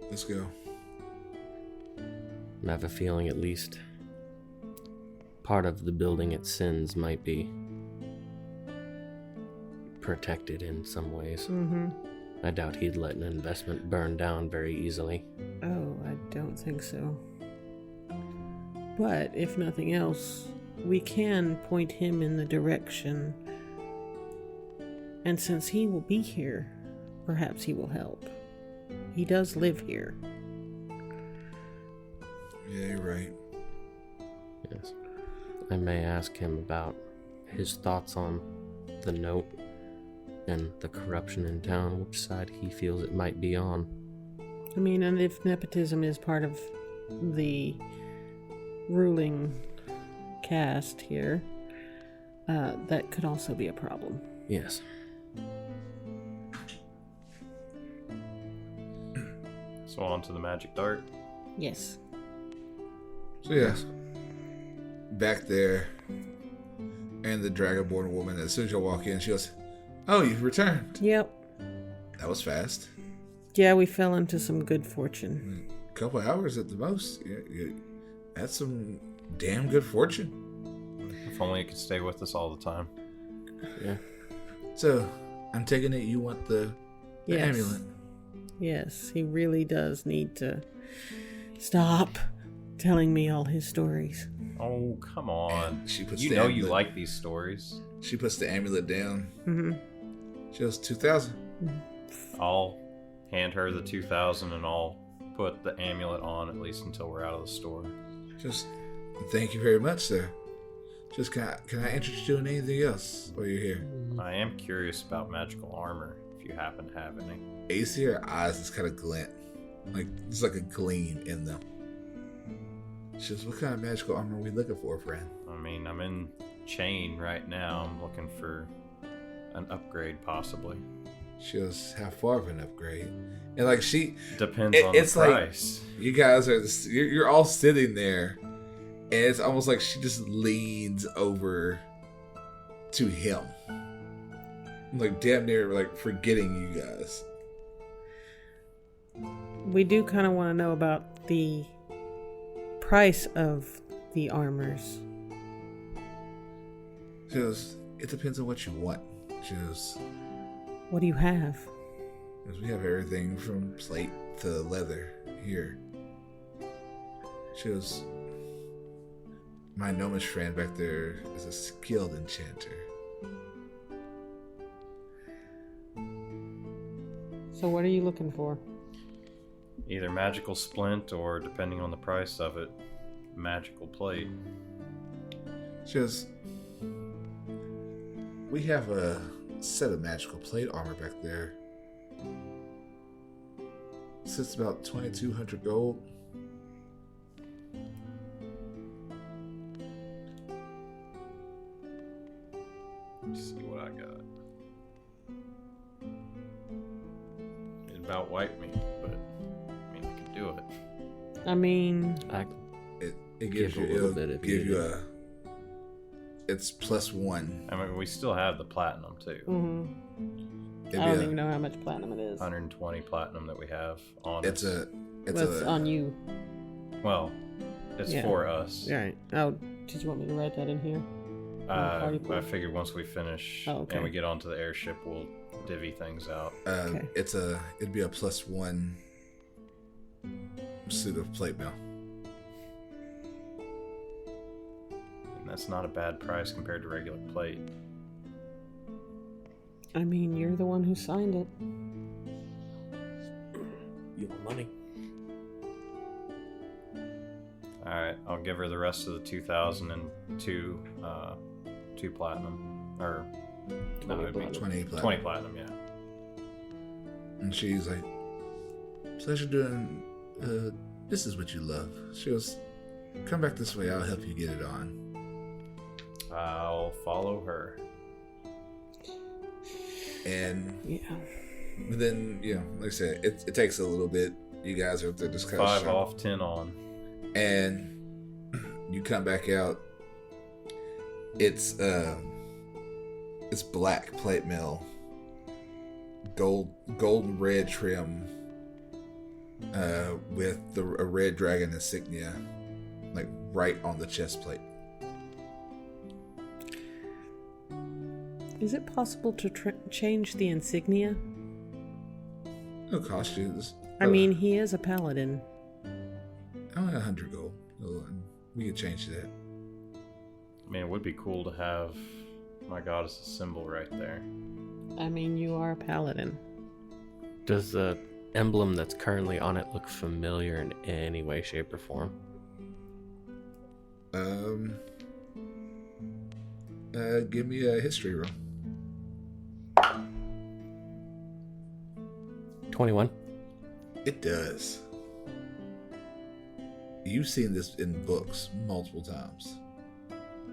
Let's go. I have a feeling at least part of the building it sins might be protected in some ways. Mm-hmm. I doubt he'd let an investment burn down very easily. Oh, I don't think so. But if nothing else, we can point him in the direction. And since he will be here, perhaps he will help. He does live here. Yeah, you're right. Yes. I may ask him about his thoughts on the note and the corruption in town, which side he feels it might be on. I mean, and if nepotism is part of the ruling caste here, that could also be a problem. Yes. So on to the magic dart. Yes. So yeah, back there, and the dragonborn woman, as soon as you walk in, she goes, "Oh, you've returned. Yep. That was fast. Yeah, we fell into some good fortune. A couple hours at the most. That's some damn good fortune." If only it could stay with us all the time. Yeah. So, I'm taking it you want the Yes. amulet. Yes, he really does need to stop telling me all his stories. Oh, come on. And she puts You the know you amulet- like these stories. She puts the amulet down. Mm-hmm. She goes, 2,000. I'll hand her the 2,000 and I'll put the amulet on at least until we're out of the store. Just, thank you very much, sir. Just, can I interest you in anything else while you're here? I am curious about magical armor, if you happen to have any. AC, her eyes just kind of glint. Like, there's like a gleam in them. She goes, what kind of magical armor are we looking for, friend? I mean, I'm in chain right now. I'm looking for an upgrade, possibly. She goes, how far of an upgrade? And like Depends on it's the like- price. you guys are, you're all sitting there, and it's almost like she just leans over to him. Like damn near like forgetting you guys. We do kind of want to know about the price of the armors. She goes, it depends on what you want. She goes, What do you have? because we have everything from plate to leather here. She goes, my gnomish friend back there is a skilled enchanter. So what are you looking for? Either magical splint or, depending on the price of it, magical plate. She goes, we have a set of magical plate armor back there. It's about 2,200 gold. Let's see what I got. It about wiped me, but I mean, It gives Give a you little it'll bit if give you you a. It's +1. I mean, we still have the platinum too. It'd I be don't a- even know how much platinum it is. 120 platinum that we have on It's us. What's on you? Well, it's Yeah. for us. All right. Oh, did you want me to write that in here? Party I pool? figured once we finish Oh, okay. and we get onto the airship, we'll divvy things out. Okay. It'd be a +1 suit of plate mail. And that's not a bad price compared to regular plate. I mean, you're the one who signed it. You want money? All right, I'll give her the rest of the 2,002 2 platinum, or no, it'd be 20 platinum. 20 platinum, yeah. And she's like, "Pleasure doing. This is what you love." She goes, "Come back this way. I'll help you get it on." I'll follow her. And Yeah. then, like I said, it takes a little bit. You guys are there just kind of 5 off, 10 on. and you come back out. It's black plate mail, golden red trim, with a red dragon insignia, like right on the chest plate. Is it possible to change the insignia? It'll cost you this. I mean, he is a paladin. only 100 gold. We could change that. I mean, it would be cool to have my goddess' symbol right there. I mean, you are a paladin. Does the emblem that's currently on it look familiar in any way, shape, or form? Give me a history roll. 21. It does. You've seen this in books multiple times.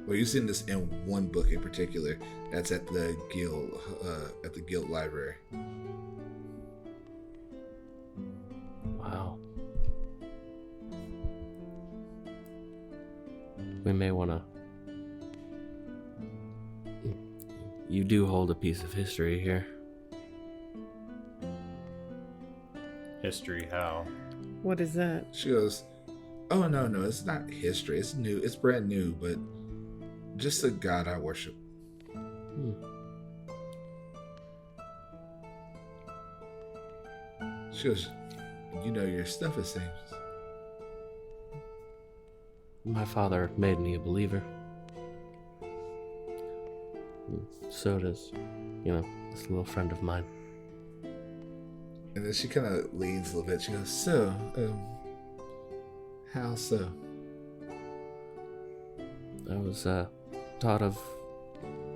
Well, you've seen this in one book in particular. That's at the guild library. Wow. We may want to... You do hold a piece of history here. History, how? What is that? She goes, "Oh no, it's not history. It's new. It's brand new, but just the god I worship." She goes, "You know your stuff, it seems." My father made me a believer. So does, this little friend of mine. And then she kind of leans a little bit. She goes, "So, how so?" I was taught of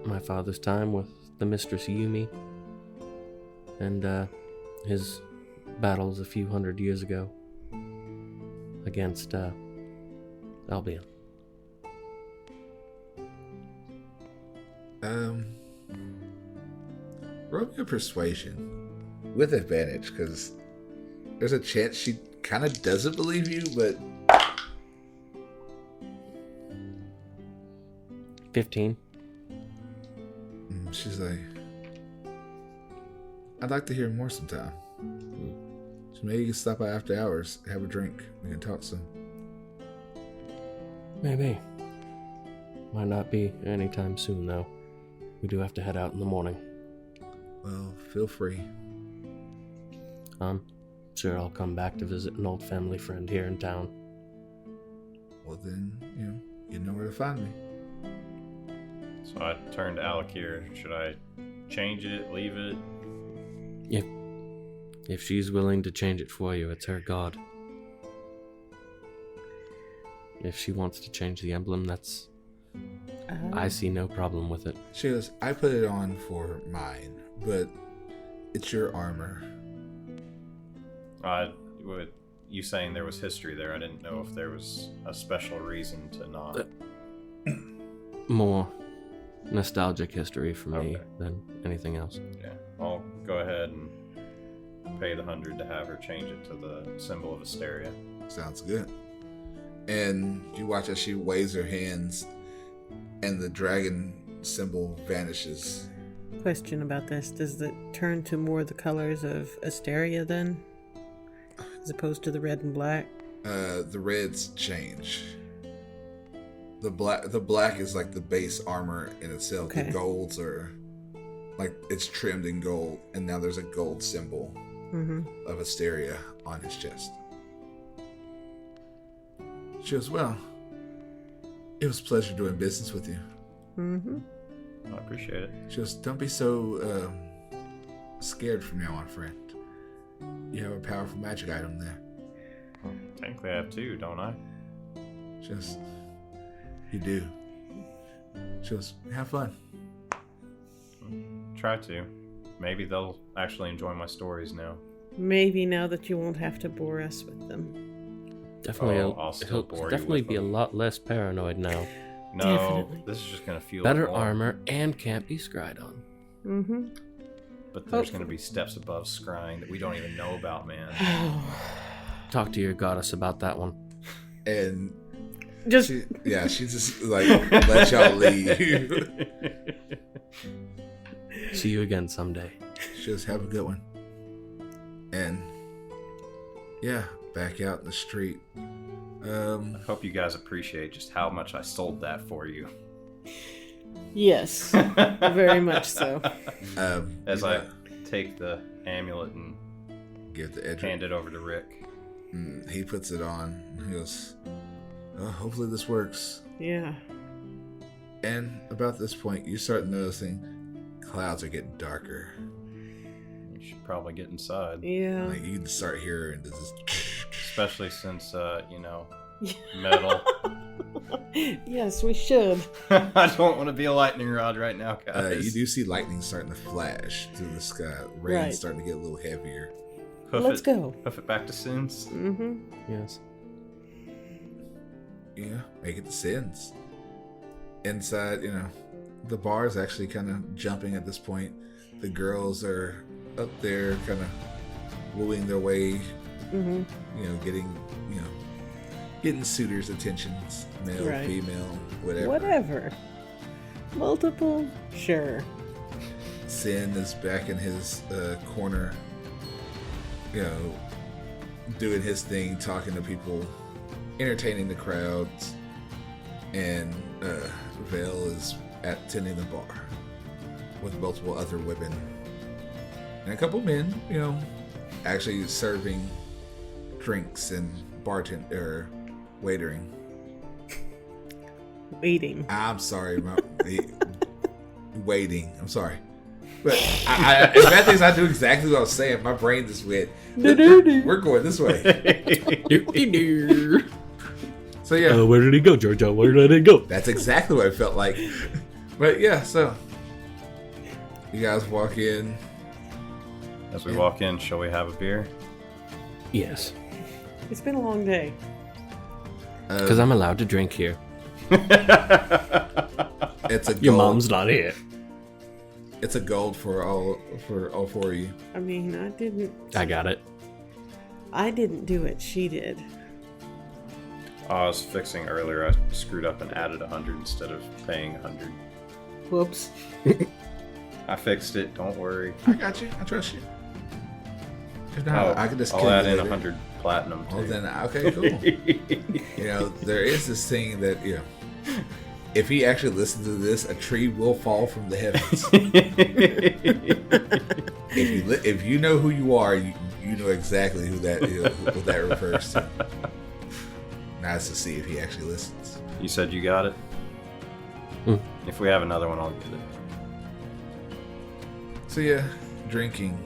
my father's time with the Mistress Yumi and his battles a few hundred years ago against Albion. Roll me a persuasion with advantage, because there's a chance she kind of doesn't believe you, but 15. she's like, "I'd like to hear more sometime. So maybe you can stop by after hours, have a drink, we can talk some." Maybe. Might not be anytime soon, though. We do have to head out in the morning. Well, feel free. Sure, I'll come back to visit an old family friend here in town. Well then, you know where to find me. So I turned to Alikir. Should I change it, leave it? If she's willing to change it for you, it's her god. If she wants to change the emblem, I see no problem with it. She goes, "I put it on for mine, but it's your armor." With you saying there was history there, I didn't know if there was a special reason to not. More nostalgic history for me Okay. than anything else. Yeah, I'll go ahead and pay the 100 to have her change it to the symbol of Esteria. Sounds good. And you watch as she waves her hands and the dragon symbol vanishes. Question about this. Does it turn to more the colors of Esteria then? As opposed to the red and black? The reds change. The black is like the base armor in itself. Okay. The golds are like it's trimmed in gold, and now there's a gold symbol of Esteria on his chest. She goes, well, it was a pleasure doing business with you. Mm-hmm. I appreciate it. She goes, don't be so scared from now on, friend. You have a powerful magic item there. Technically, I have two, don't I? Just, you do. She goes, have fun. Try to. Maybe they'll actually enjoy my stories now. Maybe now that you won't have to bore us with them. Definitely, I'll still he'll bore you definitely with be a them. lot less paranoid now. No, Definitely. this is just gonna feel Better more. armor and can't be scryed on. Mm-hmm. But there's gonna be steps above scrying that we don't even know about, man. Talk to your goddess about that one. And Just she just like let y'all leave. See you again someday. Just have a good one. And yeah, back out in the street. I hope you guys appreciate just how much I sold that for you. yes, very much so. As I take the amulet and give the Edric. hand it over to Rick. He puts it on. He goes, oh, hopefully this works. Yeah. And about this point, you start noticing clouds are getting darker. You should probably get inside. Yeah. Like you can start hearing this. Especially since, metal. Yes, we should. I don't want to be a lightning rod right now, guys. You do see lightning starting to flash through the sky. Rain's Right. starting to get a little heavier. Let's go. Hoof it back to Sins. Mm-hmm. Yes. Yeah, make it to Sins. Inside, the bar is actually kind of jumping at this point. The girls are up there kind of wooing their way, Mm-hmm. getting suitors' attentions, male, Right. female, whatever. Whatever. Multiple? Sure. Sin is back in his corner, doing his thing, talking to people, entertaining the crowds, and Vale is tending the bar with multiple other women and a couple men, actually serving drinks and waitering. Waiting. I'm sorry, waiting. I'm sorry. But as bad things, I do exactly what I was saying. My brain just went, we're going this way. So yeah. Where did he go, Georgia? Where did he go? That's exactly what it felt like. But yeah, so you guys walk in. As we walk in, shall we have a beer? Yes. It's been a long day. Because I'm allowed to drink here. It's a gold. Your mom's not here. It's a gold for all four of you. I mean, I got it. I didn't do it. She did. I was fixing earlier. I screwed up and added 100 instead of paying 100. Whoops. I fixed it. Don't worry. I got you. I trust you. If not, I can just I'll kill add you in later. 100 platinum too. Oh, then okay, cool. There is this thing that if he actually listens to this, a tree will fall from the heavens. If you know who you are, you know exactly who that what that refers to. Nice to see if he actually listens. You said you got it? If we have another one, I'll get it. So yeah, drinking,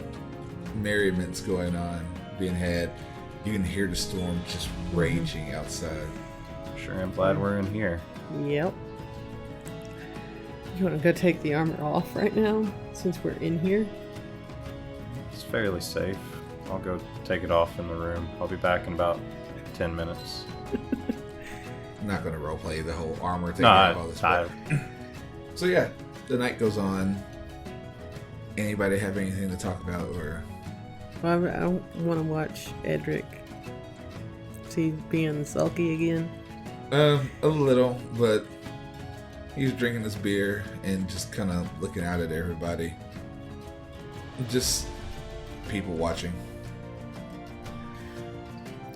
merriment's going on, being had. You can hear the storm just raging outside. Sure, I'm glad we're in here. Yep. You want to go take the armor off right now, since we're in here? It's fairly safe. I'll go take it off in the room. I'll be back in about 10 minutes. I'm not going to roleplay the whole armor thing. No, all this I- stuff. So yeah, the night goes on. Anybody have anything to talk about, or Well, I don't want to watch Edric Is he being sulky again? A little, but he's drinking his beer and just kind of looking out at everybody. Just people watching.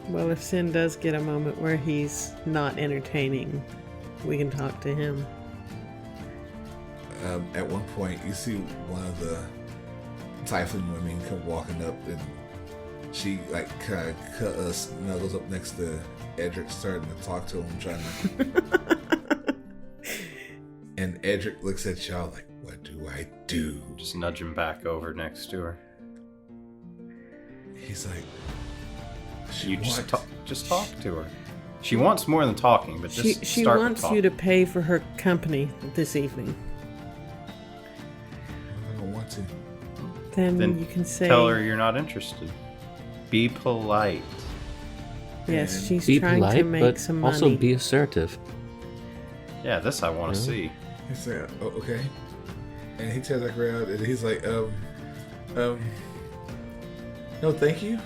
Well, if Sin does get a moment where he's not entertaining, we can talk to him. At one point, you see one of the Typhon women come walking up, and she like kind of snuggles up next to Edric, starting to talk to him, trying to. And Edric looks at y'all like, "What do I do?" Just nudge him back over next to her. He's like, You just talk to her. She wants more than talking, but just She start wants with you to talking. pay for her company this evening. I don't want to. Then you can say, Tell her you're not interested. Be polite. yes, and she's Be trying to polite, make but some money. also be assertive. Yeah, this I want to see. He's like, "Oh, okay." And he turns back around, and he's like, no, thank you."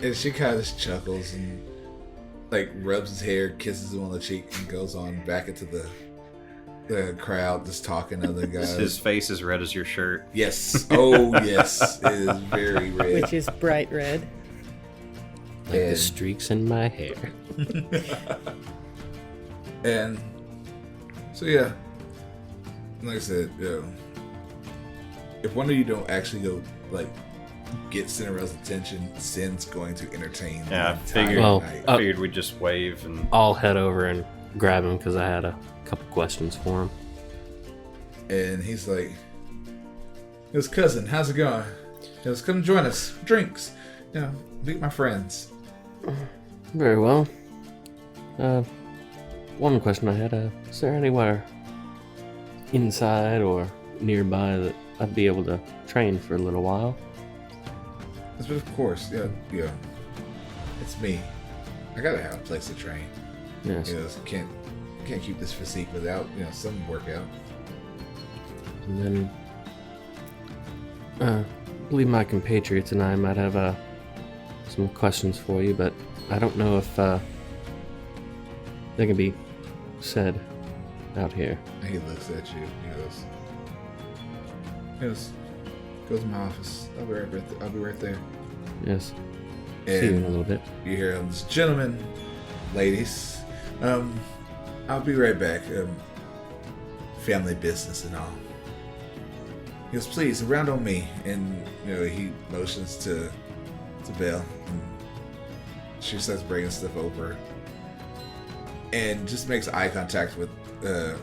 And she kind of just chuckles and like rubs his hair, kisses him on the cheek, and goes on back into the crowd, just talking to other guys. His face is red as your shirt. Yes. Oh, yes. It is very red. which is bright red. Like the And- streaks in my hair. And so, yeah. Like I said, if one of you don't actually go, like, get Cinderella's attention, Sin's going to entertain Yeah, I the entire figured. Well, night. I figured we'd just wave and I'll head over and grab him because I had a couple questions for him. And he's like, "His cousin, how's it going? Just come join us. Drinks. Meet my friends." Very well. One question I had, is there anywhere inside or nearby that I'd be able to train for a little while? But of course, yeah. It's me. I gotta have a place to train. Yes. Can't keep this physique without, some workout. And then, I believe my compatriots and I might have some questions for you, but I don't know if they can be said out here. And he looks at you. He goes, "Go to my office. I'll be right there." Yes. See you in a And little bit. you hear him, "Gentlemen, ladies, I'll be right back. Family business and all." He goes, "Please, around on me." And he motions to Belle, and she starts bringing stuff over, and just makes eye contact with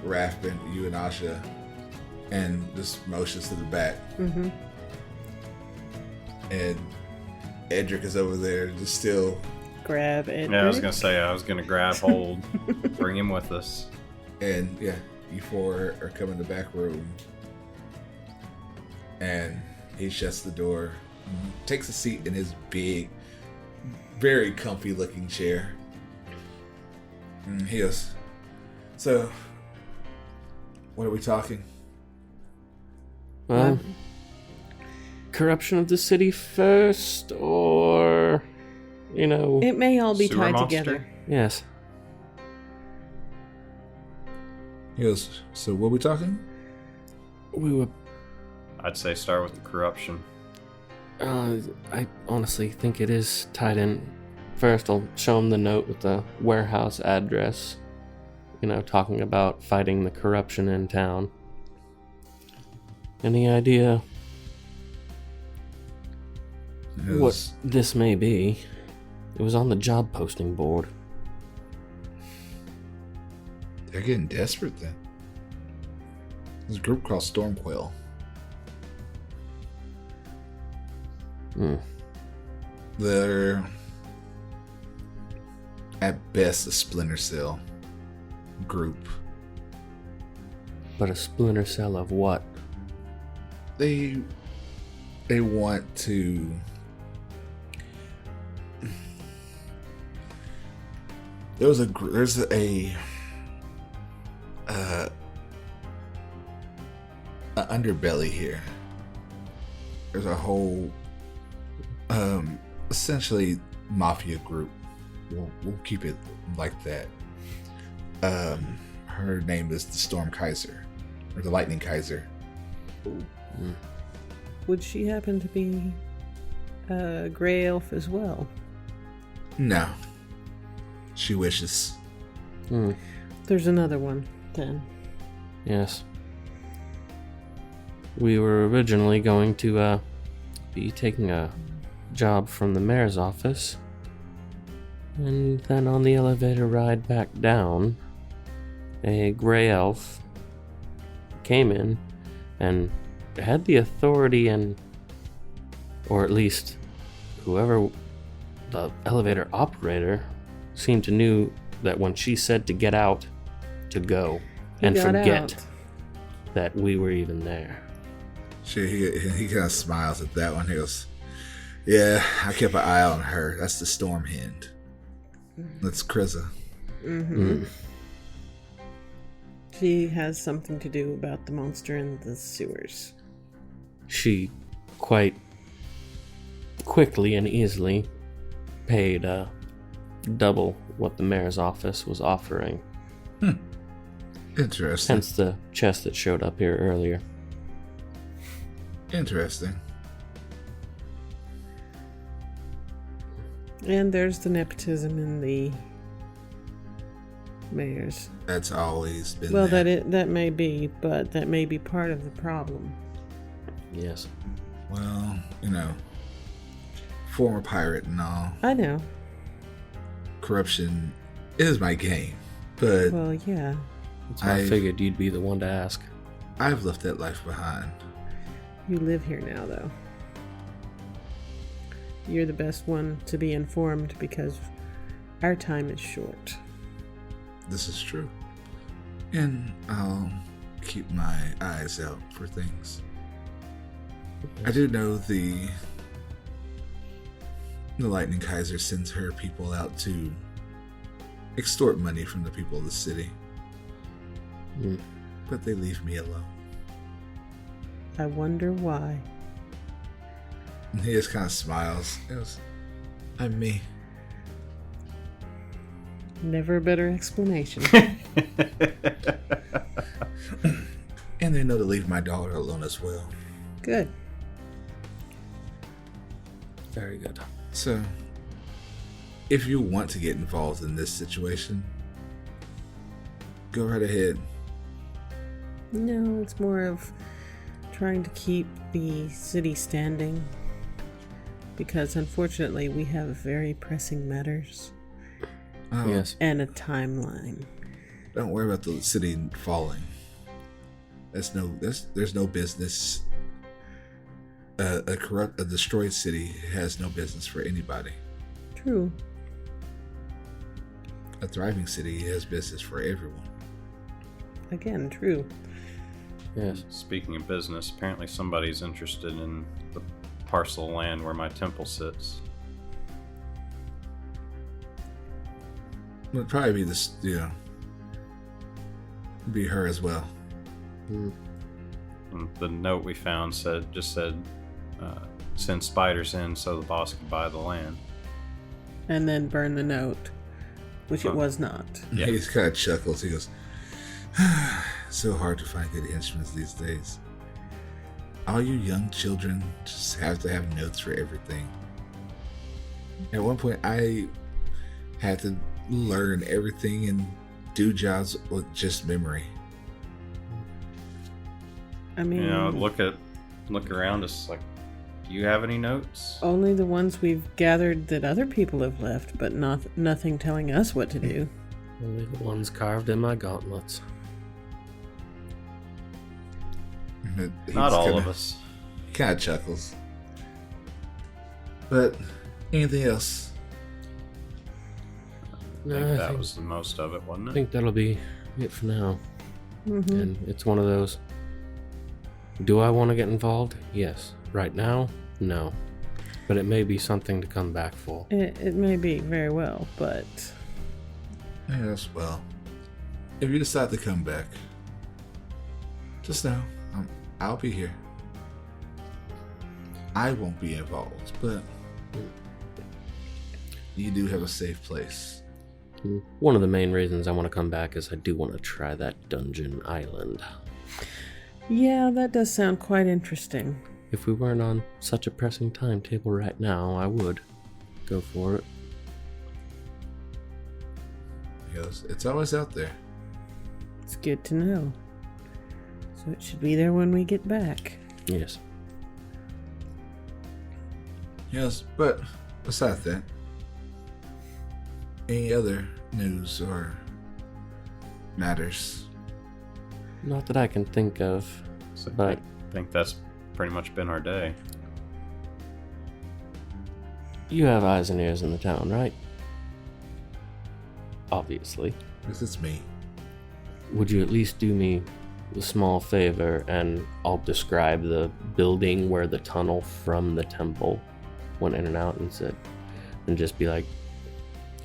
Rafben, you and Asha, and just motions to the back. Mm-hmm. And Edric is over there, just still. Grab it. yeah, I was gonna say I was gonna grab hold, bring him with us. And yeah, you four are coming to the back room. And he shuts the door, takes a seat in his big, very comfy looking chair. And he goes, "So, what are we talking?" Well, corruption of the city first, or, It may all be Sewer tied monster? together. yes. He goes, "So, what are we talking?" We were, I'd say start with the corruption. I honestly think it is tied in. First, I'll show him the note with the warehouse address, talking about fighting the corruption in town. Any idea He what goes, this may be? It was on the job posting board. "They're getting desperate then." There's a group called Stormquell. Hmm. They're at best a splinter cell group. But a splinter cell of what? They want to. There's a underbelly here. There's a whole essentially mafia group. We'll keep it like that. Her name is the Storm Kaiser, or the Lightning Kaiser. Would she happen to be a gray elf as well? No. She wishes. There's another one, then. Yes. We were originally going to be taking a job from the mayor's office. And then on the elevator ride back down, a gray elf came in and had the authority or at least whoever the elevator operator seemed to knew that when she said to get out, to go and forget that we were even there. He kind of smiles at that one. He goes, "Yeah, I kept an eye on her. That's the Storm Hind. That's Kriza." She has something to do about the monster in the sewers. She quite quickly and easily paid double what the mayor's office was offering. Interesting. Hence the chest that showed up here earlier. Interesting. And there's the nepotism in the mayors. That's always been Well, there. that may be, but that may be part of the problem. Yes. Well, former pirate and all. I know. Corruption is my game, but Well, yeah. That's why I figured you'd be the one to ask. I've left that life behind. You live here now, though. You're the best one to be informed because our time is short. This is true. And I'll keep my eyes out for things. I do know the Lightning Kaiser sends her people out to extort money from the people of the city. But they leave me alone. I wonder why. And he just kind of smiles. He goes, "I'm me." Never a better explanation. And they know to leave my daughter alone as well. Good. Very good. So, if you want to get involved in this situation, go right ahead. No, it's more of trying to keep the city standing. Because unfortunately, we have very pressing matters. Oh, Yes. And a timeline. Don't worry about the city falling. There's no business. A destroyed city has no business for anybody. True. A thriving city has business for everyone. Again, true. Yes. Speaking of business, apparently somebody's interested in the parcel of land where my temple sits. It'd probably be this, be her as well. And the note we found said send spiders in so the boss could buy the land. And then burn the note, which it was not. Yeah. He kind of chuckles. He goes, "So hard to find good instruments these days. All you young children just have to have notes for everything." At one point, I had to learn everything and do jobs with just memory. I mean, Look around us. Like, do you have any notes? only the ones we've gathered that other people have left, but nothing telling us what to do. Only the ones carved in my gauntlets. Not all of us. He kind of chuckles. But anything else? I think that was the most of it, wasn't I it? think that'll be it for now. Mm-hmm. And it's one of those. Do I want to get involved? Yes. Right now? No. But it may be something to come back for. It may be very well, but Yes, well, if you decide to come back, just know I'll be here. I won't be involved, but you do have a safe place. One of the main reasons I want to come back is I do want to try that dungeon island. Yeah, that does sound quite interesting. If we weren't on such a pressing timetable right now, I would go for it. Yes, it's always out there. It's good to know. So it should be there when we get back. Yes. Yes, but besides that, any other news or matters? Not that I can think of, So but I think that's pretty much been our day. you have eyes and ears in the town, right? Obviously. Because it's me. Would you at least do me a small favor, and I'll describe the building where the tunnel from the temple went in and out and just be like,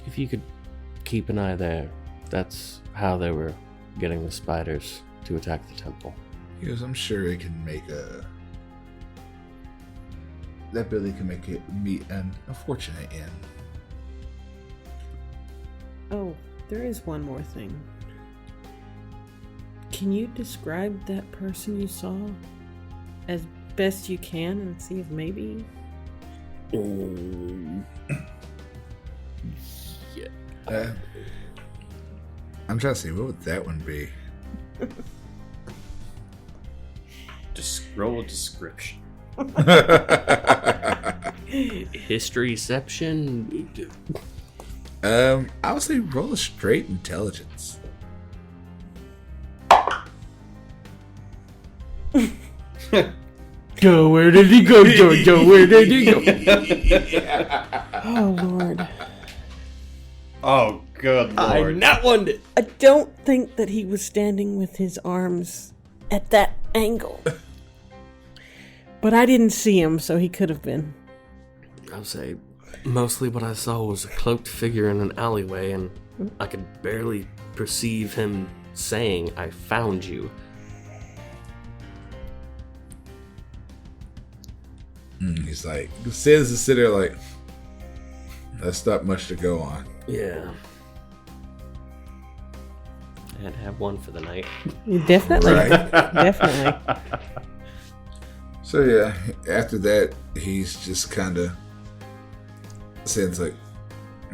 if you could keep an eye there, that's how they were getting the spiders to attack the temple. Because I'm sure it can make that building can make it meet an unfortunate end. Oh, there is one more thing. Can you describe that person you saw as best you can and see if maybe... Yeah. I'm trying to see, what would that one be? Just roll a description. Historyception? I would say roll a straight intelligence. Go, where did he go? Go, where did he go? Oh, Lord. Oh, good lord. I not one. I don't think that he was standing with his arms at that angle. But I didn't see him, so he could have been. I'll say mostly what I saw was a cloaked figure in an alleyway, and I could barely perceive him saying, "I found you." He's like, Sis is sitting there like, that's not much to go on. Yeah. I had to have one for the night. Definitely. Right. Definitely. So yeah, after that, he's just kind of saying, like,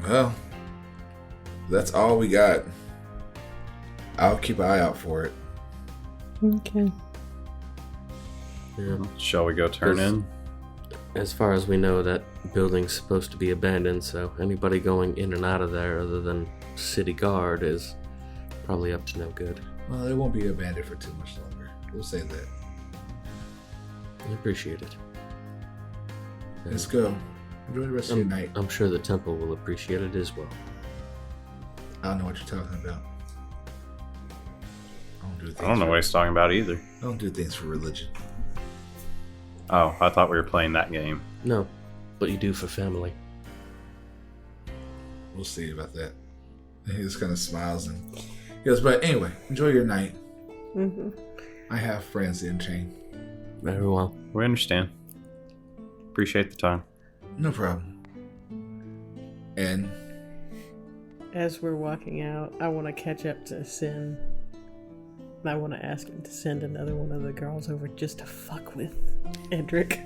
well, that's all we got. I'll keep an eye out for it. Okay. Yeah. Shall we go turn in? As far as we know, that building's supposed to be abandoned, so anybody going in and out of there other than city guard is probably up to no good. Well, it won't be abandoned for too much longer. We'll say that. I appreciate it. Let's go. Enjoy the rest of your night. I'm sure the temple will appreciate it as well. I don't know what you're talking about. I don't know what he's talking about either. I don't do things for religion. Oh, I thought we were playing that game. No, but you do for family. We'll see about that. And he just kind of smiles and he goes, but anyway, enjoy your night. Mm-hmm. I have friends in chain. Very well. We understand. Appreciate the time. No problem. And As we're walking out, I want to catch up to Sin. And I want to ask him to send another one of the girls over just to fuck with Edric.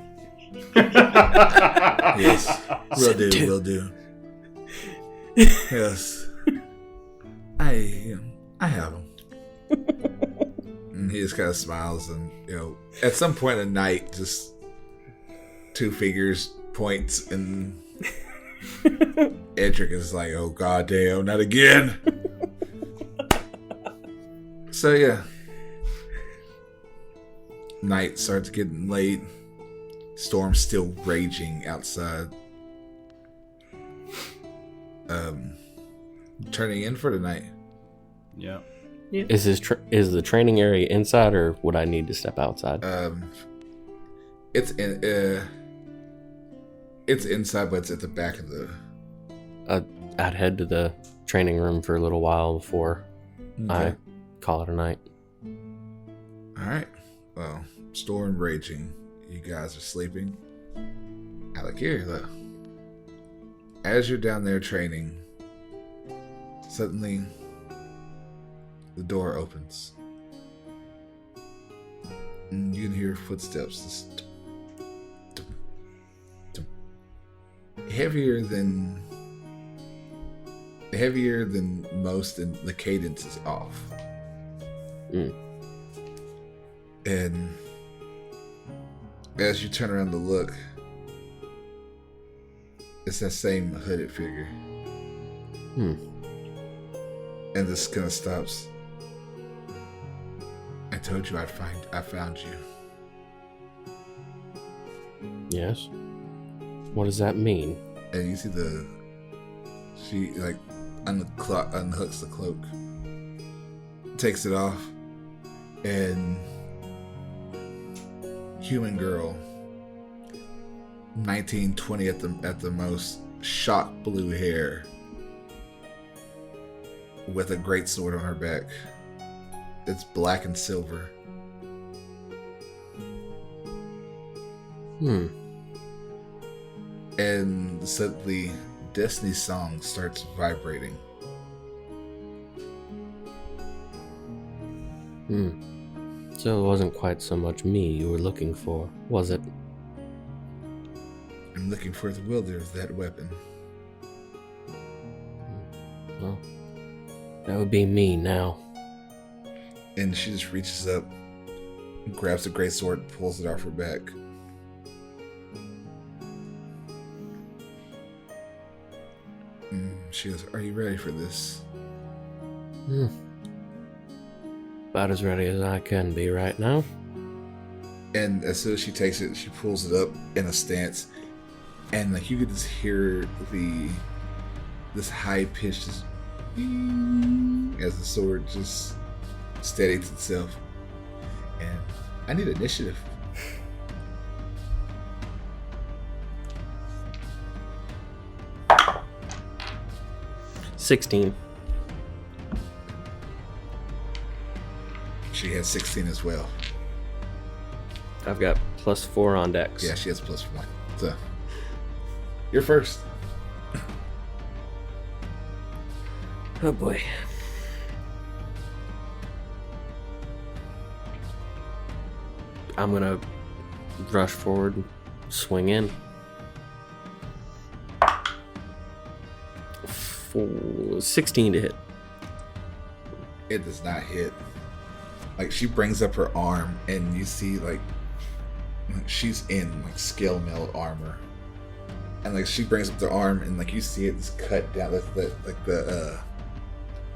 yes, will do. Yes, I have them. And he just kind of smiles, and at some point in the night, just two figures points, and Edric is like, "Oh goddamn, not again!" So yeah, night starts getting late. Storm's still raging outside. Turning in for the night. Yeah. Is the training area inside, or would I need to step outside? It's inside, but it's at the back of the. I'd head to the training room for a little while before I call it a night. All right. Well, storm raging. You guys are sleeping. Alikir, as you're down there training, suddenly the door opens. And you can hear footsteps. Just heavier than most, and the cadence is off. And as you turn around to look, it's that same hooded figure. And this kind of stops. I told you I found you. Yes. What does that mean? And you see she like unhooks the cloak, takes it off, and human girl, 19, 20 at the most, shock blue hair, with a great sword on her back. It's black and silver. And suddenly, Destiny's song starts vibrating. So it wasn't quite so much me you were looking for, was it? I'm looking for the wielder of that weapon. Well, that would be me now. And she just reaches up, grabs the great sword, pulls it off her back. She goes, "Are you ready for this?" About as ready as I can be right now. And as soon as she takes it, she pulls it up in a stance, and like you could just hear this high pitched as the sword just steadies itself. And I need initiative. $16. She has 16 as well. I've got +4 on dex. Yeah, she has +1. So you're first. Oh boy. I'm gonna rush forward and swing in. 16 to hit. It does not hit. Like, she brings up her arm, and you see like she's in like scale mail armor, and like she brings up the arm, and like you see it just cut down.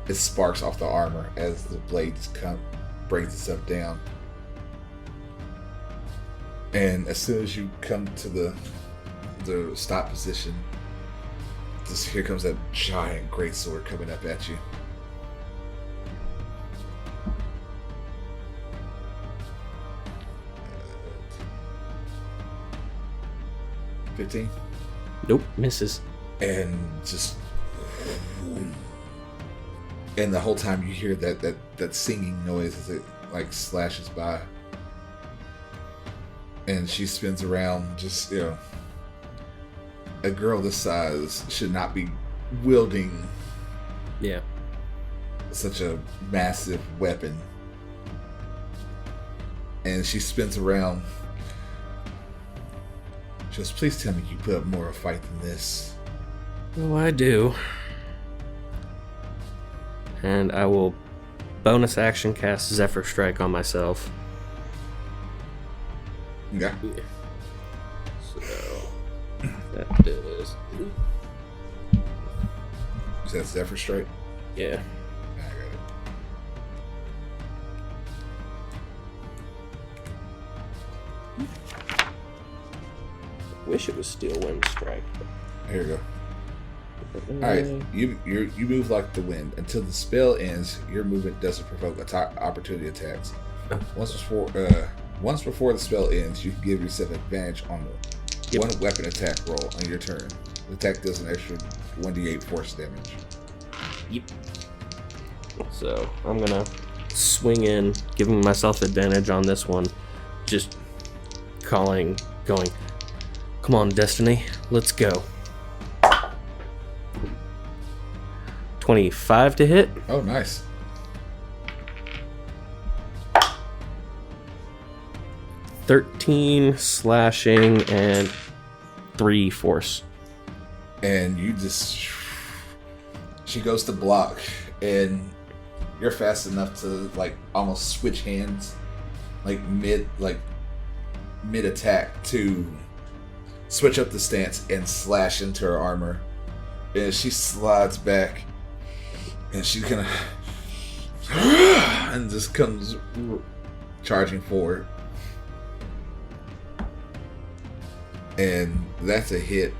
It sparks off the armor as the blade just brings itself down. And as soon as you come to the stop position, here comes that giant greatsword coming up at you. Uh, 15? Nope, misses. And just... And the whole time you hear that singing noise as it like slashes by. And she spins around, just, a girl this size should not be wielding such a massive weapon. And she spins around. She goes, "Please tell me you put up more of a fight than this." Oh, I do. And I will bonus action cast Zephyr Strike on myself. Yeah. So that is. Is that Zephyr Strike? Yeah. I got it. Wish it was Steel Wind Strike. Here we go. Alright, you move like the wind. Until the spell ends, your movement doesn't provoke opportunity attacks. Once before the spell ends, you can give yourself advantage on the one weapon attack roll on your turn. The attack does an extra 1d8 force damage. Yep. So I'm gonna swing in, giving myself advantage on this one. Just going. Come on, Destiny, let's go. 25 to hit. Oh, nice. 13 slashing and 3 force. And you just... She goes to block, and you're fast enough to, like, almost switch hands, like, mid attack to switch up the stance and slash into her armor. And she slides back, and she kind of... and just comes charging forward. And that's a hit.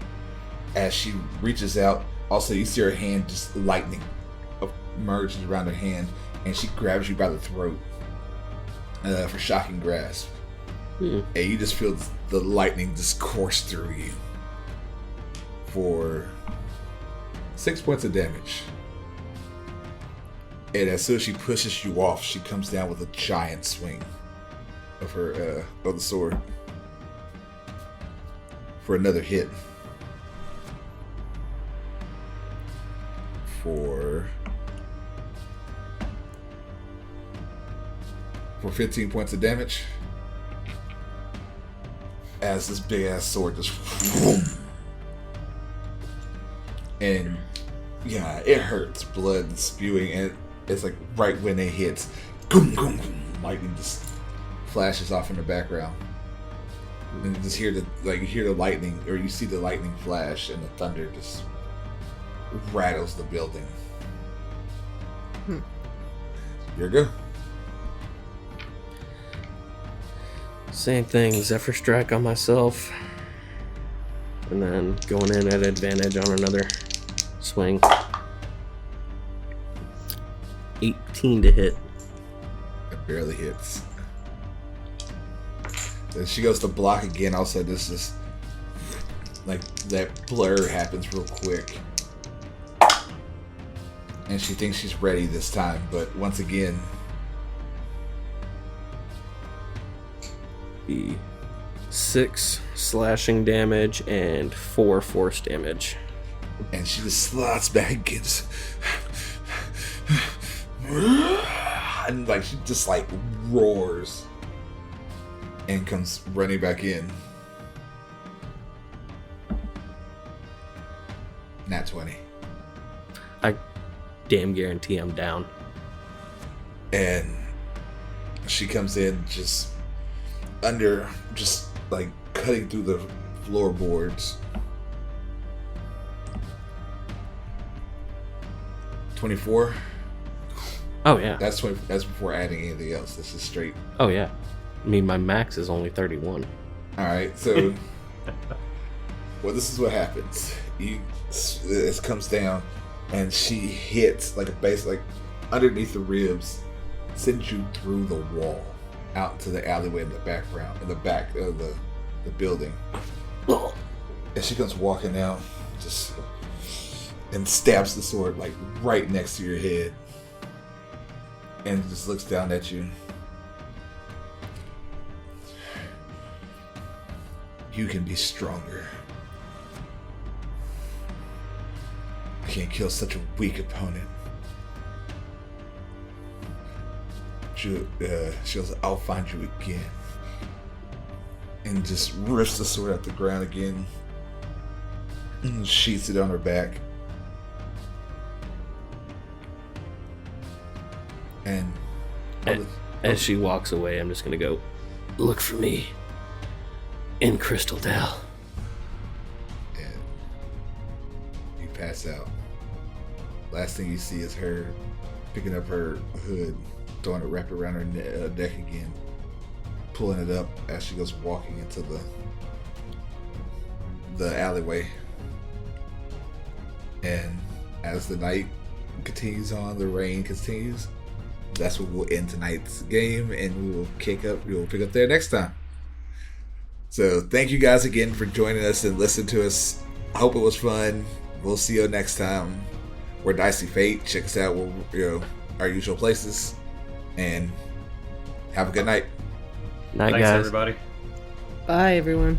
As she reaches out, also you see her hand just lightning emerges around her hand, and she grabs you by the throat for shocking grasp. And you just feel the lightning just course through you for 6 points of damage. And as soon as she pushes you off, she comes down with a giant swing of her of the sword for another hit. For 15 points of damage. As this big ass sword just whoom. And yeah, it hurts, blood spewing, and it's like right when it hits, boom, boom, boom, lightning just flashes off in the background. And you just hear the lightning, or you see the lightning flash, and the thunder just rattles the building. Here you go. Same thing, Zephyr Strike on myself. And then going in at advantage on another swing. 18 to hit. It barely hits. Then she goes to block again. Also, this is like that blur happens real quick. And she thinks she's ready this time, but once again, be 6 slashing damage and 4 force damage. And she just slides back and gets, and like she just like roars and comes running back in. Nat 20. I damn guarantee I'm down. And she comes in just like cutting through the floorboards. 24. Oh yeah. That's before adding anything else. This is straight. Oh yeah. I mean, my max is only 31. All right, so well, this is what happens. It comes down, and she hits like a base, like underneath the ribs, sends you through the wall out to the alleyway in the back of the building. And she comes walking out, just and stabs the sword like right next to your head, and just looks down at you. You can be stronger. I can't kill such a weak opponent. She goes, I'll find you again. And just rips the sword out the ground again. And sheaths it on her back. And as she walks away, I'm just gonna go, look for me in Crystal Dell. And you pass out. Last thing you see is her picking up her hood, throwing it wrapped around her neck again, pulling it up as she goes walking into the alleyway. And as the night continues on, the rain continues. That's where we'll end tonight's game, and we will pick up there next time. So thank you guys again for joining us and listening to us. I hope it was fun. We'll see you next time. We're Dicey Fate. Check us out our usual places. And have a good night. Night, Thanks, guys. everybody. Bye, everyone.